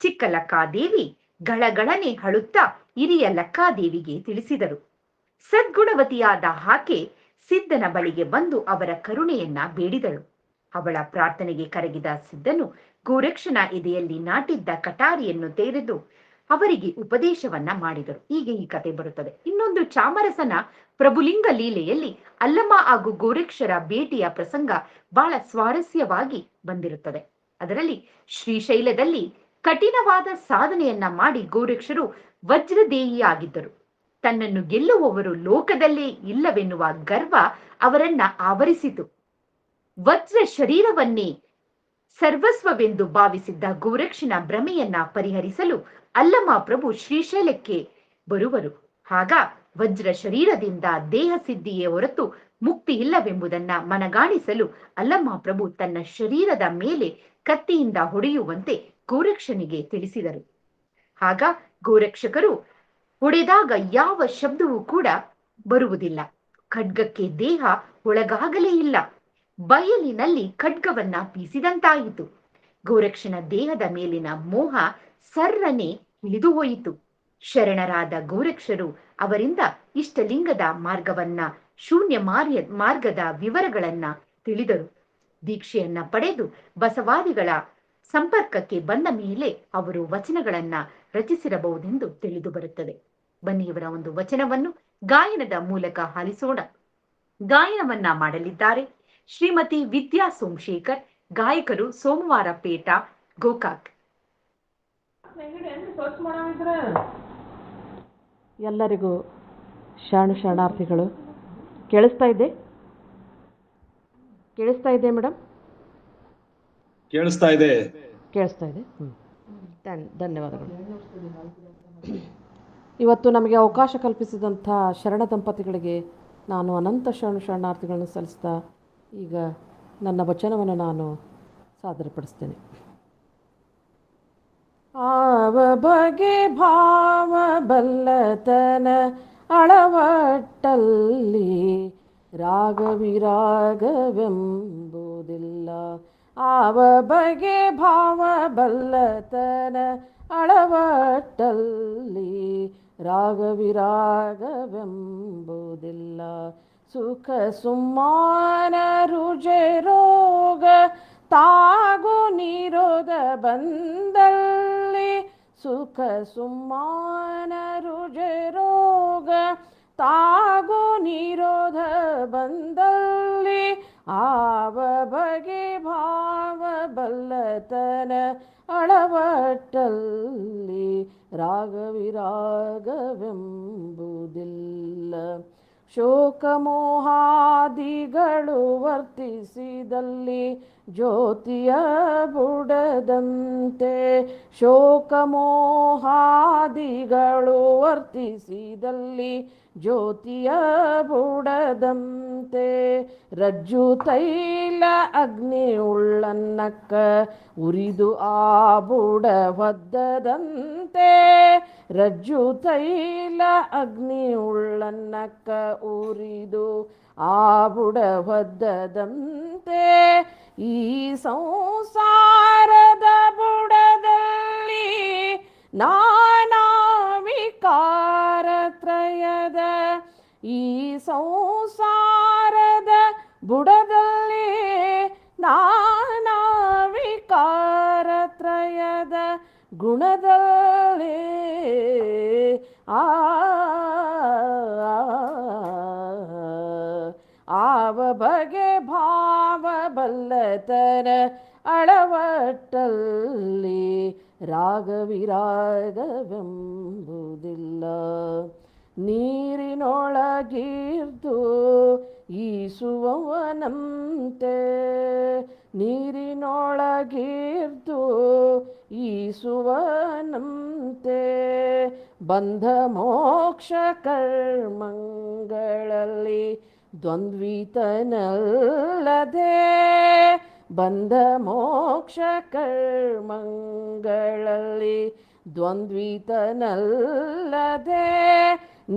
ಚಿಕ್ಕ ಲಕ್ಕಾದೇವಿ ಗಳಗಳನೆ ಅಳುತ್ತಾ ಹಿರಿಯ ಲಕ್ಕಾದೇವಿಗೆ ತಿಳಿಸಿದರು. ಸದ್ಗುಣವತಿಯಾದ ಆಕೆ ಸಿದ್ಧನ ಬಳಿಗೆ ಬಂದು ಅವರ ಕರುಣೆಯನ್ನ ಬೇಡಿದಳು. ಅವಳ ಪ್ರಾರ್ಥನೆಗೆ ಕರಗಿದ ಸಿದ್ಧನು ಗೋರಕ್ಷನ ಎದೆಯಲ್ಲಿ ನಾಟಿದ್ದ ಕಟಾರಿಯನ್ನು ತೆರೆದು ಅವರಿಗೆ ಉಪದೇಶವನ್ನ ಮಾಡಿದರು. ಹೀಗೆ ಈ ಕತೆ ಬರುತ್ತದೆ. ಇನ್ನೊಂದು ಚಾಮರಸನ ಪ್ರಭುಲಿಂಗ ಲೀಲೆಯಲ್ಲಿ ಅಲ್ಲಮ ಹಾಗೂ ಗೋರಕ್ಷರ ಭೇಟಿಯ ಪ್ರಸಂಗ ಬಹಳ ಸ್ವಾರಸ್ಯವಾಗಿ ಬಂದಿರುತ್ತದೆ. ಅದರಲ್ಲಿ ಶ್ರೀಶೈಲದಲ್ಲಿ ಕಠಿಣವಾದ ಸಾಧನೆಯನ್ನ ಮಾಡಿ ಗೋರಕ್ಷರು ವಜ್ರದೇಹಿಯಾಗಿದ್ದರು. ತನ್ನನ್ನು ಗೆಲ್ಲುವವರು ಲೋಕದಲ್ಲೇ ಇಲ್ಲವೆನ್ನುವ ಗರ್ವ ಅವರನ್ನ ಆವರಿಸಿತು. ವಜ್ರ ಶರೀರವನ್ನೇ ಸರ್ವಸ್ವವೆಂದು ಭಾವಿಸಿದ್ದ ಗೋರಕ್ಷನ ಭ್ರಮೆಯನ್ನ ಪರಿಹರಿಸಲು ಅಲ್ಲಮ ಪ್ರಭು ಶ್ರೀಶೈಲಕ್ಕೆ ಬರುವರು. ಆಗ ವಜ್ರ ಶರೀರದಿಂದ ದೇಹ ಸಿದ್ಧಿಯೇ ಹೊರತು ಮುಕ್ತಿ ಇಲ್ಲವೆಂಬುದನ್ನ ಮನಗಾಣಿಸಲು ಅಲ್ಲಮ ಪ್ರಭು ತನ್ನ ಶರೀರದ ಮೇಲೆ ಕತ್ತಿಯಿಂದ ಹೊಡೆಯುವಂತೆ ಗೋರಕ್ಷನಿಗೆ ತಿಳಿಸಿದರು. ಆಗ ಗೋರಕ್ಷಕರು ಹೊಡೆದಾಗ ಯಾವ ಶಬ್ದವೂ ಕೂಡ ಬರುವುದಿಲ್ಲ. ಖಡ್ಗಕ್ಕೆ ದೇಹ ಒಳಗಾಗಲೇ ಇಲ್ಲ. ಬಯಲಿನಲ್ಲಿ ಖಡ್ಗವನ್ನ ಬೀಸಿದಂತಾಯಿತು. ಗೋರಕ್ಷನ ದೇಹದ ಮೇಲಿನ ಮೋಹ ಸರ್ರನೆ ಇಳಿದು ಹೋಯಿತು. ಶರಣರಾದ ಗೋರಕ್ಷರು ಅವರಿಂದ ಇಷ್ಟಲಿಂಗದ ಮಾರ್ಗವನ್ನ, ಶೂನ್ಯ ಮಾರ್ಗದ ವಿವರಗಳನ್ನ ತಿಳಿದರು. ದೀಕ್ಷೆಯನ್ನ ಪಡೆದು ಬಸವಾದಿಗಳ ಸಂಪರ್ಕಕ್ಕೆ ಬಂದ ಮೇಲೆ ಅವರು ವಚನಗಳನ್ನ ರಚಿಸಿರಬಹುದೆಂದು ತಿಳಿದು ಬರುತ್ತದೆ. ಬನ್ನಿ ಇವರ ಒಂದು ವಚನವನ್ನು ಗಾಯನದ ಮೂಲಕ ಆಲಿಸೋಣ. ಗಾಯನವನ್ನ ಮಾಡಲಿದ್ದಾರೆ ಶ್ರೀಮತಿ ವಿದ್ಯಾ ಸೋಮಶೇಖರ್. ಗಾಯಕರು ಸೋಮವಾರಪೇಟ, ಗೋಕಾಕ್. ಎಲ್ಲರಿಗೂ ಶರಣಾರ್ಥಿಗಳು. ಕೇಳಿಸ್ತಾ ಇದೆ ಮೇಡಮ್? ಕೇಳಿಸ್ತಾ ಇದೆ. ಧನ್ಯವಾದಗಳು. ಇವತ್ತು ನಮಗೆ ಅವಕಾಶ ಕಲ್ಪಿಸಿದಂಥ ಶರಣ ದಂಪತಿಗಳಿಗೆ ನಾನು ಅನಂತ ಶರಣಾರ್ಥಿಗಳನ್ನು ಸಲ್ಲಿಸ್ತಾ ಈಗ ನನ್ನ ವಚನವನ್ನು ನಾನು ಸಾದರಪಡಿಸ್ತೇನೆ. ಆವ ಬಗೆ ಭಾವ ಬಲ್ಲತನ ಅಳವಟ್ಟಲ್ಲಿ ರಾಗವಿರಾಗವೆಂಬುದಿಲ್ಲ. ಆವ ಬಗೆ ಭಾವ ಬಲ್ಲತನ ಅಳವಟ್ಟಲ್ಲಿ ರಾಗವಿರಾಗವೆಂಬುದಿಲ್ಲ. ಸುಖ ಸುಮ್ಮಾನ ರುಜೆ ರೋಗ ತಾಗು ನಿರೋಧ ಬಂದಲ್ಲಿ ಸುಖ ಸುಮ್ಮಾನ ರುಜೆ ರೋಗ ತಾಗು ನಿರೋಧ ಬಂದಲ್ಲಿ ಆವ ಬಗೆ ಭಾವ ಬಲ್ಲತನ ಅಳವಟ್ಟಲ್ಲಿ ರಾಗವಿರಾಗವೆಂಬುದಿಲ್ಲ. ಶೋಕಮೋಹಾದಿಗಳು ವರ್ತಿಸಿದಲ್ಲಿ ಜ್ಯೋತಿಯ ಬುಡದಂತೆ ಶೋಕಮೋಹಾದಿಗಳು ವರ್ತಿಸಿದಲ್ಲಿ ಜ್ಯೋತಿಯ ಬುಡದಂತೆ ರಜ್ಜು ತೈಲ ಅಗ್ನಿ ಉಳ್ಳನ್ನಕ್ಕ ಉರಿದು ಆ ಬುಡ ಹೊದ್ದದಂತೆ ರಜ್ಜು ತೈಲ ಅಗ್ನಿ ಉಳ್ಳನ್ನಕ್ಕ ಉರಿದು ಆ ಬುಡ ಹೊದ್ದದಂತೆ ಈ ಸಂಸಾರದ ಬುಡದಲ್ಲಿ ನಾನಾ ವಿಕಾರತ್ರಯದ ಈ ಸಂಸಾರದ ಬುಡದಲ್ಲಿ ನಾನಾ ವಿಕಾರತ್ರಯದ ಗುಣದಲ್ಲಿ ಆವ ಬಗೆ ಭಾವ ಬಲ್ಲತನ ಅಳವಟ್ಟಲ್ಲಿ ರಾಗವಿರಾಗವೆಂಬುದಿಲ್ಲ. ನೀರಿನೊಳಗಿರ್ದು ಈಸುವವನಂತೆ ನೀರಿನೊಳಗಿರ್ದು ಈಸುವನಂತೆ ಬಂಧ ಮೋಕ್ಷ ಕರ್ಮಗಳಲ್ಲಿ ದ್ವಂದ್ವಿತನಲ್ಲದೆ ಬಂಧ ಮೋಕ್ಷ ಕರ್ಮಗಳಲ್ಲಿ ದ್ವಂದ್ವಿತನಲ್ಲದೆ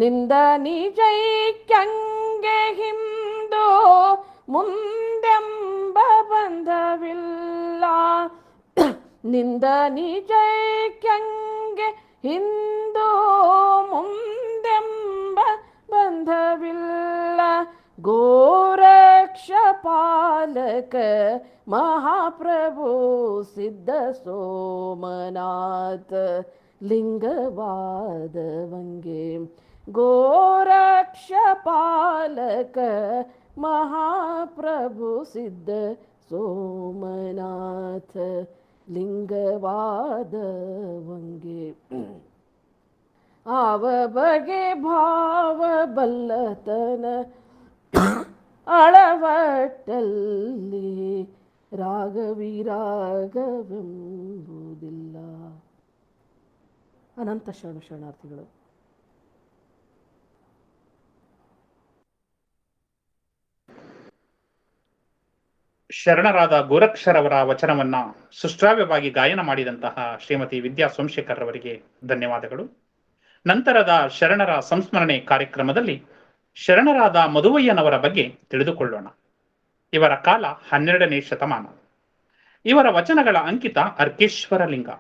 ನಿಂದ ನಿಜೈಕ್ಯಂಗೆ ಹಿಂದು ಮುಂದೆಂಬ ಬಂಧವಿಲ್ಲ ನಿಂದ ನಿಜೈಕ್ಯಂಗೆ ಹಿಂದು ಮುಂದೆಂಬ ಬಂಧವಿಲ್ಲ. ಗೋರಕ್ಷ ಪಾಲಕ ಮಹಾಪ್ರಭು ಸಿದ್ಧ ಸೋಮನಾಥ ಲಿಂಗವಾದವಂಗೆ ಗೋರಕ್ಷ ಪಾಲಕ ಮಹಾಪ್ರಭು ಸಿದ್ಧ ಸೋಮನಾಥ ಲಿಂಗವಾದವಂಗೆ ಆವ ಬಗೆ ಭಾವ ಬಲ್ಲತನ ಅಳವಟ್ಟಲ್ಲಿ ರಾಗವಿರಾಗವೆಂಬುದಿಲ್ಲ. ಅನಂತ ಶರಣಾರ್ಥಿಗಳು. ಶರಣರಾದ ಗೋರಕ್ಷರವರ ವಚನವನ್ನ ಸುಶ್ರಾವ್ಯವಾಗಿ ಗಾಯನ ಮಾಡಿದಂತಹ ಶ್ರೀಮತಿ ವಿದ್ಯಾ ಸೋಮಶೇಖರ್ ಅವರಿಗೆ ಧನ್ಯವಾದಗಳು. ನಂತರದ ಶರಣರ ಸಂಸ್ಮರಣೆ ಕಾರ್ಯಕ್ರಮದಲ್ಲಿ ಶರಣರಾದ ಮಧುವಯ್ಯನವರ ಬಗ್ಗೆ ತಿಳಿದುಕೊಳ್ಳೋಣ. ಇವರ ಕಾಲ 12ನೇ ಶತಮಾನ. ಇವರ ವಚನಗಳ ಅಂಕಿತ ಅರ್ಕೇಶ್ವರ ಲಿಂಗ.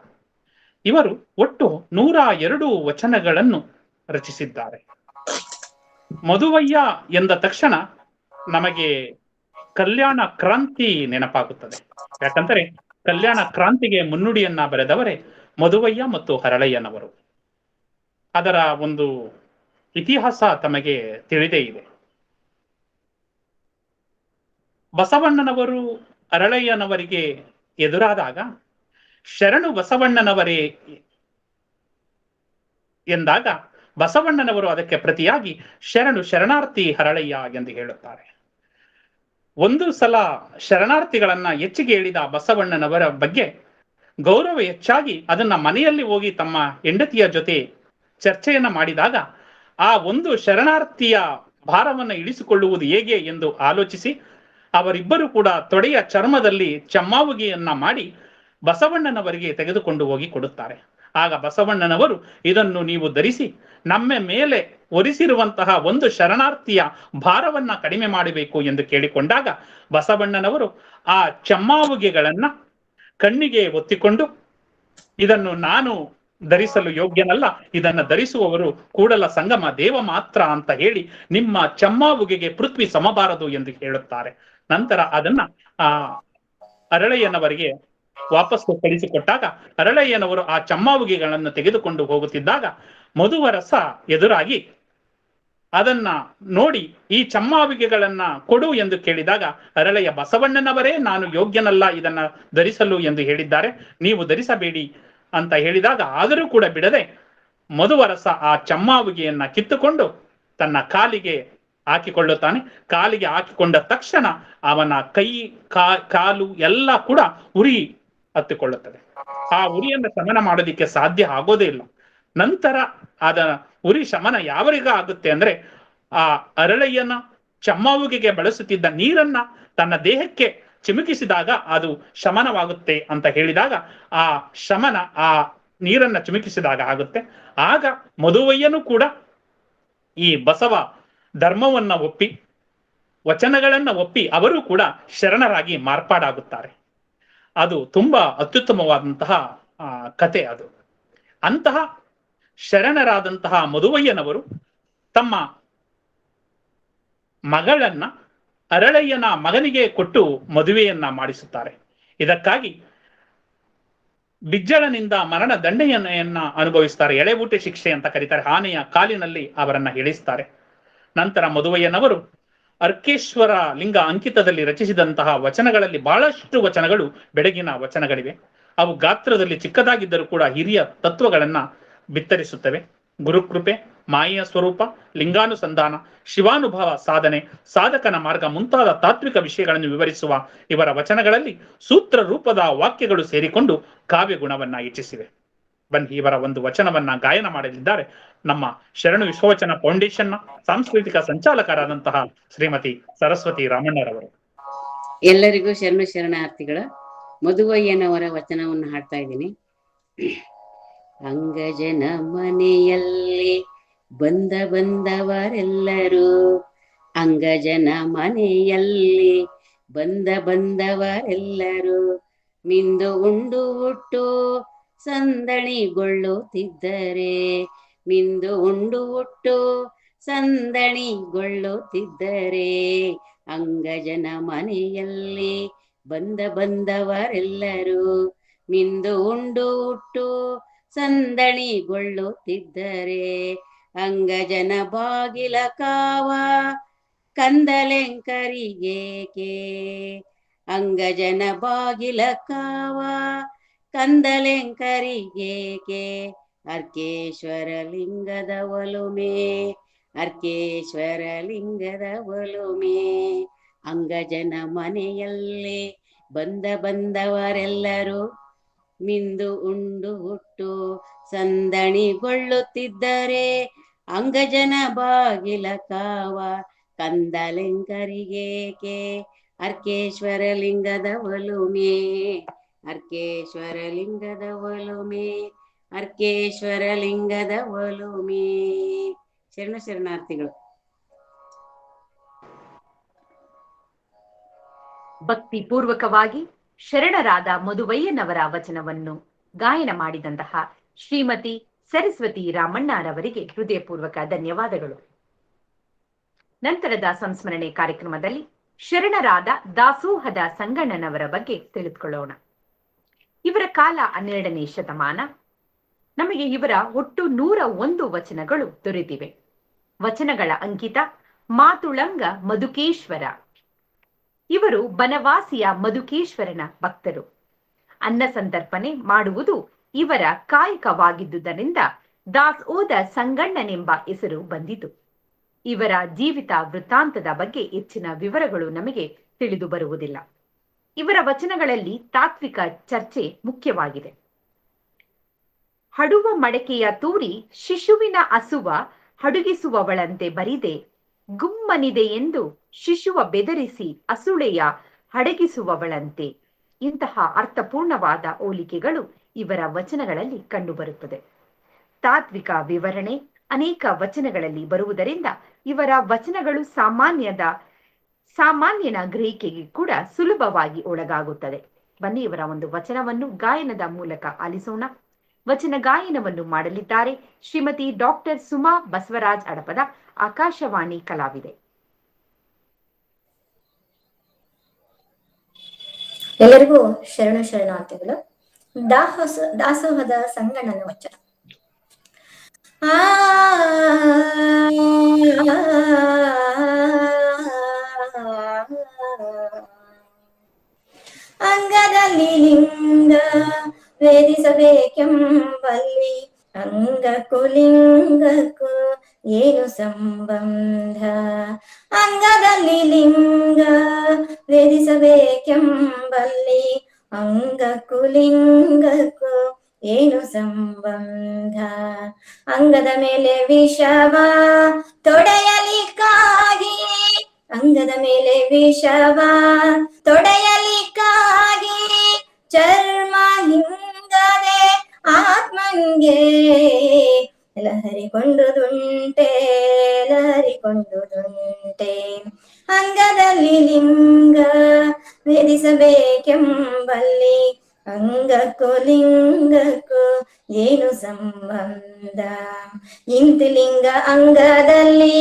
ಇವರು ಒಟ್ಟು 102 ವಚನಗಳನ್ನು ರಚಿಸಿದ್ದಾರೆ. ಮಧುವಯ್ಯ ಎಂದ ತಕ್ಷಣ ನಮಗೆ ಕಲ್ಯಾಣ ಕ್ರಾಂತಿ ನೆನಪಾಗುತ್ತದೆ. ಯಾಕಂದರೆ ಕಲ್ಯಾಣ ಕ್ರಾಂತಿಗೆ ಮುನ್ನುಡಿಯನ್ನ ಬರೆದವರೇ ಮಧುವಯ್ಯ ಮತ್ತು ಹರಳಯ್ಯನವರು. ಅದರ ಒಂದು ಇತಿಹಾಸ ತಮಗೆ ತಿಳಿದೇ ಇದೆ. ಬಸವಣ್ಣನವರು ಹರಳಯ್ಯನವರಿಗೆ ಎದುರಾದಾಗ ಶರಣು ಬಸವಣ್ಣನವರೇ ಎಂದಾಗ ಬಸವಣ್ಣನವರು ಅದಕ್ಕೆ ಪ್ರತಿಯಾಗಿ ಶರಣು ಶರಣಾರ್ಥಿ ಹರಳಯ್ಯ ಎಂದು ಹೇಳುತ್ತಾರೆ. ಒಂದು ಸಲ ಶರಣಾರ್ಥಿಗಳನ್ನ ಹೆಚ್ಚಿಗೆ ಹೇಳಿದ ಬಸವಣ್ಣನವರ ಬಗ್ಗೆ ಗೌರವ ಹೆಚ್ಚಾಗಿ ಅದನ್ನ ಮನೆಯಲ್ಲಿ ಹೋಗಿ ತಮ್ಮ ಹೆಂಡತಿಯ ಜೊತೆ ಚರ್ಚೆಯನ್ನ ಮಾಡಿದಾಗ ಆ ಒಂದು ಶರಣಾರ್ಥಿಯ ಭಾರವನ್ನು ಇಳಿಸಿಕೊಳ್ಳುವುದು ಹೇಗೆ ಎಂದು ಆಲೋಚಿಸಿ ಅವರಿಬ್ಬರು ಕೂಡ ತೊಡೆಯ ಚರ್ಮದಲ್ಲಿ ಚಮ್ಮಾವುಗೆಯನ್ನ ಮಾಡಿ ಬಸವಣ್ಣನವರಿಗೆ ತೆಗೆದುಕೊಂಡು ಹೋಗಿ ಕೊಡುತ್ತಾರೆ. ಆಗ ಬಸವಣ್ಣನವರು ಇದನ್ನು ನೀವು ಧರಿಸಿ ನಮ್ಮ ಮೇಲೆ ಹೊರಿಸಿರುವಂತಹ ಒಂದು ಶರಣಾರ್ಥಿಯ ಭಾರವನ್ನ ಕಡಿಮೆ ಮಾಡಬೇಕು ಎಂದು ಕೇಳಿಕೊಂಡಾಗ ಬಸವಣ್ಣನವರು ಆ ಚಮ್ಮಾವುಗೆಗಳನ್ನ ಕಣ್ಣಿಗೆ ಒತ್ತಿಕೊಂಡು ಇದನ್ನು ನಾನು ಧರಿಸಲು ಯೋಗ್ಯನಲ್ಲ, ಇದನ್ನ ಧರಿಸುವವರು ಕೂಡಲ ಸಂಗಮ ದೇವ ಮಾತ್ರ ಅಂತ ಹೇಳಿ ನಿಮ್ಮ ಚಮ್ಮಾವುಗೆಗೆ ಪೃಥ್ವಿ ಸಮಬಾರದು ಎಂದು ಹೇಳುತ್ತಾರೆ. ನಂತರ ಅದನ್ನ ಅರಳಯ್ಯನವರಿಗೆ ವಾಪಸ್ಸು ಕಳಿಸಿಕೊಟ್ಟಾಗ ಅರಳಯ್ಯನವರು ಆ ಚಮ್ಮಾವುಗೆಗಳನ್ನು ತೆಗೆದುಕೊಂಡು ಹೋಗುತ್ತಿದ್ದಾಗ ಮಧುವರಸ ಎದುರಾಗಿ ಅದನ್ನ ನೋಡಿ ಈ ಚಮ್ಮಾವಿಗೆಗಳನ್ನ ಕೊಡು ಎಂದು ಕೇಳಿದಾಗ ಅರಳಯ್ಯ ಬಸವಣ್ಣನವರೇ ನಾನು ಯೋಗ್ಯನಲ್ಲ ಇದನ್ನ ಧರಿಸಲು ಎಂದು ಹೇಳಿದ್ದಾರೆ, ನೀವು ಧರಿಸಬೇಡಿ ಅಂತ ಹೇಳಿದಾಗ ಆದರೂ ಕೂಡ ಬಿಡದೆ ಮಧುವರಸ ಆ ಚಮ್ಮಾವಿಗೆಯನ್ನ ಕಿತ್ತುಕೊಂಡು ತನ್ನ ಕಾಲಿಗೆ ಹಾಕಿಕೊಳ್ಳುತ್ತಾನೆ. ಕಾಲಿಗೆ ಹಾಕಿಕೊಂಡ ತಕ್ಷಣ ಅವನ ಕೈ ಕಾಲು ಎಲ್ಲ ಕೂಡ ಉರಿ ಹತ್ತಿಕೊಳ್ಳುತ್ತದೆ. ಆ ಉರಿಯನ್ನು ಶಮನ ಮಾಡೋದಿಕ್ಕೆ ಸಾಧ್ಯ ಆಗೋದೇ ಇಲ್ಲ. ನಂತರ ಅದ ಉರಿ ಶಮನ ಯಾವರಿಗ ಆಗುತ್ತೆ ಅಂದ್ರೆ ಆ ಅರಳಯ್ಯನ ಚಮ್ಮಾವುಗೆಗೆ ಬಳಸುತ್ತಿದ್ದ ನೀರನ್ನ ತನ್ನ ದೇಹಕ್ಕೆ ಚಿಮುಕಿಸಿದಾಗ ಅದು ಶಮನವಾಗುತ್ತೆ ಅಂತ ಹೇಳಿದಾಗ ಆ ಶಮನ ಆ ನೀರನ್ನ ಚಿಮುಕಿಸಿದಾಗ ಆಗುತ್ತೆ. ಆಗ ಮಧುವಯ್ಯನು ಕೂಡ ಈ ಬಸವ ಧರ್ಮವನ್ನ ಒಪ್ಪಿ ವಚನಗಳನ್ನ ಒಪ್ಪಿ ಅವರು ಕೂಡ ಶರಣರಾಗಿ ಮಾರ್ಪಾಡಾಗುತ್ತಾರೆ. ಅದು ತುಂಬಾ ಅತ್ಯುತ್ತಮವಾದಂತಹ ಕತೆ. ಅದು ಅಂತಹ ಶರಣರಾದಂತಹ ಮಧುವಯ್ಯನವರು ತಮ್ಮ ಮಗಳನ್ನ ಅರಳಯ್ಯನ ಮಗನಿಗೆ ಕೊಟ್ಟು ಮದುವೆಯನ್ನ ಮಾಡಿಸುತ್ತಾರೆ. ಇದಕ್ಕಾಗಿ ಬಿಜ್ಜಳನಿಂದ ಮರಣ ದಂಡನೆಯನ್ನ ಅನುಭವಿಸ್ತಾರೆ. ಎಳೆಬೂಟೆ ಶಿಕ್ಷೆ ಅಂತ ಕರೀತಾರೆ. ಆನೆಯ ಕಾಲಿನಲ್ಲಿ ಅವರನ್ನ ಇಳಿಸ್ತಾರೆ. ನಂತರ ಮಧುವಯ್ಯನವರು ಅರ್ಕೇಶ್ವರ ಲಿಂಗ ಅಂಕಿತದಲ್ಲಿ ರಚಿಸಿದಂತಹ ವಚನಗಳಲ್ಲಿ ಬಹಳಷ್ಟು ವಚನಗಳು ಬೆಡಗಿನ ವಚನಗಳಿವೆ. ಅವು ಗಾತ್ರದಲ್ಲಿ ಚಿಕ್ಕದಾಗಿದ್ದರೂ ಕೂಡ ಹಿರಿಯ ತತ್ವಗಳನ್ನ ಬಿತ್ತರಿಸುತ್ತವೆ. ಗುರುಕೃಪೆ, ಮಾಯೆಯ ಸ್ವರೂಪ, ಲಿಂಗಾನುಸಂಧಾನ, ಶಿವಾನುಭವ ಸಾಧನೆ, ಸಾಧಕನ ಮಾರ್ಗ ಮುಂತಾದ ತಾತ್ವಿಕ ವಿಷಯಗಳನ್ನು ವಿವರಿಸುವ ಇವರ ವಚನಗಳಲ್ಲಿ ಸೂತ್ರ ರೂಪದ ವಾಕ್ಯಗಳು ಸೇರಿಕೊಂಡು ಕಾವ್ಯ ಗುಣವನ್ನ ಹೆಚ್ಚಿಸಿವೆ. ಬನ್ನಿ ಇವರ ಒಂದು ವಚನವನ್ನ ಗಾಯನ ಮಾಡಲಿದ್ದಾರೆ ನಮ್ಮ ಶರಣು ವಿಶ್ವವಚನ ಫೌಂಡೇಶನ್ನ ಸಾಂಸ್ಕೃತಿಕ ಸಂಚಾಲಕರಾದಂತಹ ಶ್ರೀಮತಿ ಸರಸ್ವತಿ ರಾಮಣ್ಣರವರು. ಎಲ್ಲರಿಗೂ ಶರಣಾರ್ಥಿಗಳು. ಮಧುವಯ್ಯನವರ ವಚನವನ್ನು ಹಾಡ್ತಾ ಇದ್ದೀನಿ. ಅಂಗಜನ ಮನೆಯಲ್ಲಿ ಬಂದವರೆಲ್ಲರೂ, ಅಂಗಜನ ಮನೆಯಲ್ಲಿ ಬಂದವರೆಲ್ಲರೂ ಮಿಂದು ಉಂಡು ಹುಟ್ಟು ಸಂದಣಿಗೊಳ್ಳುತ್ತಿದ್ದರೆ, ಮಿಂದು ಉಂಡು ಹುಟ್ಟು ಸಂದಣಿಗೊಳ್ಳುತ್ತಿದ್ದರೆ, ಅಂಗಜನ ಮನೆಯಲ್ಲಿ ಬಂದವರೆಲ್ಲರೂ ಮಿಂದು ಉಂಡು ಹುಟ್ಟು ಸಂದಣಿಗೊಳ್ಳುತ್ತಿದ್ದರೆ, ಅಂಗಜನ ಬಾಗಿಲ ಕಾವ ಕಂದಲೆಂಕರಿಗೇಕೆ, ಅಂಗಜನ ಬಾಗಿಲ ಕಾವ ಕಂದಲೆಂಕರಿಗೇಕೆ, ಅರ್ಕೇಶ್ವರ ಲಿಂಗದ ಒಲುಮೆ, ಅರ್ಕೇಶ್ವರ ಲಿಂಗದ ಒಲುಮೆ, ಅಂಗಜನ ಮನೆಯಲ್ಲಿ ಬಂದವರೆಲ್ಲರೂ ಮಿಂದು ಉಂಡು ಹುಟ್ಟು ಸಂದಣಿಗೊಳ್ಳುತ್ತಿದ್ದರೆ, ಅಂಗಜನ ಬಾಗಿಲ ಕಾವ ಕಂದಲೆಂಕರಿಗೇಕೆ, ಅರ್ಕೇಶ್ವರ ಲಿಂಗದ ಒಲುಮೆ, ಅರ್ಕೇಶ್ವರ ಲಿಂಗದ ಒಲುಮೆ, ಅರ್ಕೇಶ್ವರ ಲಿಂಗದ ಒಲುಮೆ. ಶರಣಾರ್ಥಿಗಳು. ಭಕ್ತಿ ಪೂರ್ವಕವಾಗಿ ಶರಣರಾದ ಮಧುವಯ್ಯನವರ ವಚನವನ್ನು ಗಾಯನ ಮಾಡಿದಂತಹ ಶ್ರೀಮತಿ ಸರಸ್ವತಿ ರಾಮಣ್ಣರವರಿಗೆ ಹೃದಯಪೂರ್ವಕ ಧನ್ಯವಾದಗಳು. ನಂತರದ ಸಂಸ್ಮರಣೆ ಕಾರ್ಯಕ್ರಮದಲ್ಲಿ ಶರಣರಾದ ದಾಸೋಹದ ಸಂಗಣ್ಣನವರ ಬಗ್ಗೆ ತಿಳಿದುಕೊಳ್ಳೋಣ. ಇವರ ಕಾಲ 12ನೇ ಶತಮಾನ. ನಮಗೆ ಇವರ ಒಟ್ಟು 101 ವಚನಗಳು ದೊರೆತಿವೆ. ವಚನಗಳ ಅಂಕಿತ ಮಾತುಳಂಗ ಮಧುಕೇಶ್ವರ. ಇವರು ಬನವಾಸಿಯ ಮಧುಕೇಶ್ವರನ ಭಕ್ತರು. ಅನ್ನ ಸಂತರ್ಪಣೆ ಮಾಡುವುದು ಇವರ ಕಾಯಕವಾಗಿದ್ದುದರಿಂದ ದಾಸೋದ ಸಂಗಣ್ಣನೆಂಬ ಹೆಸರು ಬಂದಿತು. ಇವರ ಜೀವಿತ ವೃತ್ತಾಂತದ ಬಗ್ಗೆ ಹೆಚ್ಚಿನ ವಿವರಗಳು ನಮಗೆ ತಿಳಿದು ಬರುವುದಿಲ್ಲ. ಇವರ ವಚನಗಳಲ್ಲಿ ತಾತ್ವಿಕ ಚರ್ಚೆ ಮುಖ್ಯವಾಗಿದೆ. ಹಡುವ ಮಡಕೆಯ ತೂರಿ ಶಿಶುವಿನ ಹಸುವ ಹಡುಗಿಸುವವಳಂತೆ ಬರಿದೆ, ಗುಮ್ಮನಿದೆ ಎಂದು ಶಿಶುವ ಬೆದರಿಸಿ ಅಸುಳೆಯ ಹಡಗಿಸುವವಳಂತೆ. ಇಂತಹ ಅರ್ಥಪೂರ್ಣವಾದ ಹೋಲಿಕೆಗಳು ಇವರ ವಚನಗಳಲ್ಲಿ ಕಂಡುಬರುತ್ತದೆ. ತಾತ್ವಿಕ ವಿವರಣೆ ಅನೇಕ ವಚನಗಳಲ್ಲಿ ಬರುವುದರಿಂದ ಇವರ ವಚನಗಳು ಸಾಮಾನ್ಯನ ಗ್ರಹಿಕೆಗೆ ಕೂಡ ಸುಲಭವಾಗಿ ಒಳಗಾಗುತ್ತದೆ. ಬನ್ನಿ ಇವರ ಒಂದು ವಚನವನ್ನು ಗಾಯನದ ಮೂಲಕ ಆಲಿಸೋಣ. ವಚನ ಗಾಯನವನ್ನು ಮಾಡಲಿದ್ದಾರೆ ಶ್ರೀಮತಿ ಡಾಕ್ಟರ್ ಸುಮಾ ಬಸವರಾಜ್ ಅಡಪದ, ಆಕಾಶವಾಣಿ ಕಲಾವಿದೆ. ಎಲ್ಲರಿಗೂ ಶರಣಾರ್ಥಿಗಳು. ದಾಸೋಹದ ಸಂಗಣ್ಣನ ವಚನ. ಅಂಗದಲ್ಲಿ ಲಿಂಗ ವೇದಿಸಬೇಕೆಂಬಲ್ಲಿ ಅಂಗಕ್ಕೂ ಲಿಂಗಕ್ಕೂ ಏನು ಸಂಬಂಧ? ಅಂಗದಲ್ಲಿ ಲಿಂಗ ವೇದಿಸಬೇಕೆಂಬಲ್ಲಿ ಅಂಗಕ್ಕೂ ಲಿಂಗಕ್ಕೂ ಏನು ಸಂಬಂಧ? ಅಂಗದ ಮೇಲೆ ವಿಷವ ತೊಡೆಯಲಿಕ್ಕಾಗಿ, ಅಂಗದ ಮೇಲೆ ವಿಷವ ತೊಡೆಯಲಿಕ್ಕಾಗಿ ಚರ್ಮ ಹಿಂಗದೆ ಆತ್ಮಂಗೆ ಲಹರಿಕೊಂಡುದುಂಟೆ, ಲಹರಿಕೊಂಡುದುಂಟೆ. ಅಂಗದಲ್ಲಿ ಲಿಂಗ ವೇದಿಸಬೇಕೆಂಬಲ್ಲಿ ಅಂಗಕ್ಕೂ ಲಿಂಗಕ್ಕೂ ಏನು ಸಂಬಂಧ? ಇಂತಿಲಿಂಗ ಅಂಗದಲ್ಲಿ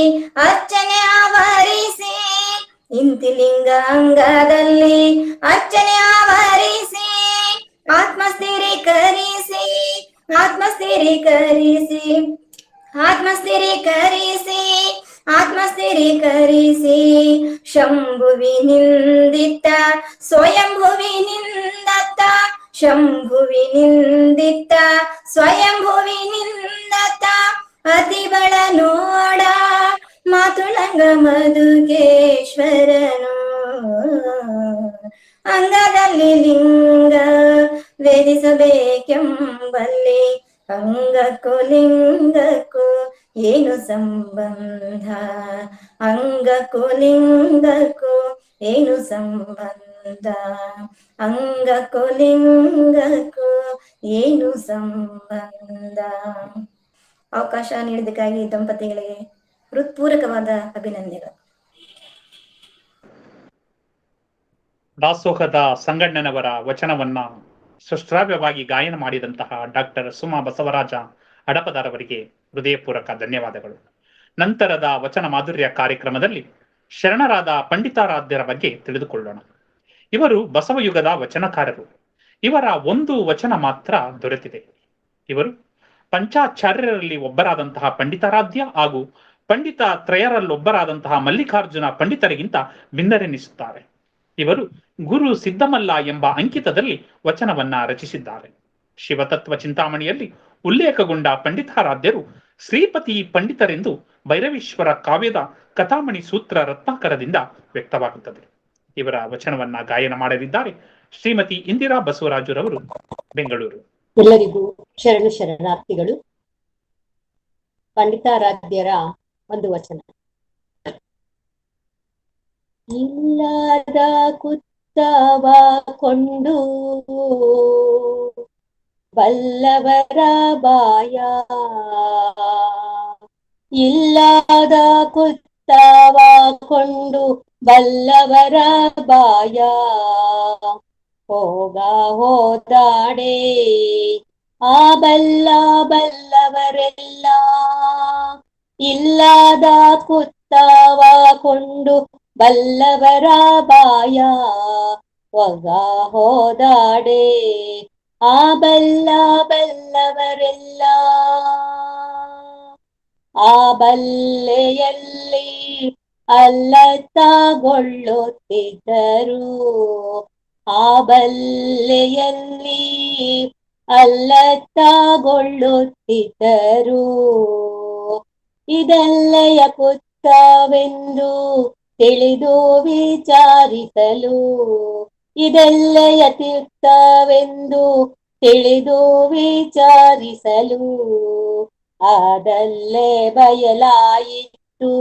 ಅರ್ಚನೆ ಆವರಿಸಿ, ಇಂತಿಲಿಂಗ ಅಂಗದಲ್ಲಿ ಅರ್ಚನೆ ಆವರಿಸಿ ಆತ್ಮಸ್ಥಿರೀಕರಿಸಿ, ಆತ್ಮಸ್ಥಿರೀಕರಿಸಿ, ಆತ್ಮಸ್ಥಿರೀಕರಿಸಿ, ಆತ್ಮಸ್ಥಿರೀಕರಿಸಿ ಶಂಭುವಿನಿಂದಿತ್ತ ಸ್ವಯಂಭುವಿನಿಂದತ್ತ, ಶಂಭುವಿನಿಂದಿತ್ತ ಸ್ವಯಂಭುವಿನಿಂದತ್ತ ಅತಿ ಬಳ ನೋಡ ಮಾತುಳಂಗ ಮಧುಕೇಶ್ವರನು. ಅಂಗದಲ್ಲಿ ಲಿಂಗ ವೇದಿಸಬೇಕೆಂಬಲ್ಲಿ ಅಂಗಕ್ಕೂ ಲಿಂಗಕ್ಕೂ ಏನು ಸಂಬಂಧ? ಅಂಗಕ್ಕೂ ಲಿಂಗಕ್ಕೂ ಏನು ಸಂಬಂಧ? ಅಂಗಕ್ಕೂ ಲಿಂಗಕ್ಕೂ ಏನು ಸಂಬಂಧ? ಅವಕಾಶ ನೀಡಿದ್ದಕ್ಕಾಗಿ ದಂಪತಿಗಳಿಗೆ ಹೃತ್ಪೂರ್ವಕವಾದ ಅಭಿನಂದನೆಗಳು. ದಾಸೋಹದ ಸಂಗಣ್ಣನವರ ವಚನವನ್ನ ಸುಶ್ರಾವ್ಯವಾಗಿ ಗಾಯನ ಮಾಡಿದಂತಹ ಡಾಕ್ಟರ್ ಸುಮಾ ಬಸವರಾಜ ಅಡಪದಾರವರಿಗೆ ಹೃದಯಪೂರ್ವಕ ಧನ್ಯವಾದಗಳು. ನಂತರದ ವಚನ ಮಾಧುರ್ಯ ಕಾರ್ಯಕ್ರಮದಲ್ಲಿ ಶರಣರಾದ ಪಂಡಿತಾರಾಧ್ಯರ ಬಗ್ಗೆ ತಿಳಿದುಕೊಳ್ಳೋಣ. ಇವರು ಬಸವಯುಗದ ವಚನಕಾರರು. ಇವರ ಒಂದು ವಚನ ಮಾತ್ರ ದೊರೆತಿದೆ. ಇವರು ಪಂಚಾಚಾರ್ಯರಲ್ಲಿ ಒಬ್ಬರಾದಂತಹ ಪಂಡಿತಾರಾಧ್ಯ ಹಾಗೂ ಪಂಡಿತ ತ್ರಯರಲ್ಲೊಬ್ಬರಾದಂತಹ ಮಲ್ಲಿಕಾರ್ಜುನ ಪಂಡಿತರಿಗಿಂತ ಭಿನ್ನರೆನಿಸುತ್ತಾರೆ. ಇವರು ಗುರು ಸಿದ್ದಮಲ್ಲ ಎಂಬ ಅಂಕಿತದಲ್ಲಿ ವಚನವನ್ನ ರಚಿಸಿದ್ದಾರೆ. ಶಿವತತ್ವ ಚಿಂತಾಮಣಿಯಲ್ಲಿ ಉಲ್ಲೇಖಗೊಂಡ ಪಂಡಿತಾರಾಧ್ಯರು ಶ್ರೀಪತಿ ಪಂಡಿತರೆಂದು ಭೈರವೇಶ್ವರ ಕಾವ್ಯದ ಕಥಾಮಣಿ ಸೂತ್ರ ರತ್ನಾಕರದಿಂದ ವ್ಯಕ್ತವಾಗುತ್ತದೆ. ಇವರ ವಚನವನ್ನ ಗಾಯನ ಮಾಡಲಿದ್ದಾರೆ ಶ್ರೀಮತಿ ಇಂದಿರಾ ಬಸವರಾಜುರವರು, ಬೆಂಗಳೂರು. ಎಲ್ಲರಿಗೂ ಶರಣಾರ್ಥಿಗಳು. ಪಂಡಿತಾರಾಧ್ಯರ ಒಂದು ವಚನ. ಇಲ್ಲದ ಕುತ್ತವ ಕೊಂಡು ಬಲ್ಲವರ ಬಾಯ, ಇಲ್ಲದ ಕುತ್ತವ ಕೊಂಡು ಬಲ್ಲವರ ಬಾಯ, ಹೋಗ ಹೋದಾಡೆ ಆ ಬಲ್ಲವರೆಲ್ಲ, ಇಲ್ಲದ ಕುತ್ತವ ಕೊಂಡು ಬಲ್ಲವರ ಬಾಯ, ಹೋಗ ಹೋದಾಡೆ ಆ ಬಲ್ಲವರೆಲ್ಲ. ಆ ಬಲ್ಲೆಯಲ್ಲಿ ಅಲ್ಲತ್ತಗೊಳ್ಳುತ್ತಿದ್ದರು, ಆ ಬಲ್ಲೆಯಲ್ಲಿ ಅಲ್ಲತ್ತಗೊಳ್ಳುತ್ತಿದ್ದರು. ಇದೆಲ್ಲೆಯ ಕುತ್ತವೆಂದು ತಿಳಿದು ವಿಚಾರಿಸಲು, ಇದೆಲ್ಲೆಯ ತೀರ್ಥವೆಂದು ತಿಳಿದು ವಿಚಾರಿಸಲು, ಅದಲ್ಲೇ ಬಯಲಾಯಿತು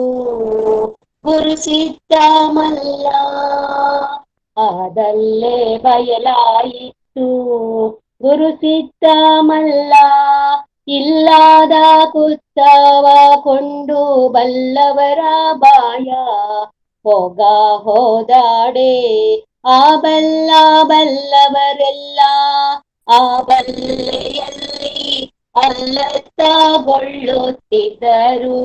ಗುರು ಸಿದ್ದಮಲ್ಲ, ಅದಲ್ಲೇ ಬಯಲಾಯಿತು ಗುರು ಸಿದ್ದಮಲ್ಲ. ಇಲ್ಲದ ಕುತ್ತವ ಕೊಂಡು ಬಲ್ಲವರ ಬಾಯ, ಹೋಗ ಹೋದಾಡೆ ಆ ಬಲ್ಲವರೆಲ್ಲ, ಆ ಬಲ್ಲೆಯಲ್ಲಿ ಅಲ್ಲತ್ತಗೊಳ್ಳುತ್ತಿದ್ದರು.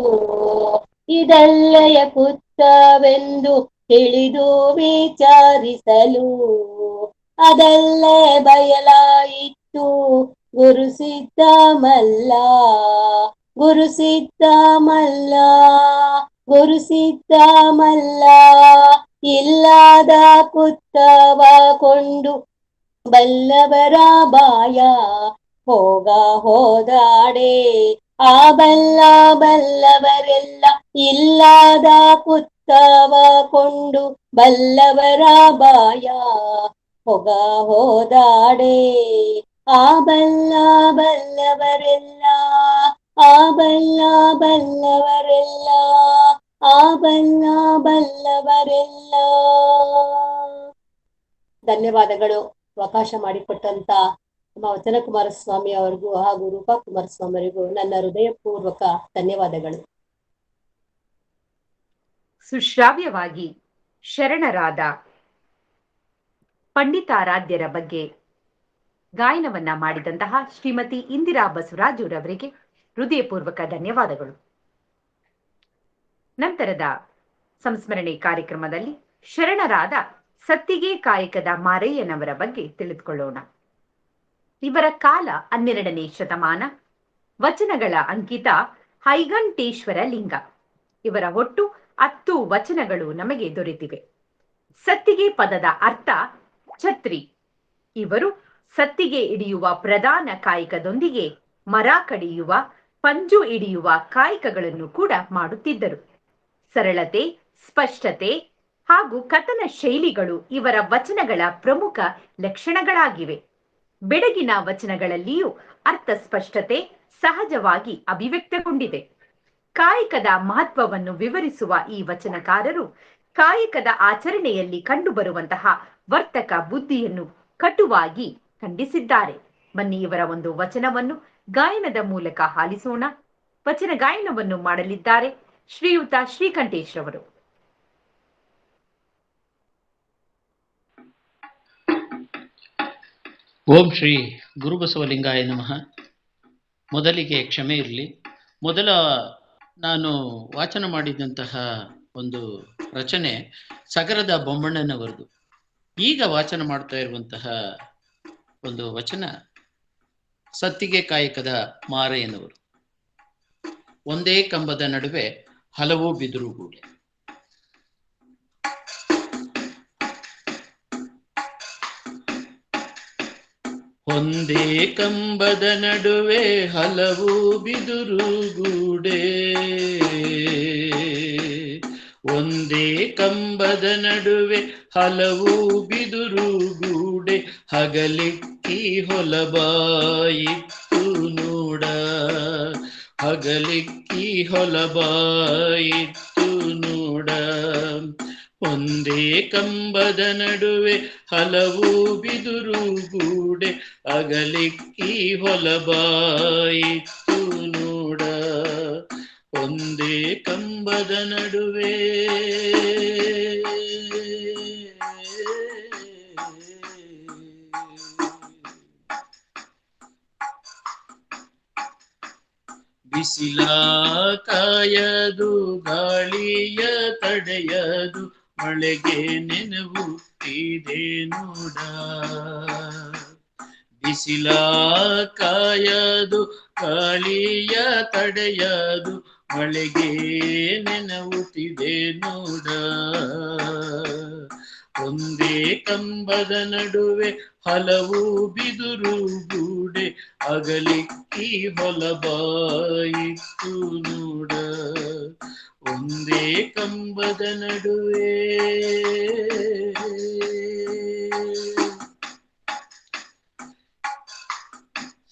ಇದಲ್ಲಯ ಕುತ್ತವೆಂದು ತಿಳಿದು ವಿಚಾರಿಸಲು ಅದಲ್ಲೇ ಬಯಲಾಯಿತು ಗುರುಸಿದ್ಧ ಮಲ್ಲ. ಗುರುಸಿದ್ಧ ಮಲ್ಲ ಗುರುಸಿದ್ಧ ಮಲ್ಲ ಇಲ್ಲದ ಕುತ್ತವ ಕೊಂಡು ಬಲ್ಲವರ ಬಾಯ ಹೋದಾಡೆ. ಆ ಬಲ್ಲವರೆಲ್ಲ ಇಲ್ಲದ ಕುತ್ತವ ಕೊಂಡು ಬಲ್ಲವರ ಬಾಯ ಹೋದಾಡೆ. ಆ ಬಲ್ಲವರೆಲ್ಲ ಆ ಬಲ್ಲವರೆಲ್ಲ ಆ ಬಲ್ಲವರೆಲ್ಲ. ಧನ್ಯವಾದಗಳು. ಅವಕಾಶ ಮಾಡಿಕೊಟ್ಟಂತ ನಮ್ಮ ವಚನ ಕುಮಾರಸ್ವಾಮಿ ಅವರಿಗೂ ಹಾಗೂ ರೂಪಾ ಕುಮಾರಸ್ವಾಮಿ ಅವರಿಗೂ ನನ್ನ ಹೃದಯಪೂರ್ವಕ ಧನ್ಯವಾದಗಳು. ಸುಶ್ರಾವ್ಯವಾಗಿ ಶರಣರಾದ ಪಂಡಿತಾರಾಧ್ಯರ ಬಗ್ಗೆ ಗಾಯನವನ್ನ ಮಾಡಿದಂತಹ ಶ್ರೀಮತಿ ಇಂದಿರಾ ಬಸವರಾಜುರವರಿಗೆ ಹೃದಯಪೂರ್ವಕ ಧನ್ಯವಾದಗಳು. ನಂತರದ ಸಂಸ್ಮರಣೆ ಕಾರ್ಯಕ್ರಮದಲ್ಲಿ ಶರಣರಾದ ಸತ್ತಿಗೆ ಕಾಯಕದ ಮಾರಯ್ಯನವರ ಬಗ್ಗೆ ತಿಳಿದುಕೊಳ್ಳೋಣ. ಇವರ ಕಾಲ 12ನೇ ಶತಮಾನ. ವಚನಗಳ ಅಂಕಿತ ಹೈಗಂಟೇಶ್ವರ ಲಿಂಗ. ಇವರ ಒಟ್ಟು 10 ವಚನಗಳು ನಮಗೆ ದೊರೆತಿವೆ. ಸತ್ತಿಗೆ ಪದದ ಅರ್ಥ ಛತ್ರಿ. ಇವರು ಸತ್ತಿಗೆ ಹಿಡಿಯುವ ಪ್ರಧಾನ ಕಾಯಕದೊಂದಿಗೆ ಮರ ಕಡಿಯುವ, ಪಂಜು ಹಿಡಿಯುವ ಕಾಯಕಗಳನ್ನು ಕೂಡ ಮಾಡುತ್ತಿದ್ದರು. ಸರಳತೆ, ಸ್ಪಷ್ಟತೆ ಹಾಗೂ ಕಥನ ಶೈಲಿಗಳು ಇವರ ವಚನಗಳ ಪ್ರಮುಖ ಲಕ್ಷಣಗಳಾಗಿವೆ. ಬೆಡಗಿನ ವಚನಗಳಲ್ಲಿಯೂ ಅರ್ಥ ಸ್ಪಷ್ಟತೆ ಸಹಜವಾಗಿ ಅಭಿವ್ಯಕ್ತಗೊಂಡಿದೆ. ಕಾಯಕದ ಮಹತ್ವವನ್ನು ವಿವರಿಸುವ ಈ ವಚನಕಾರರು ಕಾಯಕದ ಆಚರಣೆಯಲ್ಲಿ ಕಂಡುಬರುವಂತಹ ವರ್ತಕ ಬುದ್ಧಿಯನ್ನು ಕಟುವಾಗಿ ಖಂಡಿಸಿದ್ದಾರೆ. ಬನ್ನಿ ಇವರ ಒಂದು ವಚನವನ್ನು ಗಾಯನದ ಮೂಲಕ ಆಲಿಸೋಣ. ವಚನ ಗಾಯನವನ್ನು ಮಾಡಲಿದ್ದಾರೆ ಶ್ರೀಯುತ ಶ್ರೀಕಂಠೇಶ್ ರವರು. ಓಂ ಶ್ರೀ ಗುರುಬಸವಲಿಂಗಾಯ ನಮಃ. ಮೊದಲಿಗೆ ಕ್ಷಮೆ ಇರಲಿ. ಮೊದಲ ನಾನು ವಾಚನ ಮಾಡಿದಂತಹ ಒಂದು ರಚನೆ ಸಗರದ ಬೊಮ್ಮಣ್ಣನವರದು. ಈಗ ವಾಚನ ಮಾಡ್ತಾ ಇರುವಂತಹ ಒಂದು ವಚನ ಸತ್ತಿಗೆ ಕಾಯಕದ ಮಾರಯ್ಯನವರು. ಒಂದೇ ಕಂಬದ ನಡುವೆ ಹಲವು ಬಿದಿರುಗೂಡೆ. ಒಂದೇ ಕಂಬದ ನಡುವೆ ಹಲವು ಬಿದುರುಗೂಡೆ. ಒಂದೇ ಕಂಬದ ನಡುವೆ ಹಲವು ಬಿದುರುಗೂಡೆ. ಹಗಲಿಕ್ಕಿ ಹೊಲಬಾಯಿತ್ತು ನೋಡ. ಹಗಲಿಕ್ಕಿ ಹೊಲಬಾಯಿತ್ತು ನೋಡ. ಒಂದೇ ಕಂಬದ ನಡುವೆ ಹಲವು ಬಿದುರುಗೂಡೆ. ಅಗಲಿಕ್ಕಿ ಹೊಲಬಾಯಿತ್ತು ನೋಡ. ಒಂದೇ ಕಂಬದ ನಡುವೆ ಬಿಸಿಲ ಕಾಯದು, ಗಾಳಿಯ ತಡೆಯದು, ಮಳೆಗೆ ನೆನವುತ್ತಿದೆ ನೋಡ. ಬಿಸಿಲ ಕಾಯದು, ಗಾಳಿಯ ತಡೆಯದು, ಮಳೆಗೆ ನೆನವುತ್ತಿದೆ ನೋಡ. ಒಂದೇ ಕಂಬದ ನಡುವೆ ಹಲವು ಬಿದುರುಗೂಡೆ. ಅಗಲಿಕ್ಕಿ ಹೊಲಬಾಯಿತ್ತು ನೋಡ. ಒಂದೇ ಕಂಬದ ನಡುವೆ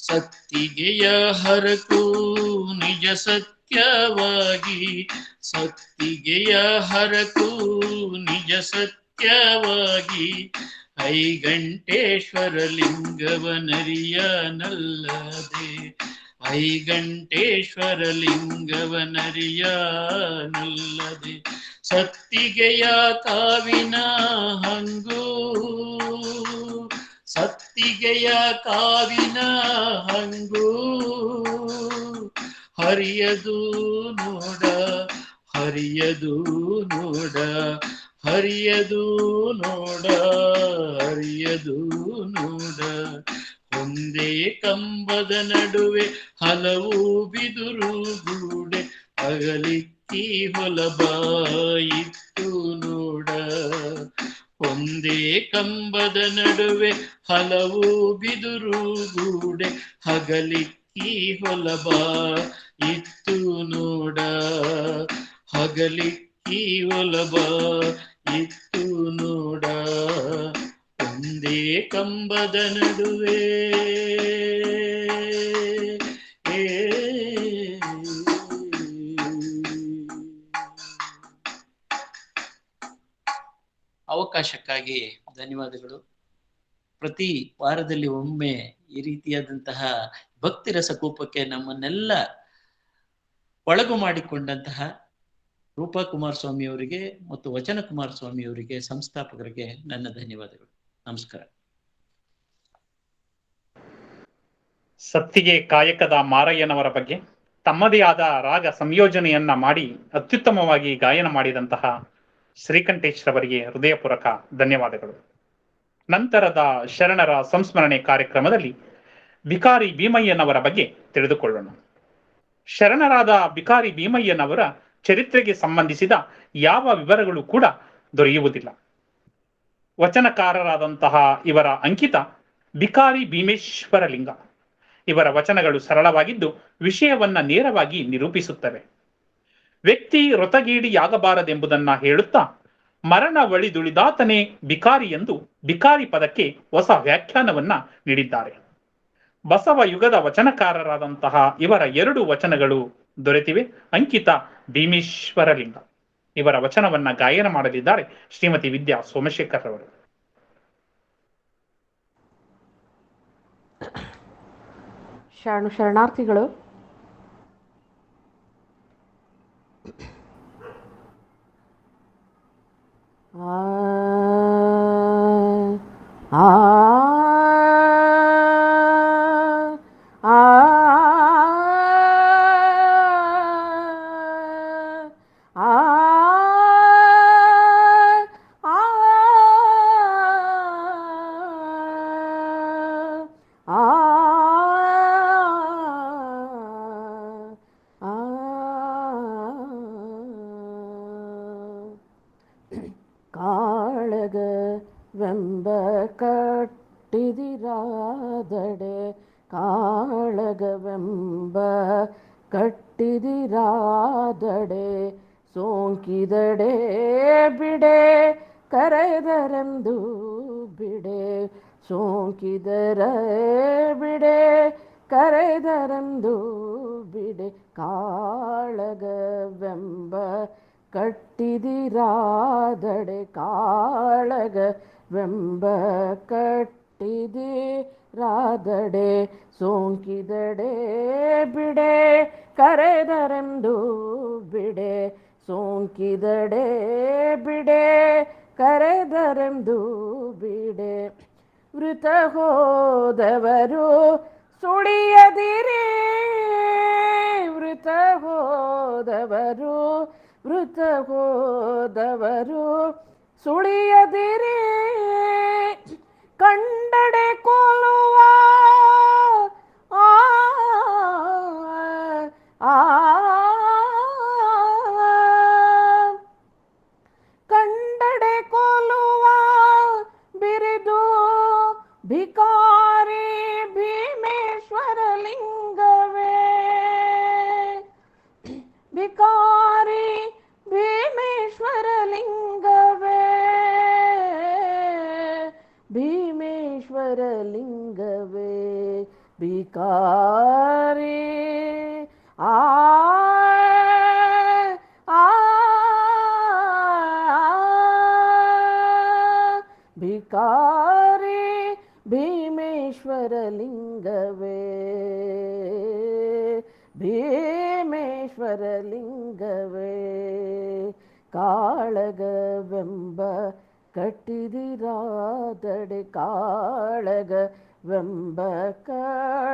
ಸತ್ತಿಗೆಯ ಹರಕು ನಿಜ ಸತ್ಯವಾಗಿ. ಸತ್ತಿಗೆಯ ಹರಕು ನಿಜ ಸತ್ಯವಾಗಿ. ಐಗಂಟೇಶ್ವರ ಲಿಂಗವನರಿಯನಲ್ಲದೆ. ಐಗಂಟೇಶ್ವರ ಲಿಂಗವನರಿಯನಲ್ಲದೆ. ಸತ್ತಿಗೆಯ ಕಾವಿನ ಹಂಗು. ಸತ್ತಿಗೆ ಮಲ್ಲಿಗೆಯ ಕಾವಿನ ಹಂಗು ಹರಿಯದು ನೋಡ ಹರಿಯದು ನೋಡ ಹರಿಯದು ನೋಡ ಹರಿಯದು ನೋಡ ಒಂದೇ ಕಂಬದ ನಡುವೆ ಹಲವು ಬಿದುರು ಗೂಡೆ ಅಗಲಿಕ್ಕಿ ಹೊಲಬಾಯಿತ್ತು ನೋಡ ಒಂದೇ ಕಂಬದ ನಡುವೆ ಹಲವು ಬಿದುರು ಗೂಡೆ ಹಗಲಿಕ್ಕಿ ಹೊಲಬಾ ಇತ್ತು ನೋಡ ಹಗಲಿಕ್ಕಿ ಹೊಲಬಾ ಇತ್ತು ನೋಡ ಒಂದೇ ಕಂಬದ ನಡುವೆ ಅವಕಾಶಕ್ಕಾಗಿ ಧನ್ಯವಾದಗಳು. ಪ್ರತಿ ವಾರದಲ್ಲಿ ಒಮ್ಮೆ ಈ ರೀತಿಯಾದಂತಹ ಭಕ್ತಿ ರಸಕೂಪಕ್ಕೆ ನಮ್ಮನ್ನೆಲ್ಲ ಒಳಗು ಮಾಡಿಕೊಂಡಂತಹ ರೂಪಾ ಕುಮಾರಸ್ವಾಮಿ ಅವರಿಗೆ ಮತ್ತು ವಚನ ಕುಮಾರಸ್ವಾಮಿ ಅವರಿಗೆ ಸಂಸ್ಥಾಪಕರಿಗೆ ನನ್ನ ಧನ್ಯವಾದಗಳು. ನಮಸ್ಕಾರ. ಸತ್ತಿಗೆ ಕಾಯಕದ ಮಾರಯ್ಯನವರ ಬಗ್ಗೆ ತಮ್ಮದೇ ಆದ ರಾಗ ಸಂಯೋಜನೆಯನ್ನ ಮಾಡಿ ಅತ್ಯುತ್ತಮವಾಗಿ ಗಾಯನ ಮಾಡಿದಂತಹ ಶ್ರೀಕಂಠೇಶ್ವರವರಿಗೆ ಹೃದಯಪೂರ್ವಕ ಧನ್ಯವಾದಗಳು. ನಂತರದ ಶರಣರ ಸಂಸ್ಮರಣೆ ಕಾರ್ಯಕ್ರಮದಲ್ಲಿ ಬಿಕಾರಿ ಭೀಮಯ್ಯನವರ ಬಗ್ಗೆ ತಿಳಿದುಕೊಳ್ಳೋಣ. ಶರಣರಾದ ಬಿಕಾರಿ ಭೀಮಯ್ಯನವರ ಚರಿತ್ರೆಗೆ ಸಂಬಂಧಿಸಿದ ಯಾವ ವಿವರಗಳು ಕೂಡ ದೊರೆಯುವುದಿಲ್ಲ. ವಚನಕಾರರಾದಂತಹ ಇವರ ಅಂಕಿತ ಬಿಕಾರಿ ಭೀಮೇಶ್ವರ ಲಿಂಗ. ಇವರ ವಚನಗಳು ಸರಳವಾಗಿದ್ದು ವಿಷಯವನ್ನ ನೇರವಾಗಿ ನಿರೂಪಿಸುತ್ತವೆ. ವ್ಯಕ್ತಿ ರೊತಗೇಡಿಯಾಗಬಾರದೆಂಬುದನ್ನ ಹೇಳುತ್ತಾ ಮರಣ ಒಳಿದುಳಿದಾತನೇ ಬಿಕಾರಿ ಎಂದು ಬಿಕಾರಿ ಪದಕ್ಕೆ ಹೊಸ ವ್ಯಾಖ್ಯಾನವನ್ನ ನೀಡಿದ್ದಾರೆ. ಬಸವ ಯುಗದ ವಚನಕಾರರಾದಂತಹ ಇವರ 2 ವಚನಗಳು ದೊರೆತಿವೆ. ಅಂಕಿತ ಭೀಮೇಶ್ವರ ಲಿಂಗ. ಇವರ ವಚನವನ್ನ ಗಾಯನ ಮಾಡಲಿದ್ದಾರೆ ಶ್ರೀಮತಿ ವಿದ್ಯಾ ಸೋಮಶೇಖರ್ ಅವರು. ಶರಣಾರ್ಥಿಗಳು. ಕಾಳಗವೆಂಬ ಕಟ್ಟಿದಿರಾದಡೆ ಕಾಳಗವೆಂಬ ಕಟ್ಟಿದಿರಾದಡೆ ಸೋಂಕಿದಡೆ ಬಿಡೆ ಕರೆದರೆಂದು ಬಿಡೆ ಸೋಂಕಿದರೆ ಬಿಡೆ ಕರೆದರೆಂದು ಬಿಡೆ ಕಾಳಗವೆಂಬ ಕಟ್ಟಿದಿರಾದಡೆ ಕಾಳಗವೆಂಬ ಕಟ್ಟಿದಿರಾದಡೆ ಸೋಂಕಿದಡೆ ಬಿಡೆ ಕರೆದರೆಂದು ಬಿಡೆ ಸೋಂಕಿದಡೆ ಬಿಡೆ ಕರೆದರೆಂದು ಬಿಡೆ ವೃತ ಹೋದವರು ಸುಳಿಯದಿರಿ ವೃತ ಹೋದವರು ವೃತ ಹೋದವರು ಸುಳಿಯದಿರಿ ಕಂಡಡೆ ಕೊಲ್ಲುವ ಕಂಡಡೆ ಕೊಲ್ಲುವ ಬಿರಿದು ಭಿಕಾರಿ ಭೀಮೇಶ್ವರ ಲಿಂಗವೇ ಭಿಕಾರಿ ಭೀಮೇಶ್ವರ ಲಿಂಗವೇ ಭೀಮೇಶ್ವರ ಲಿಂಗವೇ ಭಿಕಾರಿ ಭಿಕಾರಿ ಭೀಮೇಶ್ವರ ಲಿಂಗವೇ ಭೀಮೇಶ್ವರ ಲಿಂಗವೇ ಕಾಳಗವೆಂಬ ಕಟ್ಟಿದಿರಾದಡೆ ಕಾಳಗವೆಂಬ ವೆಂಬ ಕಟ್ಟಿದಿರಾದಡೆ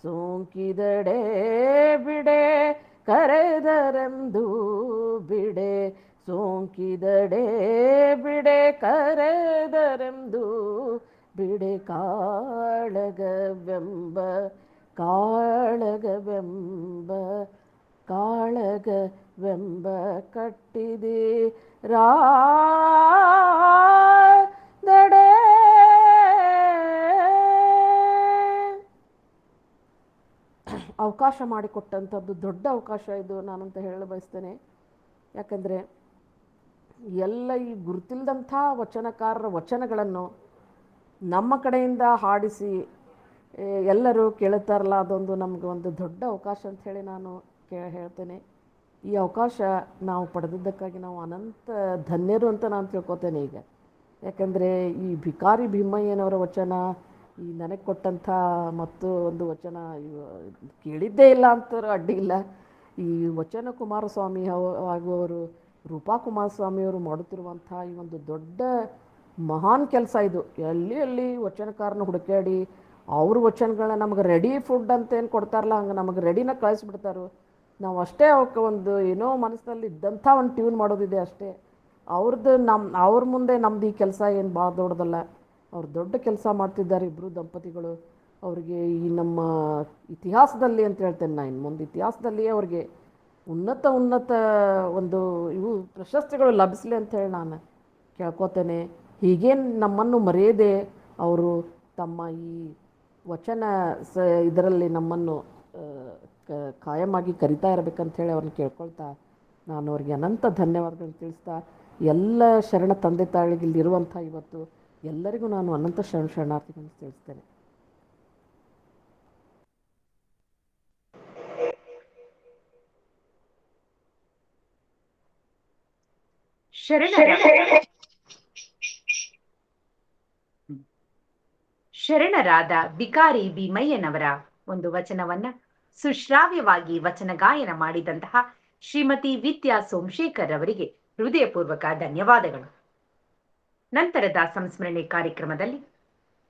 ಸೋಂಕಿದಡೆ ಬಿಡೆ ಕರೆದರೆಂದು ಬಿಡೆ ಸೋಂಕಿದಡೆ ಬಿಡೆ ಕರೆದರೆಂದು ಬಿಡೆ ಕಾಳಗವೆಂಬ ಕಾಳಗವೆಂಬ ಕಾಳಗವೆಂಬ ಕಟ್ಟಿದೆ ರಾದಡೆ. ಅವಕಾಶ ಮಾಡಿಕೊಟ್ಟಂಥದ್ದು ದೊಡ್ಡ ಅವಕಾಶ ಇದು ನಾನಂತ ಹೇಳಲು ಬಯಸ್ತೇನೆ. ಯಾಕಂದರೆ ಎಲ್ಲ ಈ ಗುರುತಿಲ್ಲದಂಥ ವಚನಕಾರರ ವಚನಗಳನ್ನು ನಮ್ಮ ಕಡೆಯಿಂದ ಹಾಡಿಸಿ ಎಲ್ಲರೂ ಕೇಳುತ್ತಾರಲ್ಲ, ಅದೊಂದು ನಮಗೆ ಒಂದು ದೊಡ್ಡ ಅವಕಾಶ ಅಂಥೇಳಿ ನಾನು ಹೇಳ್ತೇನೆ. ಈ ಅವಕಾಶ ನಾವು ಪಡೆದಿದ್ದಕ್ಕಾಗಿ ನಾವು ಅನಂತ ಧನ್ಯರು ಅಂತ ನಾನು ತಿಳ್ಕೊತೇನೆ ಈಗ. ಯಾಕಂದರೆ ಈ ಭಿಕಾರಿ ಭೀಮಯ್ಯನವರ ವಚನ, ಈ ನನಗೆ ಕೊಟ್ಟಂಥ ಮತ್ತು ಒಂದು ವಚನ ಕೇಳಿದ್ದೇ ಇಲ್ಲ ಅಂತ ಅಡ್ಡಿ ಇಲ್ಲ. ಈ ವಚನ ಕುಮಾರಸ್ವಾಮಿ ಆಗುವವರು, ರೂಪಾ ಕುಮಾರಸ್ವಾಮಿಯವರು ಮಾಡುತ್ತಿರುವಂಥ ಈ ಒಂದು ದೊಡ್ಡ ಮಹಾನ್ ಕೆಲಸ ಇದು. ಎಲ್ಲಿ ವಚನಕಾರನ ಹುಡುಕಾಡಿ ಅವ್ರ ವಚನಗಳನ್ನ ನಮಗೆ ರೆಡಿ ಫುಡ್ ಅಂತೇನು ಕೊಡ್ತಾರಲ್ಲ, ಹಂಗೆ ನಮಗೆ ರೆಡಿನ ಕಳಿಸ್ಬಿಡ್ತಾರೆ. ನಾವು ಅಷ್ಟೇ ಅವಕ್ಕೆ ಒಂದು ಏನೋ ಮನಸ್ಸಿನಲ್ಲಿ ಇದ್ದಂಥ ಒಂದು ಟ್ಯೂನ್ ಮಾಡೋದಿದೆ ಅಷ್ಟೇ. ಅವ್ರ ಮುಂದೆ ನಮ್ದು ಈ ಕೆಲಸ ಏನು ಭಾಳ ದೊಡ್ಡದಲ್ಲ. ಅವ್ರು ದೊಡ್ಡ ಕೆಲಸ ಮಾಡ್ತಿದ್ದಾರೆ ಇಬ್ಬರು ದಂಪತಿಗಳು. ಅವ್ರಿಗೆ ಈ ನಮ್ಮ ಇತಿಹಾಸದಲ್ಲಿ ಅಂತ ಹೇಳ್ತೇನೆ ನಾನು, ಇನ್ನು ಮುಂದೆ ಇತಿಹಾಸದಲ್ಲಿಯೇ ಅವ್ರಿಗೆ ಉನ್ನತ ಒಂದು ಇವು ಪ್ರಶಸ್ತಿಗಳು ಲಭಿಸಲಿ ಅಂಥೇಳಿ ನಾನು ಕೇಳ್ಕೊತೇನೆ. ಹೀಗೇನು ನಮ್ಮನ್ನು ಮರೆಯದೆ ಅವರು ತಮ್ಮ ಈ ವಚನ ಇದರಲ್ಲಿ ನಮ್ಮನ್ನು ಕಾಯಮಾಗಿ ಕರಿತಾ ಇರಬೇಕಂಥೇಳಿ ಅವ್ರನ್ನ ಕೇಳ್ಕೊಳ್ತಾ ನಾನು ಅವ್ರಿಗೆ ಅನಂತ ಧನ್ಯವಾದಗಳನ್ನು ತಿಳಿಸ್ತಾ, ಎಲ್ಲ ಶರಣ ತಂದೆ ತಾಯಿಗೆ ಇಲ್ಲಿರುವಂಥ ಇವತ್ತು ಎಲ್ಲರಿಗೂ ನಾನು ಅನಂತ ಶರಣಾರ್ಥಿಗಳನ್ನು ತಿಳಿಸ್ತೇನೆ. ಶರಣರಾದ ಬಿಕಾರಿ ಭೀಮಯ್ಯನವರ ಒಂದು ವಚನವನ್ನ ಸುಶ್ರಾವ್ಯವಾಗಿ ವಚನ ಗಾಯನ ಮಾಡಿದಂತಹ ಶ್ರೀಮತಿ ವಿದ್ಯಾ ಸೋಮಶೇಖರ್ ಅವರಿಗೆ ಹೃದಯಪೂರ್ವಕ ಧನ್ಯವಾದಗಳು. ನಂತರದ ಸಂಸ್ಮರಣೆ ಕಾರ್ಯಕ್ರಮದಲ್ಲಿ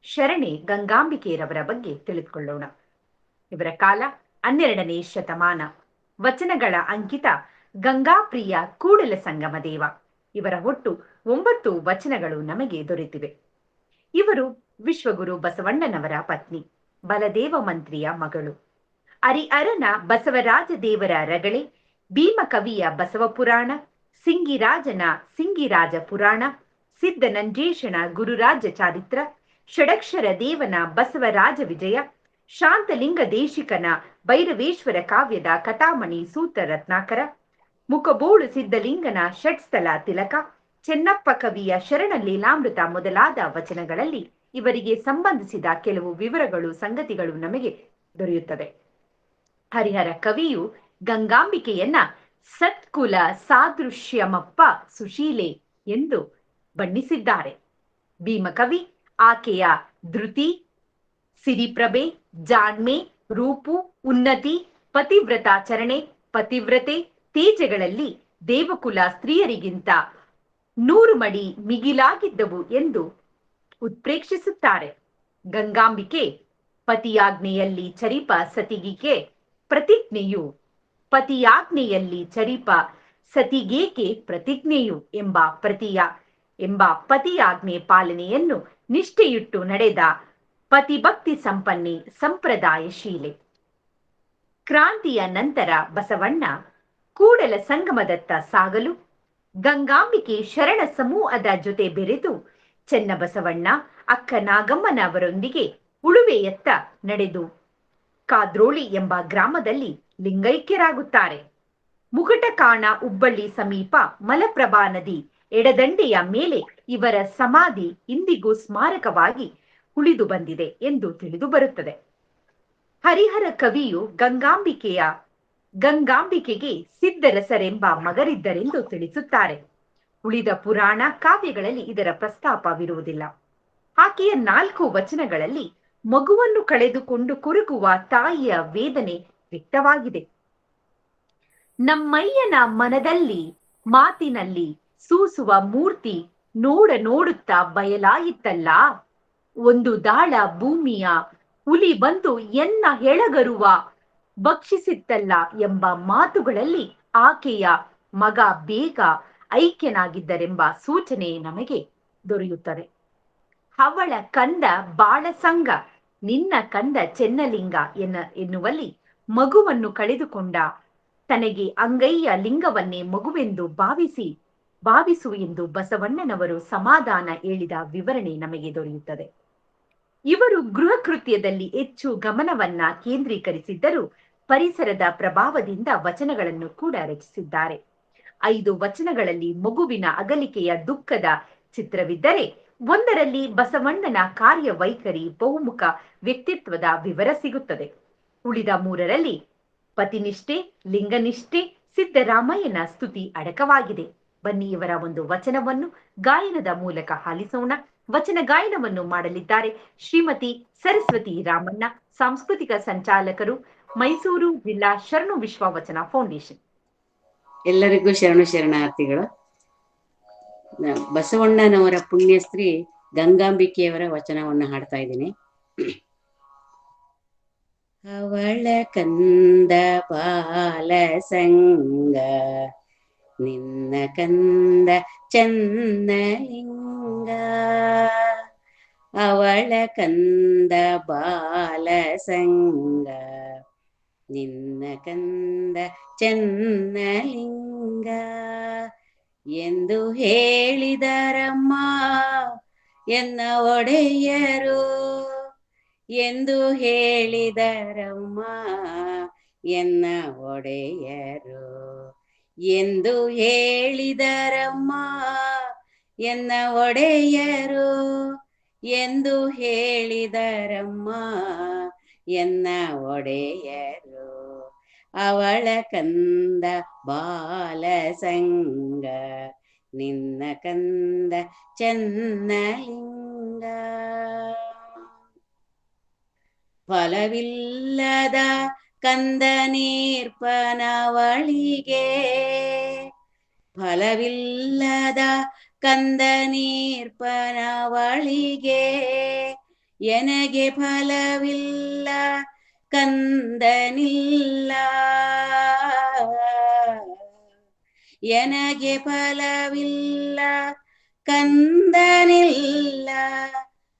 ಶರಣೆ ಗಂಗಾಂಬಿಕೆಯರವರ ಬಗ್ಗೆ ತಿಳಿದುಕೊಳ್ಳೋಣ. ಇವರ ಕಾಲ 12ನೇ ಶತಮಾನ. ವಚನಗಳ ಅಂಕಿತ ಗಂಗಾಪ್ರಿಯ ಕೂಡಲ ಸಂಗಮ ದೇವ. ಇವರ ಒಟ್ಟು 9 ವಚನಗಳು ನಮಗೆ ದೊರೆತಿವೆ. ಇವರು ವಿಶ್ವಗುರು ಬಸವಣ್ಣನವರ ಪತ್ನಿ, ಬಲದೇವ ಮಂತ್ರಿಯ ಮಗಳು, ಅರಿಅರನ ಬಸವರಾಜ ದೇವರ ರಗಳೆ, ಭೀಮಕವಿಯ ಬಸವ ಪುರಾಣ, ಸಿಂಗಿರಾಜನ ಸಿಂಗಿರಾಜ ಪುರಾಣ, ಸಿದ್ಧನಂಜೇಶನ ಗುರುರಾಜ ಚಾರಿತ್ರ, ಷಡಕ್ಷರ ದೇವನ ಬಸವರಾಜ ವಿಜಯ, ಶಾಂತಲಿಂಗ ದೇಶಿಕನ ಭೈರವೇಶ್ವರ ಕಾವ್ಯದ ಕಥಾಮಣಿ ಸೂತ್ರ ರತ್ನಾಕರ, ಮುಖಬೋಳು ಸಿದ್ಧಲಿಂಗನ ಷಟ್ಸ್ಥಲ ತಿಲಕ, ಚೆನ್ನಪ್ಪ ಕವಿಯ ಶರಣ ಲೀಲಾಮೃತ ಮೊದಲಾದ ವಚನಗಳಲ್ಲಿ ಇವರಿಗೆ ಸಂಬಂಧಿಸಿದ ಕೆಲವು ವಿವರಗಳು ಸಂಗತಿಗಳು ನಮಗೆ ದೊರೆಯುತ್ತದೆ. ಹರಿಹರ ಕವಿಯು ಗಂಗಾಂಬಿಕೆಯನ್ನ ಸತ್ಕುಲ ಸಾದೃಶ್ಯಮಪ್ಪ ಸುಶೀಲೆ ಎಂದು ಬಣ್ಣಿಸಿದ್ದಾರೆ. ಭೀಮಕವಿ ಆಕೆಯ ಧೃತಿ, ಸಿರಿಪ್ರಭೆ, ಜಾಣ್ಮೆ, ರೂಪು, ಉನ್ನತಿ, ಪತಿವ್ರತಾಚರಣೆ, ಪತಿವ್ರತೆ, ತೇಜಗಳಲ್ಲಿ ದೇವಕುಲ ಸ್ತ್ರೀಯರಿಗಿಂತ 100 ಮಡಿ ಮಿಗಿಲಾಗಿದ್ದವು ಎಂದು ಉತ್ಪ್ರೇಕ್ಷಿಸುತ್ತಾರೆ. ಗಂಗಾಂಬಿಕೆ ಪತಿಯಾಜ್ಞೆಯಲ್ಲಿ ಚರಿಪ ಸತಿಗಿಗೆ ಪ್ರತಿಜ್ಞೆಯು, ಪತಿಯಾಜ್ಞೆಯಲ್ಲಿ ಚರಿಪ ಸತಿಗೇಕೆ ಪ್ರತಿಜ್ಞೆಯು ಎಂಬ ಪತಿಯಾಜ್ಞೆ ಪಾಲನೆಯನ್ನು ನಿಷ್ಠೆಯಿಟ್ಟು ನಡೆದ ಪತಿಭಕ್ತಿ ಸಂಪನ್ನೆ ಸಂಪ್ರದಾಯಶೀಲೆ. ಕ್ರಾಂತಿಯ ನಂತರ ಬಸವಣ್ಣ ಕೂಡಲ ಸಂಗಮದತ್ತ ಸಾಗಲು ಗಂಗಾಂಬಿಕೆ ಶರಣ ಸಮೂಹದ ಜೊತೆ ಬೆರೆತು ಚೆನ್ನಬಸವಣ್ಣ, ಅಕ್ಕ ನಾಗಮ್ಮನವರೊಂದಿಗೆ ಉಳುವೆಯತ್ತ ನಡೆದು ಕಾದ್ರೋಳಿ ಎಂಬ ಗ್ರಾಮದಲ್ಲಿ ಲಿಂಗೈಕ್ಯರಾಗುತ್ತಾರೆ. ಮುಗಟಕಾಣ ಹುಬ್ಬಳ್ಳಿ ಸಮೀಪ ಮಲಪ್ರಭಾ ನದಿ ಎಡದಂಡೆಯ ಮೇಲೆ ಇವರ ಸಮಾಧಿ ಇಂದಿಗೂ ಸ್ಮಾರಕವಾಗಿ ಉಳಿದು ಬಂದಿದೆ ಎಂದು ತಿಳಿದು ಬರುತ್ತದೆ. ಹರಿಹರ ಕವಿಯು ಗಂಗಾಂಬಿಕೆಗೆ ಸಿದ್ಧರಸರೆಂಬ ಮಗರಿದ್ದರೆಂದು ತಿಳಿಸುತ್ತಾರೆ. ಉಳಿದ ಪುರಾಣ ಕಾವ್ಯಗಳಲ್ಲಿ ಇದರ ಪ್ರಸ್ತಾಪವಿರುವುದಿಲ್ಲ. ಆಕೆಯ 4 ವಚನಗಳಲ್ಲಿ ಮಗುವನ್ನು ಕಳೆದುಕೊಂಡು ಕೊರಗುವ ತಾಯಿಯ ವೇದನೆ ವ್ಯಕ್ತವಾಗಿದೆ. ನಮ್ಮಯ್ಯನ ಮನದಲ್ಲಿ ಮಾತಿನಲ್ಲಿ ಸೂಸುವ ಮೂರ್ತಿ ನೋಡುತ್ತಾ ಬಯಲಾಯಿತಲ್ಲ ಒಂದು ದಾಳ ಭೂಮಿಯ ಹುಲಿ ಬಂದು ಎನ್ನ ಹೆಳಗರುವ ಭಕ್ಷಿಸಿತ್ತಲ್ಲ ಎಂಬ ಮಾತುಗಳಲ್ಲಿ ಆಕೆಯ ಮಗ ಬೇಗ ಐಕ್ಯನಾಗಿದ್ದರೆಂಬ ಸೂಚನೆ ನಮಗೆ ದೊರೆಯುತ್ತದೆ. ಅವಳ ಕಂದ ಬಾಳಸಂಗ, ನಿನ್ನ ಕಂದ ಚೆನ್ನಲಿಂಗ ಎನ್ನುವಲ್ಲಿ ಮಗುವನ್ನು ಕಳೆದುಕೊಂಡ ತನಗೆ ಅಂಗೈಯ ಲಿಂಗವನ್ನೇ ಮಗುವೆಂದು ಭಾವಿಸು ಎಂದು ಬಸವಣ್ಣನವರು ಸಮಾಧಾನ ಹೇಳಿದ ವಿವರಣೆ ನಮಗೆ ದೊರೆಯುತ್ತದೆ. ಇವರು ಗೃಹ ಕೃತ್ಯದಲ್ಲಿ ಹೆಚ್ಚು ಗಮನವನ್ನ ಕೇಂದ್ರೀಕರಿಸಿದ್ದರೂ ಪರಿಸರದ ಪ್ರಭಾವದಿಂದ ವಚನಗಳನ್ನು ಕೂಡ ರಚಿಸಿದ್ದಾರೆ. 5 ವಚನಗಳಲ್ಲಿ ಮಗುವಿನ ಅಗಲಿಕೆಯ ದುಃಖದ ಚಿತ್ರವಿದ್ದರೆ, ಒಂದರಲ್ಲಿ ಬಸವಣ್ಣನ ಕಾರ್ಯವೈಖರಿ ಬಹುಮುಖ ವ್ಯಕ್ತಿತ್ವದ ವಿವರ ಸಿಗುತ್ತದೆ. ಉಳಿದ 3ರಲ್ಲಿ ಪತಿನಿಷ್ಠೆ, ಲಿಂಗನಿಷ್ಠೆ, ಸಿದ್ದರಾಮಯ್ಯನ ಸ್ತುತಿ ಅಡಕವಾಗಿದೆ. ಬನ್ನಿ ಇವರ ಒಂದು ವಚನವನ್ನು ಗಾಯನದ ಮೂಲಕ ಆಲಿಸೋಣ. ವಚನ ಗಾಯನವನ್ನು ಮಾಡಲಿದ್ದಾರೆ ಶ್ರೀಮತಿ ಸರಸ್ವತಿ ರಾಮಣ್ಣ, ಸಾಂಸ್ಕೃತಿಕ ಸಂಚಾಲಕರು, ಮೈಸೂರು ಜಿಲ್ಲಾ ಶರಣು ವಿಶ್ವ ವಚನ ಫೌಂಡೇಶನ್. ಎಲ್ಲರಿಗೂ ಶರಣಾರ್ಥಿಗಳು. ಬಸವಣ್ಣನವರ ಪುಣ್ಯಸ್ತ್ರೀ ಗಂಗಾಂಬಿಕೆಯವರ ವಚನವನ್ನು ಹಾಡ್ತಾ ಇದ್ದೀನಿ. ಅವಳ ಕಂದ ಬಾಲ ಸಂಗ, ನಿನ್ನ ಕಂದ ಚನ್ನಲಿಂಗ. ಅವಳ ಕಂದ ಬಾಲ ಸಂಗ, ನಿನ್ನ ಕಂದ ಚನ್ನಲಿಂಗ. ಎಂದು ಹೇಳಿದರಮ್ಮ ಎನ್ನ ಒಡೆಯರು, ಎಂದು ಹೇಳಿದರಮ್ಮ ಎನ್ನ ಒಡೆಯರು. ಎಂದು ಹೇಳಿದರಮ್ಮ ಎನ್ನ ಒಡೆಯರು, ಎಂದು ಹೇಳಿದರಮ್ಮ ಎನ್ನ ಒಡೆಯರು. ಅವಳ ಕಂದ ಬಾಲ ಸಂಗ, ನಿನ್ನ ಕಂದ ಚನ್ನಲಿಂಗ. ಫಲವಿಲ್ಲದ ಕಂದ ನೀರ್ಪನವಳಿಗೆ, ಫಲವಿಲ್ಲದ ಕಂದ ನೀರ್ಪನವಳಿಗೆ. ಎನಗೆ ಫಲವಿಲ್ಲ ಕಂದನಿಲ್ಲ, ಎನಗೆ ಫಲವಿಲ್ಲ ಕಂದನಿಲ್ಲ.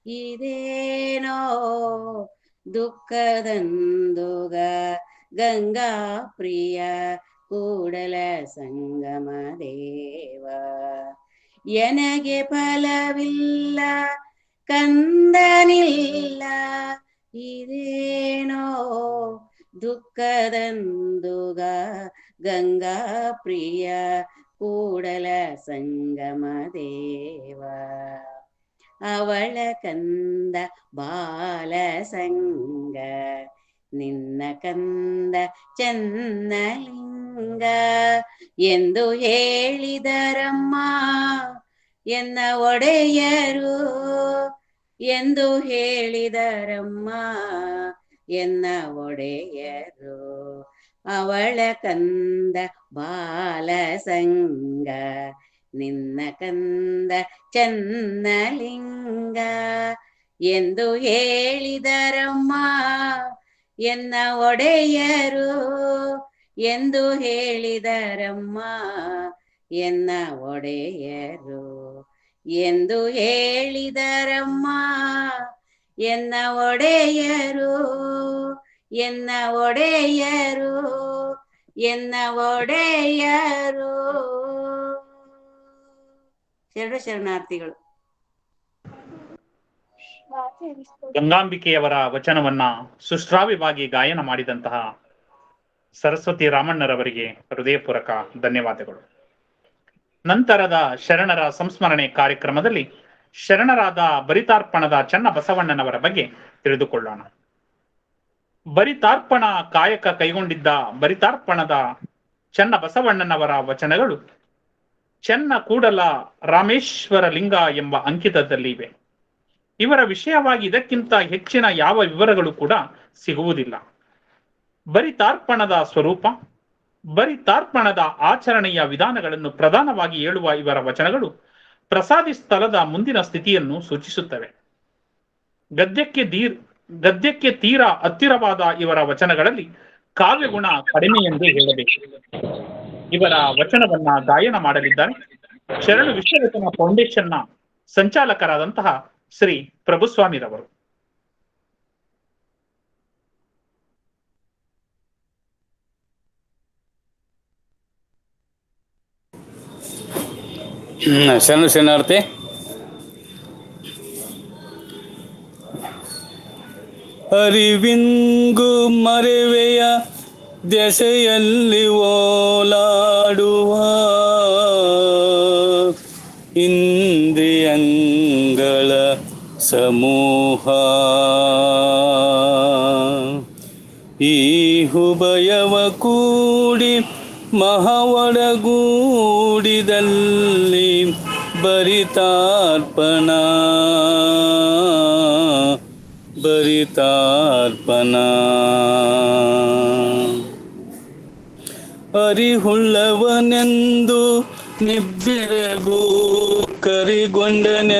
ಇದೇನೋ ದುಃಖದಂದುಗ ಗಂಗಾ ಪ್ರಿಯ ಕೂಡಲ ಸಂಗಮ ದೇವ. ಎನಗೆ ಫಲವಿಲ್ಲ ಕಂದನಿಲ್ಲ, ಇದೇನೋ ದುಃಖದಂದುಗ ಗಂಗಾ ಪ್ರಿಯ ಕೂಡಲ ಸಂಗಮ ದೇವ. ಅವಳ ಕಂದ ಬಾಲ ಸಂಗ, ನಿನ್ನ ಕಂದ ಚನ್ನಲಿಂಗ. ಎಂದು ಹೇಳಿದರಮ್ಮ ಎನ್ನ ಒಡೆಯರು, ಎಂದು ಹೇಳಿದರಮ್ಮ ಎನ್ನ ಒಡೆಯರು. ಅವಳ ಕಂದ ಬಾಲ ಸಂಗ, ನಿನ್ನ ಕಂದ ಚನ್ನಲಿಂಗ. ಎಂದು ಹೇಳಿದರಮ್ಮ ಎನ್ನ ಒಡೆಯರು, ಎಂದು ಹೇಳಿದರಮ್ಮ ಎನ್ನ ಒಡೆಯರು. ಎಂದು ಹೇಳಿದರಮ್ಮ ಎನ್ನ ಒಡೆಯರು, ಎನ್ನ ಒಡೆಯರು, ಎನ್ನ ಒಡೆಯರು. ಶರಣಾರ್ಥಿಗಳು. ಗಂಗಾಂಬಿಕೆಯವರ ವಚನವನ್ನ ಸುಶ್ರಾವ್ಯವಾಗಿ ಗಾಯನ ಮಾಡಿದಂತಹ ಸರಸ್ವತಿ ರಾಮಣ್ಣರವರಿಗೆ ಹೃದಯಪೂರ್ವಕ ಧನ್ಯವಾದಗಳು. ನಂತರದ ಶರಣರ ಸಂಸ್ಮರಣೆ ಕಾರ್ಯಕ್ರಮದಲ್ಲಿ ಶರಣರಾದ ಬರಿತಾರ್ಪಣದ ಚನ್ನ ಬಸವಣ್ಣನವರ ಬಗ್ಗೆ ತಿಳಿದುಕೊಳ್ಳೋಣ. ಬರಿತಾರ್ಪಣ ಕಾಯಕ ಕೈಗೊಂಡಿದ್ದ ಬರಿತಾರ್ಪಣದ ಚನ್ನ ಬಸವಣ್ಣನವರ ವಚನಗಳು ಚೆನ್ನ ಕೂಡಲ ರಾಮೇಶ್ವರ ಲಿಂಗ ಎಂಬ ಅಂಕಿತದಲ್ಲಿವೆ. ಇವರ ವಿಷಯವಾಗಿ ಇದಕ್ಕಿಂತ ಹೆಚ್ಚಿನ ಯಾವ ವಿವರಗಳು ಕೂಡ ಸಿಗುವುದಿಲ್ಲ. ಬರಿತಾರ್ಪಣದ ಸ್ವರೂಪ, ಬರಿತಾರ್ಪಣದ ಆಚರಣೆಯ ವಿಧಾನಗಳನ್ನು ಪ್ರಧಾನವಾಗಿ ಹೇಳುವ ಇವರ ವಚನಗಳು ಪ್ರಸಾದಿ ಸ್ಥಳದ ಮುಂದಿನ ಸ್ಥಿತಿಯನ್ನು ಸೂಚಿಸುತ್ತವೆ. ಗದ್ಯಕ್ಕೆ ತೀರಾ ಹತ್ತಿರವಾದ ಇವರ ವಚನಗಳಲ್ಲಿ ಕಾವ್ಯಗುಣ ಕಡಿಮೆ ಎಂದು ಹೇಳಬೇಕು. ಇವರ ವಚನವನ್ನ ಗಾಯನ ಮಾಡಲಿದ್ದಾರೆ ಶರಣು ವಿಶ್ವವಚನ ಫೌಂಡೇಶನ್ನ ಸಂಚಾಲಕರಾದಂತಹ ಶ್ರೀ ಪ್ರಭುಸ್ವಾಮಿರವರು. ಶರಣಾರ್ಥಿ. ಅರಿವಿಂಗು ಮರೆವೆಯ ದೆಸೆಯಲ್ಲಿ ಓಲಾಡುವ ಇಂದ್ರಿಯಂಗಳ ಸಮೂಹ ಈ ಹುಭಯವ ಕೂಡಿ ಮಹವಡಗೂಡಿದಲ್ಲಿ ಬರಿತಾರ್ಪಣ ಅರಿಹುಳ್ಳವನೆಂದು ನಿಬ್ಬೆರಗು ಕರಿಗೊಂಡನೆಂದು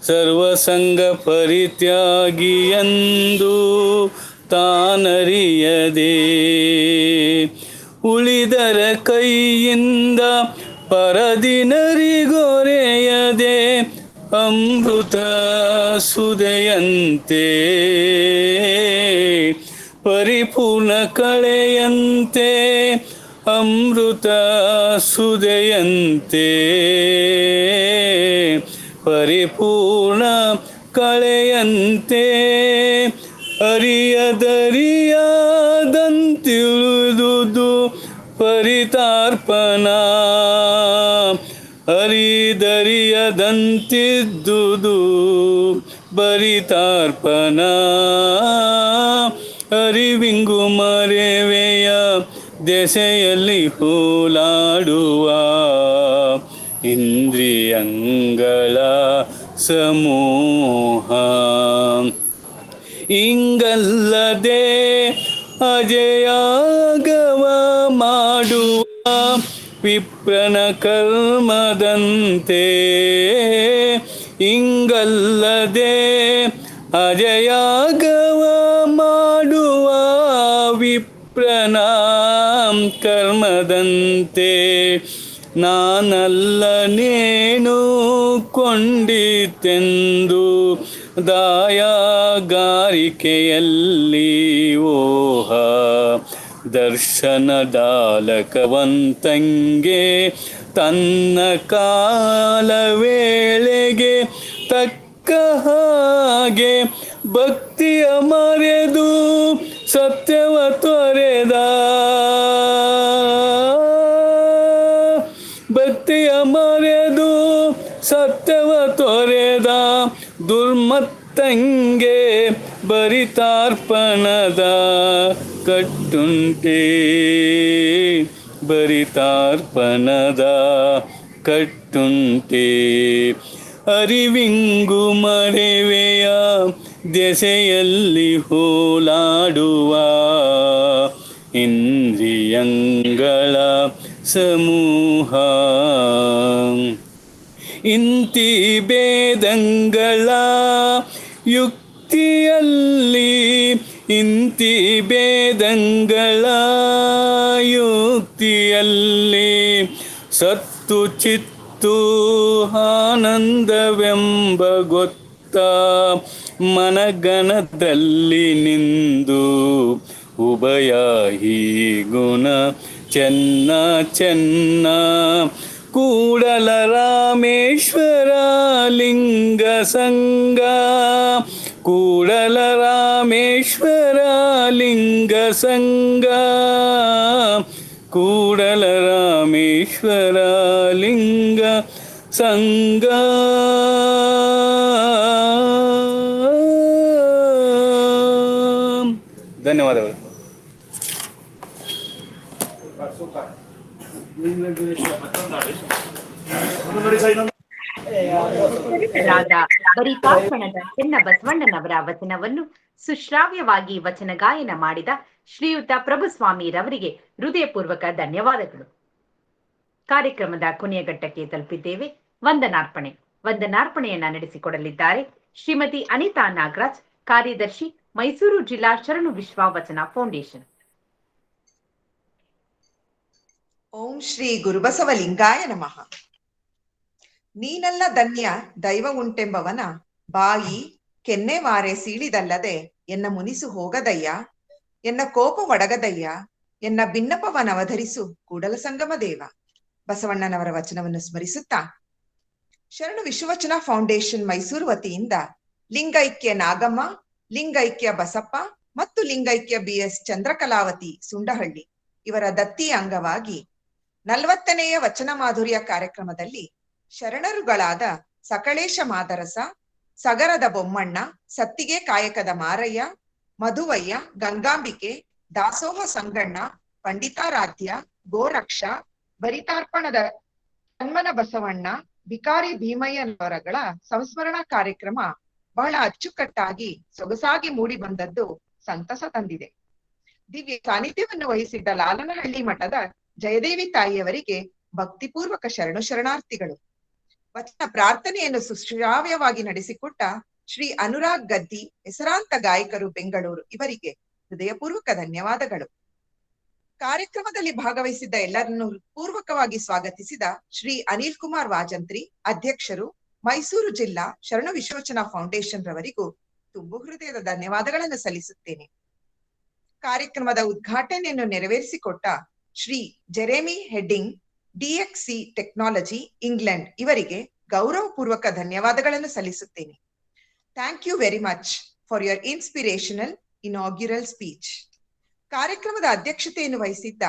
ಸರ್ವಸಂಗ ಪರಿತ್ಯಾಗಿಯೆಂದು ತಾನರಿಯದೆ ಉಳಿದರ ಕೈಯಿಂದ ಪರದಿನರಿಗೊರೆಯದೆ ಅಮೃತ ಸುದೆಯಂತೆ ಪರಿಪೂರ್ಣ ಕಳೆಯಂತೆ ಅಮೃತ ಸುದೆಯಂತೆ ಪರಿಪೂರ್ಣ ಕಳೆಯಂತೆ ಅರಿಯದರಿಯಾದಂತಿಳುದುದು ಪರಿತಾರ್ಪಣ ಅರಿದರಿಯದಂತಿದ್ದುದು ಬರಿತಾರ್ಪಣ ಅರಿವಿಂಗು ಮರೆವೆಯ ದೆಸೆಯಲ್ಲಿ ಹೋಲಾಡುವ ಇಂದ್ರಿಯಂಗಳ ಸಮೂಹ ಇಂಗಲ್ಲದೆ ಅಜಯಾಗವ ಮಾಡುವ ವಿಪ್ರನ ಕರ್ಮದಂತೆ ಇಂಗಲ್ಲದೆ ಅಜಯಾಗವ ಮಾಡುವ ವಿಪ್ರನ ಕರ್ಮದಂತೆ ನಾನಲ್ಲನೇನು ಕೊಂಡಿತೆಂದು ದಾಯಗಾರಿಕೆಯಲ್ಲಿ ಓಹ ದರ್ಶನದಾಲಕವಂತಂಗೆ ತನ್ನ ಕಾಲ ವೇಳೆಗೆ ತಕ್ಕ ಹಾಗೆ ಭಕ್ತಿಯ ಮರೆದು ಸತ್ಯವ ತೊರೆದ ಭಕ್ತಿಯ ಮರೆದು ಸತ್ಯವ ತೊರೆದ ದುರ್ಮತ್ತಂಗೆ ಬರಿತಾರ್ಪಣದ ಕಟ್ಟುಂಟೆ ಬರಿತಾರ್ಪಣದ ಕಟ್ಟುಂಟೆ ಅರಿವಿಂಗು ಮರೆವೆಯ ದೆಸೆಯಲ್ಲಿ ಹೋಲಾಡುವ ಇಂದ್ರಿಯಂಗಳ ಸಮೂಹ ಇಂತಿ ಭೇದಂಗಳ ಯುಕ್ತಿಯಲ್ಲಿ ಇಂತಿ ಭೇದಂಗಳ ಯುಕ್ತಿಯಲ್ಲಿ ಸತ್ತು ಚಿತ್ತು ಆನಂದವೆಂಬ ಗೊತ್ತ ಮನಗಣದಲ್ಲಿ ನಿಂದು ಉಭಯ ಹೀ ಗುಣ ಚೆನ್ನ ಚೆನ್ನ ಕೂಡಲ ರಾಮೇಶ್ವರ ಲಿಂಗ ಸಂಗ ಕೂಡಲ ರಾಮೇಶ್ವರ ಲಿಂಗ ಸಂಗ ಕೂಡಲ ರಾಮೇಶ್ವರ ಲಿಂಗ ಸಂಗ ಧನ್ಯವಾದಗಳು. ಬರಿತಾರ್ಪಣದ ಚೆನ್ನ ಬಸವಣ್ಣನವರ ವಚನವನ್ನು ಸುಶ್ರಾವ್ಯವಾಗಿ ವಚನ ಗಾಯನ ಮಾಡಿದ ಶ್ರೀಯುತ ಪ್ರಭುಸ್ವಾಮಿರವರಿಗೆ ಹೃದಯಪೂರ್ವಕ ಧನ್ಯವಾದಗಳು. ಕಾರ್ಯಕ್ರಮದ ಕೊನೆಯ ಘಟ್ಟಕ್ಕೆ ತಲುಪಿದ್ದೇವೆ. ವಂದನಾರ್ಪಣೆಯನ್ನ ನಡೆಸಿಕೊಡಲಿದ್ದಾರೆ ಶ್ರೀಮತಿ ಅನಿತಾ ನಾಗರಾಜ್, ಕಾರ್ಯದರ್ಶಿ, ಮೈಸೂರು ಜಿಲ್ಲಾ ಶರಣು ವಿಶ್ವ ವಚನ ಫೌಂಡೇಶನ್. ಓಂ ಶ್ರೀ ಗುರುಬಸವಲಿಂಗಾಯ ನಮಃ. ನೀನಲ್ಲ ಧನ್ಯ ದೈವ ಉಂಟೆಂಬವನ ಬಾಯಿ ಕೆನ್ನೆವಾರೆ ಸೀಳಿದಲ್ಲದೆ ಎನ್ನ ಮುನಿಸು ಹೋಗದಯ್ಯ, ಎನ್ನ ಕೋಪ ಒಡಗದಯ್ಯ, ಎನ್ನ ಭಿನ್ನಪವನವಧರಿಸು ಕೂಡಲ ಸಂಗಮ ದೇವ. ಬಸವಣ್ಣನವರ ವಚನವನ್ನು ಸ್ಮರಿಸುತ್ತಾ ಶರಣು ವಿಶ್ವವಚನ ಫೌಂಡೇಶನ್ ಮೈಸೂರು ವತಿಯಿಂದ ಲಿಂಗೈಕ್ಯ ನಾಗಮ್ಮ, ಲಿಂಗೈಕ್ಯ ಬಸಪ್ಪ ಮತ್ತು ಲಿಂಗೈಕ್ಯ BS ಚಂದ್ರಕಲಾವತಿ ಸುಂಡಹಳ್ಳಿ ಇವರ ದತ್ತಿ ಅಂಗವಾಗಿ 40ನೆಯ ವಚನ ಮಾಧುರ್ಯ ಕಾರ್ಯಕ್ರಮದಲ್ಲಿ ಶರಣರುಗಳಾದ ಸಕಳೇಶ ಮಾದರಸ, ಸಗರದ ಬೊಮ್ಮಣ್ಣ, ಸತ್ತಿಗೆ ಕಾಯಕದ ಮಾರಯ್ಯ, ಮಧುವಯ್ಯ, ಗಂಗಾಂಬಿಕೆ, ದಾಸೋಹ ಸಂಗಣ್ಣ, ಪಂಡಿತಾರಾಧ್ಯ, ಗೋರಕ್ಷ, ಬರಿತಾರ್ಪಣದ ಚನ್ಮನ ಬಸವಣ್ಣ, ಬಿಕಾರಿ ಭೀಮಯ್ಯನವರಗಳ ಸಂಸ್ಮರಣಾ ಕಾರ್ಯಕ್ರಮ ಬಹಳ ಅಚ್ಚುಕಟ್ಟಾಗಿ ಸೊಗಸಾಗಿ ಮೂಡಿ ಬಂದದ್ದು ಸಂತಸ ತಂದಿದೆ. ದಿವ್ಯ ಸಾನ್ನಿಧ್ಯವನ್ನು ವಹಿಸಿದ್ದ ಲಾಲನಹಳ್ಳಿ ಮಠದ ಜಯದೇವಿ ತಾಯಿಯವರಿಗೆ ಭಕ್ತಿಪೂರ್ವಕ ಶರಣು ಶರಣಾರ್ಥಿಗಳು. ವಚನ ಪ್ರಾರ್ಥನೆಯನ್ನು ಸುಶ್ರಾವ್ಯವಾಗಿ ನಡೆಸಿಕೊಟ್ಟ ಶ್ರೀ ಅನುರಾಗ್ ಗದ್ದಿ, ಹೆಸರಾಂತ ಗಾಯಕರು, ಬೆಂಗಳೂರು ಇವರಿಗೆ ಹೃದಯಪೂರ್ವಕ ಧನ್ಯವಾದಗಳು. ಕಾರ್ಯಕ್ರಮದಲ್ಲಿ ಭಾಗವಹಿಸಿದ್ದ ಎಲ್ಲರನ್ನೂ ಪೂರ್ವಕವಾಗಿ ಸ್ವಾಗತಿಸಿದ ಶ್ರೀ ಅನಿಲ್ ಕುಮಾರ್ ವಾಜಂತ್ರಿ, ಅಧ್ಯಕ್ಷರು, ಮೈಸೂರು ಜಿಲ್ಲಾ ಶರಣು ವಿಶ್ವವಚನ ಫೌಂಡೇಶನ್ ರವರಿಗೂ ತುಂಬು ಹೃದಯದ ಧನ್ಯವಾದಗಳನ್ನು ಸಲ್ಲಿಸುತ್ತೇನೆ. ಕಾರ್ಯಕ್ರಮದ ಉದ್ಘಾಟನೆಯನ್ನು ನೆರವೇರಿಸಿಕೊಟ್ಟ Shri Jeremy Hedding, DXC technology England ಇವರಿಗೆ ಗೌರವಪೂರ್ವಕ ಧನ್ಯವಾದಗಳನ್ನು ಸಲ್ಲಿಸುತ್ತೇನೆ. Thank you very much for your inspirational inaugural speech. ಕಾರ್ಯಕ್ರಮದ ಅಧ್ಯಕ್ಷತೆಯನ್ನು ವಹಿಸಿದ್ದ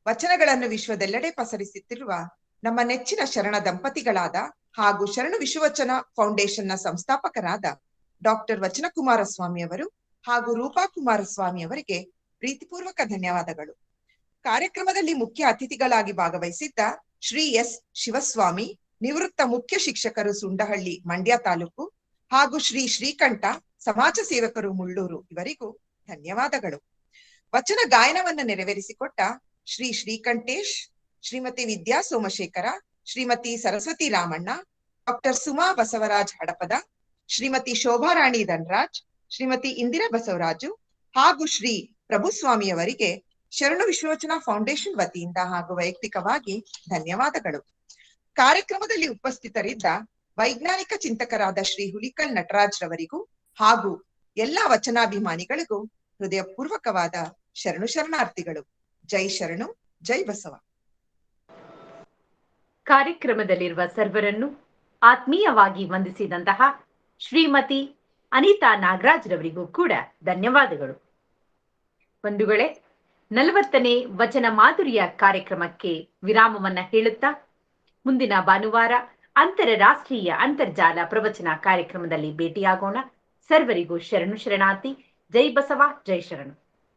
ವಚನಗಳನ್ನು ವಿಶ್ವದೆಲ್ಲೆಡೆ ಪಸರಿಸುತ್ತಿರುವ ನಮ್ಮ ನೆಚ್ಚಿನ ಶರಣ ದಂಪತಿಗಳಾದ ಹಾಗೂ ಶರಣು ವಿಶ್ವವಚನ ಫೌಂಡೇಶನ್ನ ಸಂಸ್ಥಾಪಕರಾದ ಡಾಕ್ಟರ್ ವಚನ ಕುಮಾರಸ್ವಾಮಿ ಅವರು ಹಾಗೂ ರೂಪಾ ಕುಮಾರಸ್ವಾಮಿ ಅವರಿಗೆ ಪ್ರೀತಿಪೂರ್ವಕ ಧನ್ಯವಾದಗಳು. ಕಾರ್ಯಕ್ರಮದಲ್ಲಿ ಮುಖ್ಯ ಅತಿಥಿಗಳಾಗಿ ಭಾಗವಹಿಸಿದ್ದ ಶ್ರೀ S ಶಿವಸ್ವಾಮಿ, ನಿವೃತ್ತ ಮುಖ್ಯ ಶಿಕ್ಷಕರು, ಸುಂಡಹಳ್ಳಿ, ಮಂಡ್ಯ ತಾಲೂಕು, ಹಾಗೂ ಶ್ರೀ ಶ್ರೀಕಂಠ, ಸಮಾಜ ಸೇವಕರು, ಮುಳ್ಳೂರು ಇವರಿಗೂ ಧನ್ಯವಾದಗಳು. ವಚನ ಗಾಯನವನ್ನು ನೆರವೇರಿಸಿಕೊಟ್ಟ ಶ್ರೀ ಶ್ರೀಕಂಠೇಶ್, ಶ್ರೀಮತಿ ವಿದ್ಯಾ ಸೋಮಶೇಖರ, ಶ್ರೀಮತಿ ಸರಸ್ವತಿ ರಾಮಣ್ಣ, ಡಾಕ್ಟರ್ ಸುಮಾ ಬಸವರಾಜ್ ಹಡಪದ, ಶ್ರೀಮತಿ ಶೋಭಾರಾಣಿ ಧನರಾಜ್, ಶ್ರೀಮತಿ ಇಂದಿರಾ ಬಸವರಾಜು ಹಾಗೂ ಶ್ರೀ ಪ್ರಭುಸ್ವಾಮಿ ಅವರಿಗೆ ಶರಣು ವಿಶ್ವವಚನ ಫೌಂಡೇಶನ್ ವತಿಯಿಂದ ಹಾಗೂ ವೈಯಕ್ತಿಕವಾಗಿ ಧನ್ಯವಾದಗಳು. ಕಾರ್ಯಕ್ರಮದಲ್ಲಿ ಉಪಸ್ಥಿತರಿದ್ದ ವೈಜ್ಞಾನಿಕ ಚಿಂತಕರಾದ ಶ್ರೀ ಹುಲಿಕಲ್ ನಟರಾಜ್ ರವರಿಗೂ ಹಾಗೂ ಎಲ್ಲಾ ವಚನಾಭಿಮಾನಿಗಳಿಗೂ ಹೃದಯಪೂರ್ವಕವಾದ ಶರಣು ಶರಣಾರ್ಥಿಗಳು. ಜೈ ಶರಣು, ಜೈ ಬಸವ. ಕಾರ್ಯಕ್ರಮದಲ್ಲಿರುವ ಸರ್ವರನ್ನು ಆತ್ಮೀಯವಾಗಿ ವಂದಿಸಿದಂತಹ ಶ್ರೀಮತಿ ಅನಿತಾ ನಾಗರಾಜ್ ರವರಿಗೂ ಕೂಡ ಧನ್ಯವಾದಗಳು. ಬಂಧುಗಳೇ, 40ನೇ ವಚನ ಮಾಧುರ್ಯ ಕಾರ್ಯಕ್ರಮಕ್ಕೆ ವಿರಾಮವನ್ನ ಹೇಳುತ್ತಾ ಮುಂದಿನ ಭಾನುವಾರ ಅಂತಾರಾಷ್ಟ್ರೀಯ ಅಂತರ್ಜಾಲ ಪ್ರವಚನ ಕಾರ್ಯಕ್ರಮದಲ್ಲಿ ಭೇಟಿಯಾಗೋಣ. ಸರ್ವರಿಗೂ ಶರಣು ಶರಣಾರ್ಥಿ. ಜೈ ಬಸವ, ಜೈ ಶರಣು.